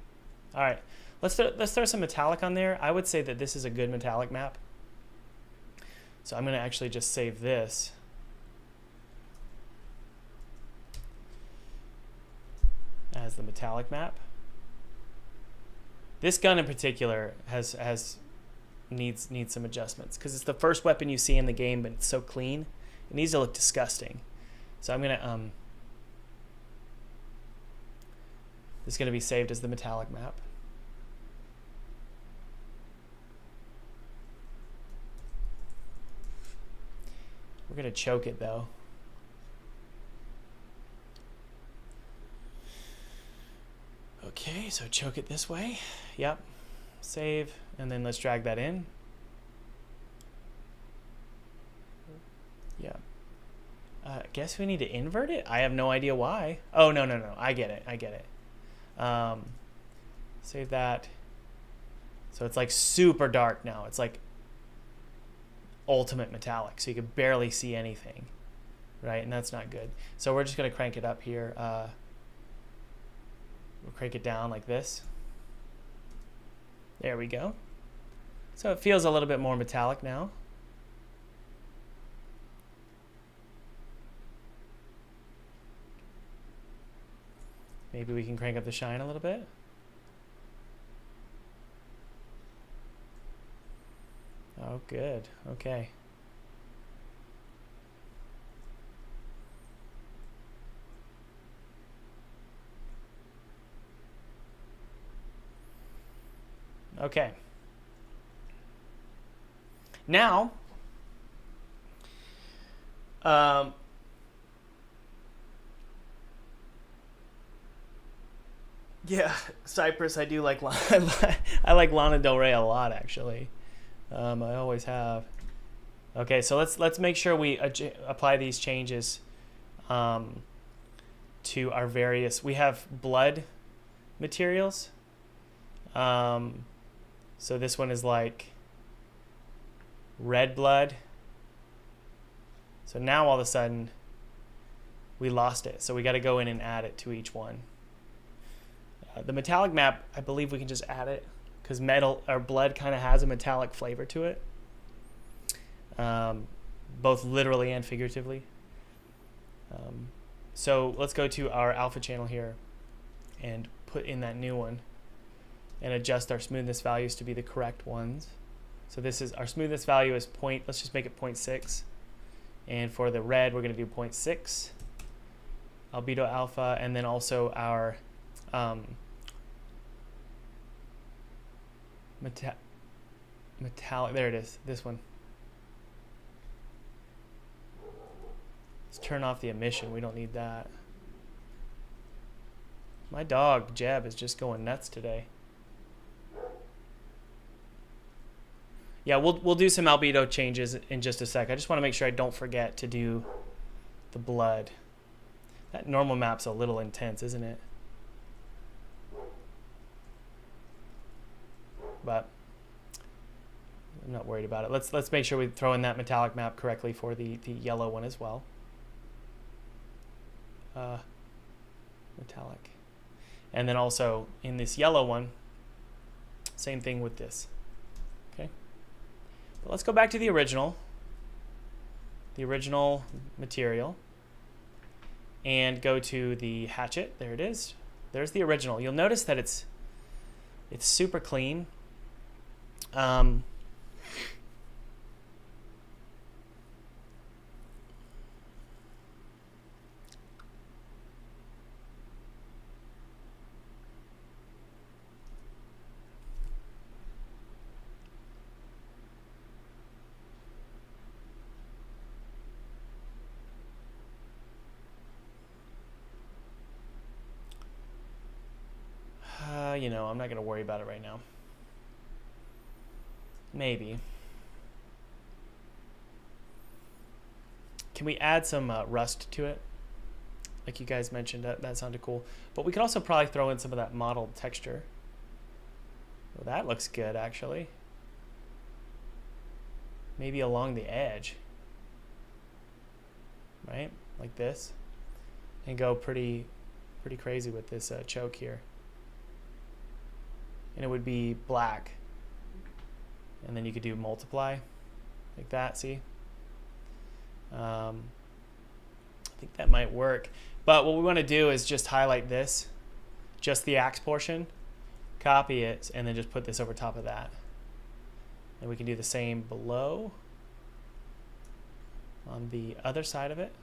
all right. Let's throw some metallic on there. I would say that this is a good metallic map. So I'm going to actually just save this. As the metallic map. This gun in particular needs some adjustments because it's the first weapon you see in the game, but it's so clean. It needs to look disgusting. So I'm gonna this is gonna be saved as the metallic map. We're gonna choke it though. Okay, so choke it this way. Yep. Save, and then let's drag that in. Yeah. I guess we need to invert it? I have no idea why. Oh, no. I get it. Save that. So it's like super dark now. It's like ultimate metallic, so you can barely see anything, right? And that's not good. So we're just going to crank it up here. We'll crank it down like this. There we go. So it feels a little bit more metallic now. Maybe we can crank up the shine a little bit. Oh, good. Okay. Okay. Now, yeah, Cypress, I do like I like Lana Del Rey a lot, actually. I always have. Okay, so let's make sure we apply these changes to our various. We have blood materials. So this one is like red blood. So now all of a sudden we lost it. So we got to go in and add it to each one. The metallic map, I believe we can just add it because metal or blood kind of has a metallic flavor to it, both literally and figuratively. So let's go to our alpha channel here and put in that new one and adjust our smoothness values to be the correct ones. So this is our smoothness value is point. Let's just make it 0.6. And for the red, we're going to do 0.6 albedo alpha, and then also our metallic. There it is. This one. Let's turn off the emission. We don't need that. My dog Jeb is just going nuts today. Yeah, we'll do some albedo changes in just a sec. I just want to make sure I don't forget to do the blood. That normal map's a little intense, isn't it? But I'm not worried about it. Let's make sure we throw in that metallic map correctly for the yellow one as well. Metallic. And then also in this yellow one, same thing with this. Okay. But let's go back to the original material, and go to the hatchet. There it is. There's the original. You'll notice that it's super clean. You know, I'm not going to worry about it right now. Maybe. Can we add some rust to it? Like you guys mentioned, that sounded cool. But we could also probably throw in some of that mottled texture. Well, that looks good, actually. Maybe along the edge. Right? Like this. And go pretty crazy with this choke here. And it would be black. And then you could do multiply like that, see? I think that might work. But what we want to do is just highlight this, just the axe portion, copy it, and then just put this over top of that. And we can do the same below on the other side of it.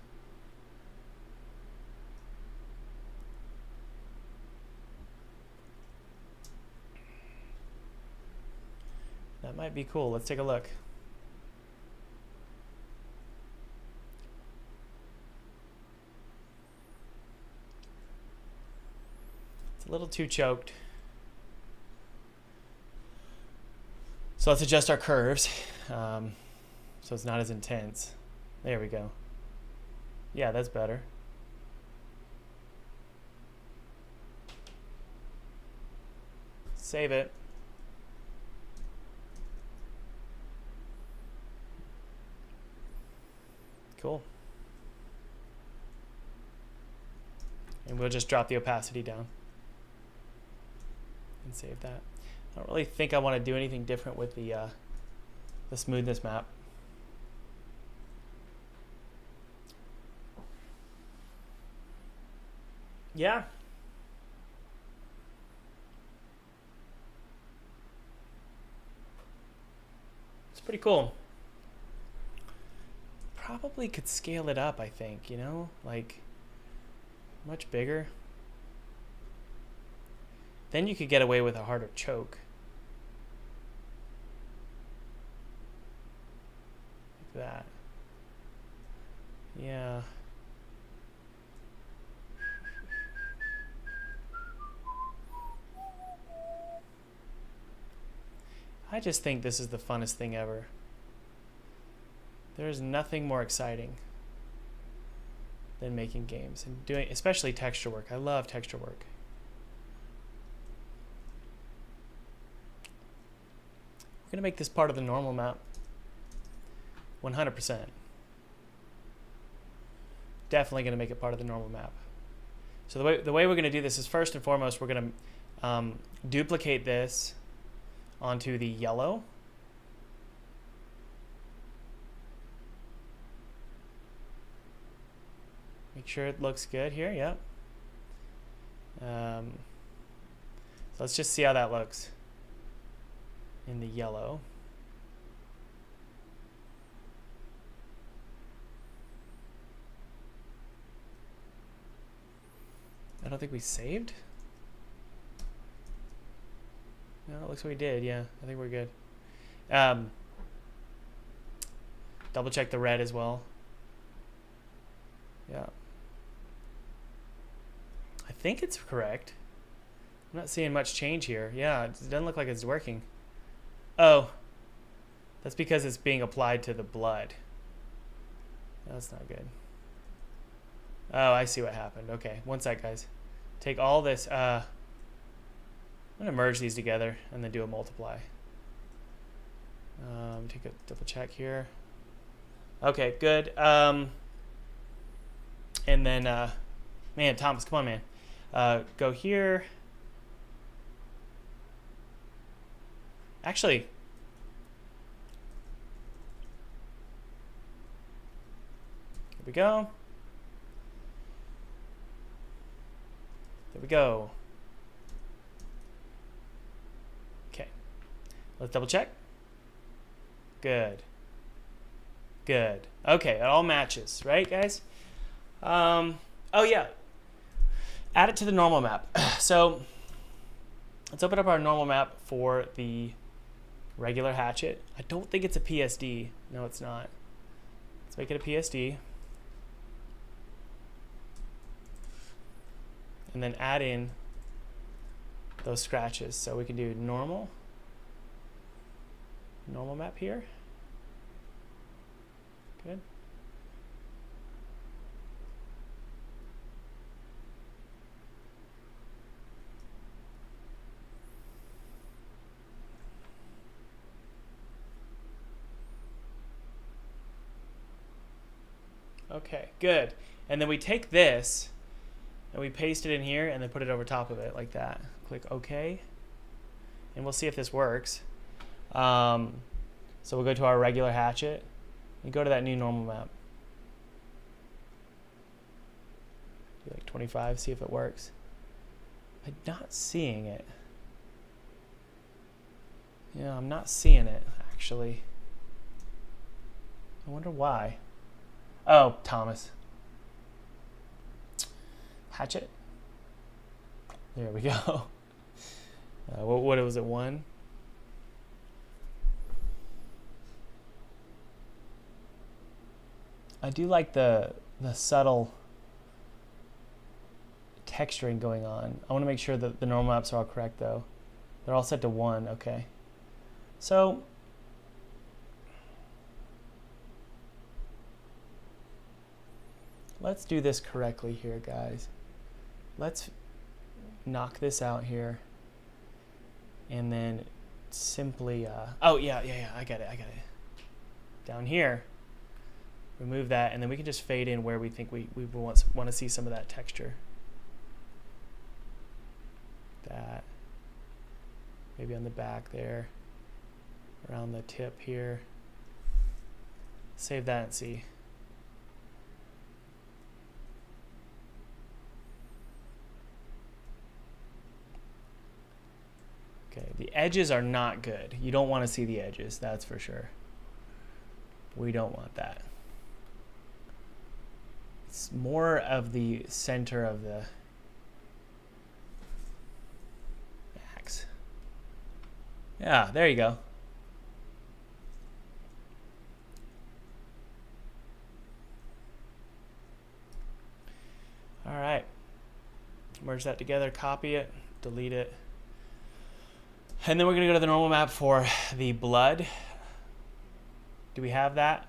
That might be cool. Let's take a look. It's a little too choked. So let's adjust our curves so it's not as intense. There we go. Yeah, that's better. Save it. Cool. And we'll just drop the opacity down and save that. I don't really think I want to do anything different with the smoothness map. Yeah. It's pretty cool. Probably could scale it up, I think, you know, like much bigger. Then you could get away with a harder choke. Like that. Yeah. I just think this is the funnest thing ever. There's nothing more exciting than making games and doing, especially texture work. I love texture work. We're gonna make this part of the normal map. 100%. Definitely gonna make it part of the normal map. So the way we're gonna do this is, first and foremost, we're gonna duplicate this onto the yellow. Make sure it looks good here, yep. So let's just see how that looks in the yellow. don't think we saved. No, it looks like we did. Yeah, I think we're good. Double check the red as well. Yeah. I think it's correct. I'm not seeing much change here. Yeah, it doesn't look like it's working. Oh, that's because it's being applied to the blood. That's not good. Oh, I see what happened. Okay, one sec, guys. Take all this. I'm going to merge these together and then do a multiply. Take a double check here. Okay, good. And then, man, Thomas, come on, man. Go here. Actually, here we go. There we go. Okay. Let's double check. Good. Good. Okay, it all matches, right, guys? Oh, yeah. Add it to the normal map. So let's open up our normal map for the regular hatchet. I don't think it's a PSD. No, it's not. Let's make it a PSD. And then add in those scratches. So we can do normal map here. Good. Okay, good. And then we take this and we paste it in here and then put it over top of it like that. Click OK. And we'll see if this works. So we'll go to our regular hatchet and go to that new normal map. Do like 25, see if it works. I'm not seeing it. Yeah, I'm not seeing it, actually. I wonder why. Oh, Thomas. Hatchet. There we go. What was it, 1? I do like the subtle texturing going on. I want to make sure that the normal maps are all correct, though. They're all set to 1, okay. So let's do this correctly here, guys. Let's knock this out here. And then simply, oh, yeah, I got it. Down here, remove that, and then we can just fade in where we think we want to see some of that texture. That. Maybe on the back there. Around the tip here. Save that and see. Okay, the edges are not good. You don't want to see the edges, that's for sure. We don't want that. It's more of the center of the axe. Yeah, there you go. All right. Merge that together, copy it, delete it. And then we're going to go to the normal map for the blood. Do we have that?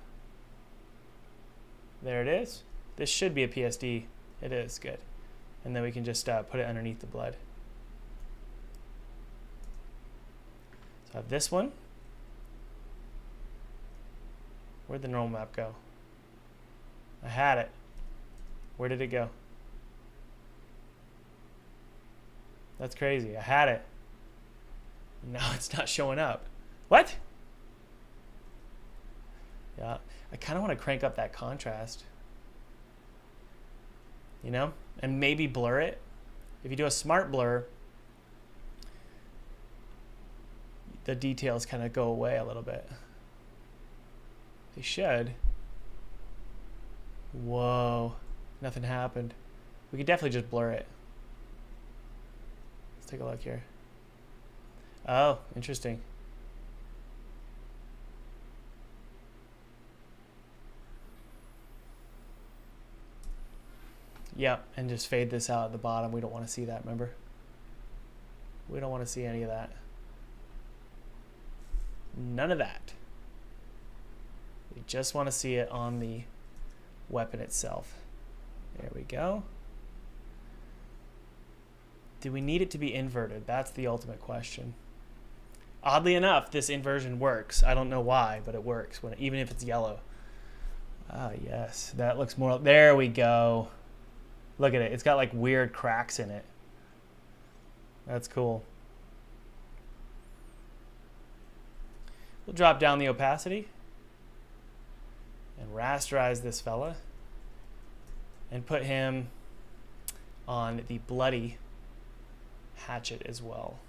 There it is. This should be a PSD. It is, good. And then we can just put it underneath the blood. So I have this one. Where'd the normal map go? I had it. Where did it go? That's crazy. I had it. Now it's not showing up. What? Yeah, I kind of want to crank up that contrast. You know? And maybe blur it. If you do a smart blur, the details kind of go away a little bit. They should. Whoa. Nothing happened. We could definitely just blur it. take a look here. Oh, interesting. Yep, and just fade this out at the bottom. We don't want to see that, remember? We don't want to see any of that. None of that. We just want to see it on the weapon itself. There we go. Do we need it to be inverted? That's the ultimate question. Oddly enough, this inversion works. I don't know why, but it works, even if it's yellow. Ah, yes. That looks more... There we go. Look at it. It's got like weird cracks in it. That's cool. We'll drop down the opacity and rasterize this fella and put him on the bloody hatchet as well.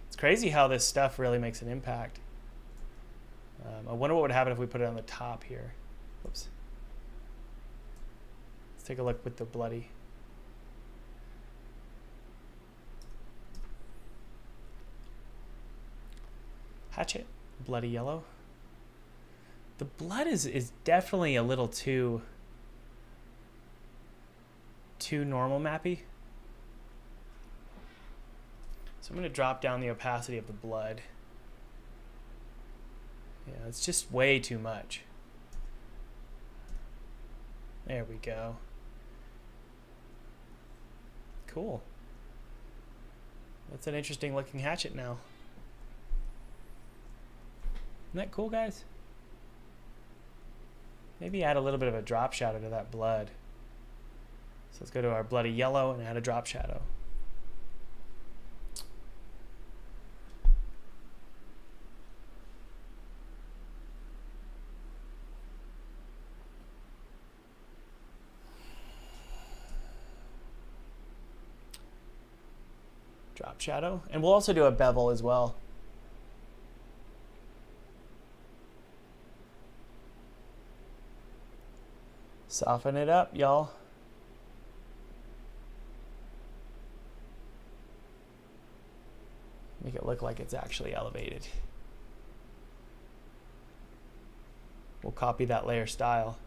It's crazy how this stuff really makes an impact. I wonder what would happen if we put it on the top here. Whoops. Let's take a look with the bloody. Hatchet, bloody yellow. The blood is definitely a little too normal mappy. So I'm going to drop down the opacity of the blood. Yeah, it's just way too much. There we go. Cool. That's an interesting looking hatchet now. Isn't that cool, guys? Maybe add a little bit of a drop shadow to that blood. So let's go to our bloody yellow and add a drop shadow. Drop shadow. And we'll also do a bevel as well. Soften it up, y'all. Make it look like it's actually elevated. We'll copy that layer style.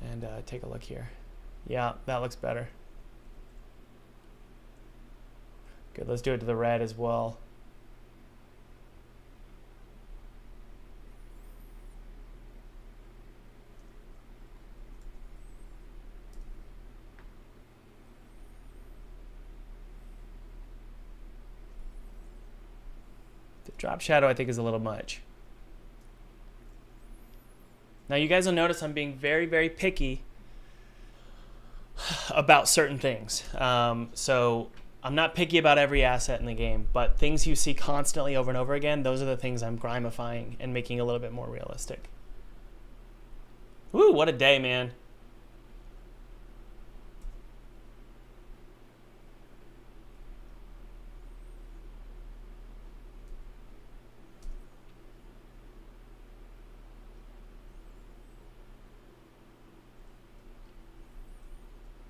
And take a look here. Yeah, that looks better. Good, let's do it to the red as well. The drop shadow I think is a little much. Now you guys will notice I'm being very, very picky about certain things. So I'm not picky about every asset in the game, but things you see constantly over and over again, those are the things I'm grimifying and making a little bit more realistic. Woo, what a day, man.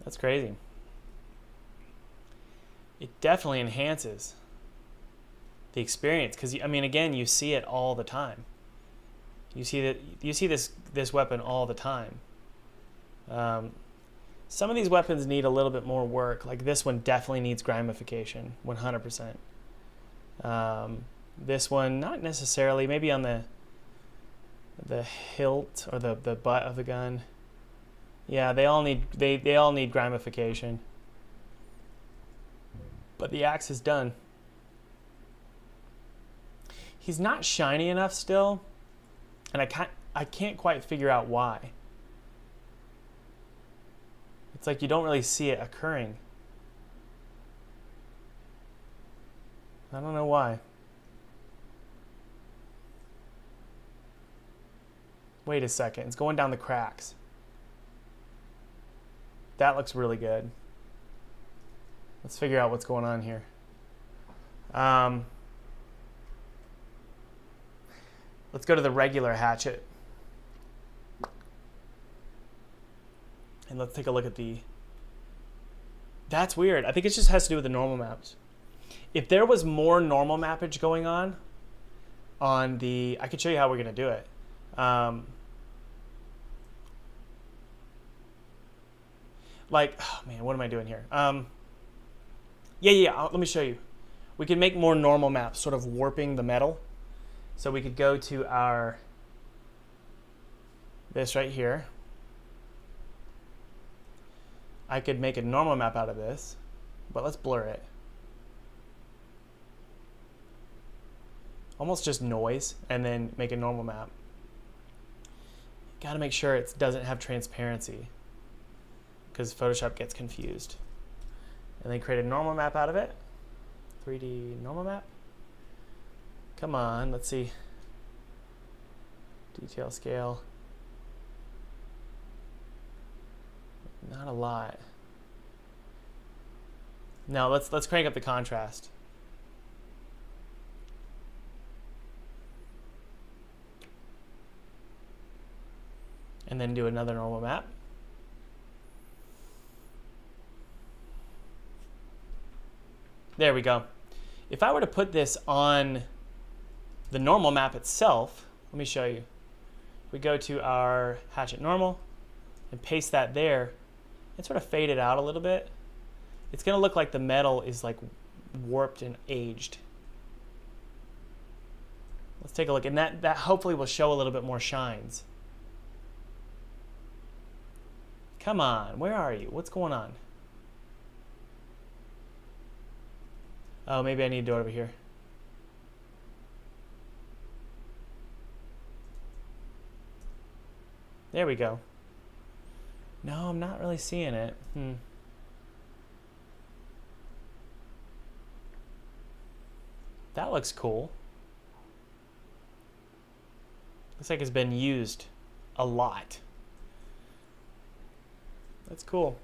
That's crazy. It definitely enhances the experience because I mean, again, you see it all the time. You see this weapon all the time. Some of these weapons need a little bit more work. Like this one definitely needs grimification, 100%. This one, not necessarily. Maybe on the hilt or the butt of the gun. Yeah, they all need grimification. But the axe is done. He's not shiny enough still, and I can't quite figure out why. It's like you don't really see it occurring. I don't know why. Wait a second, it's going down the cracks. That looks really good. Let's figure out what's going on here. Let's go to the regular hatchet. And let's take a look at the That's weird. I think it just has to do with the normal maps. If there was more normal mappage going on the... I could show you how we're going to do it. Like, oh man, what am I doing here? Let me show you. We can make more normal maps, sort of warping the metal. So we could go to our... this right here. I could make a normal map out of this, but let's blur it. Almost just noise, and then make a normal map. Gotta make sure it doesn't have transparency, because Photoshop gets confused. And then create a normal map out of it. 3D normal map. Come on, let's see. Detail scale. Not a lot. No, let's crank up the contrast. And then do another normal map. There we go. If I were to put this on the normal map itself, let me show you. We go to our hatchet normal and paste that there and sort of fade it out a little bit. It's going to look like the metal is like warped and aged. Let's take a look, and that hopefully will show a little bit more shines. Come on, where are you? What's going on? Oh, maybe I need to do it over here. There we go. No, I'm not really seeing it. That looks cool. Looks like it's been used a lot. That's cool.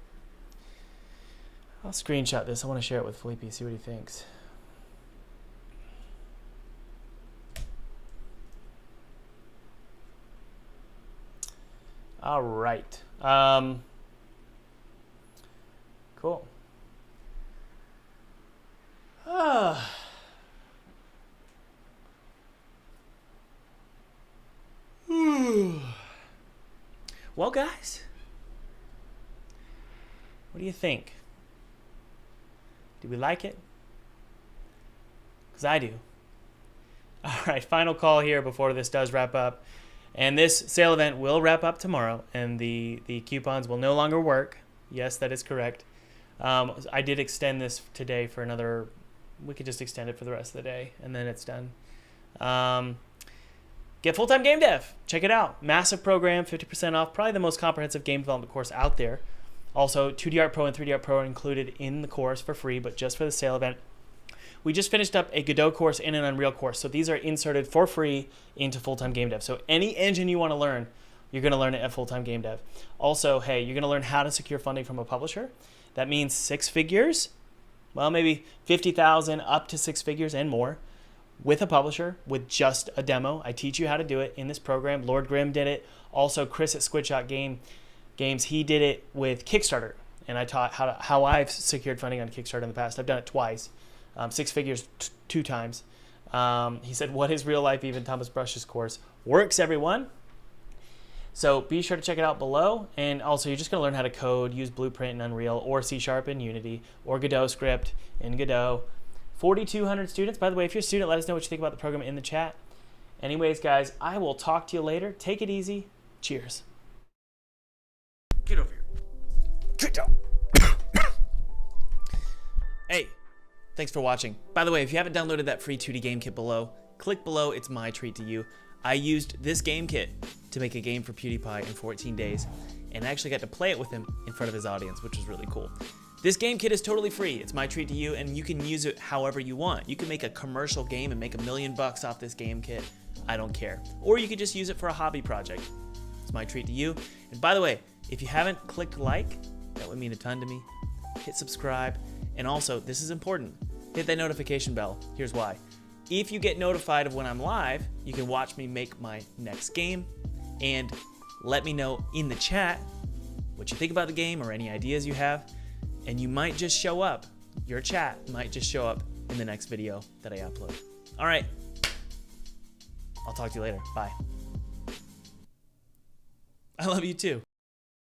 I'll screenshot this. I want to share it with Felipe, see what he thinks. All right. Cool. Well, guys, what do you think? Do we like it? Because I do. All right, final call here before this does wrap up. And this sale event will wrap up tomorrow, and the coupons will no longer work. Yes, that is correct. I did extend this today for another... We could just extend it for the rest of the day, and then it's done. Get Full-Time Game Dev. Check it out. Massive program, 50% off. Probably the most comprehensive game development course out there. Also, 2D Art Pro and 3D Art Pro are included in the course for free, but just for the sale event. We just finished up a Godot course and an Unreal course, so these are inserted for free into Full-Time Game Dev. So any engine you want to learn, you're going to learn it at Full-Time Game Dev. Also, hey, you're going to learn how to secure funding from a publisher. That means 6 figures, well, maybe 50,000 up to 6 figures and more with a publisher with just a demo. I teach you how to do it in this program. Lord Grimm did it. Also, Chris at Squidshot Games, he did it with Kickstarter, and I taught how I've secured funding on Kickstarter in the past. I've done it twice. 6 figures 2 times. He said, what is real life? Even Thomas Brush's course works, everyone. So be sure to check it out below. And also, you're just going to learn how to code, use Blueprint in Unreal, or C# in Unity, or Godot script in Godot. 4,200 students. By the way, if you're a student, let us know what you think about the program in the chat. Anyways, guys, I will talk to you later. Take it easy. Cheers. Get over here. Get down. Hey. Thanks for watching. By the way, if you haven't downloaded that free 2D game kit below, click below. It's my treat to you. I used this game kit to make a game for PewDiePie in 14 days, and I actually got to play it with him in front of his audience, which was really cool. This game kit is totally free. It's my treat to you, and you can use it however you want. You can make a commercial game and make $1 million off this game kit. I don't care. Or you could just use it for a hobby project. It's my treat to you. And by the way, if you haven't clicked like, that would mean a ton to me. Hit subscribe. And also, this is important, hit that notification bell. Here's why. If you get notified of when I'm live, you can watch me make my next game, and let me know in the chat what you think about the game or any ideas you have. and you might just show up. Your chat might just show up in the next video that I upload. All right. I'll talk to you later. Bye. I love you too.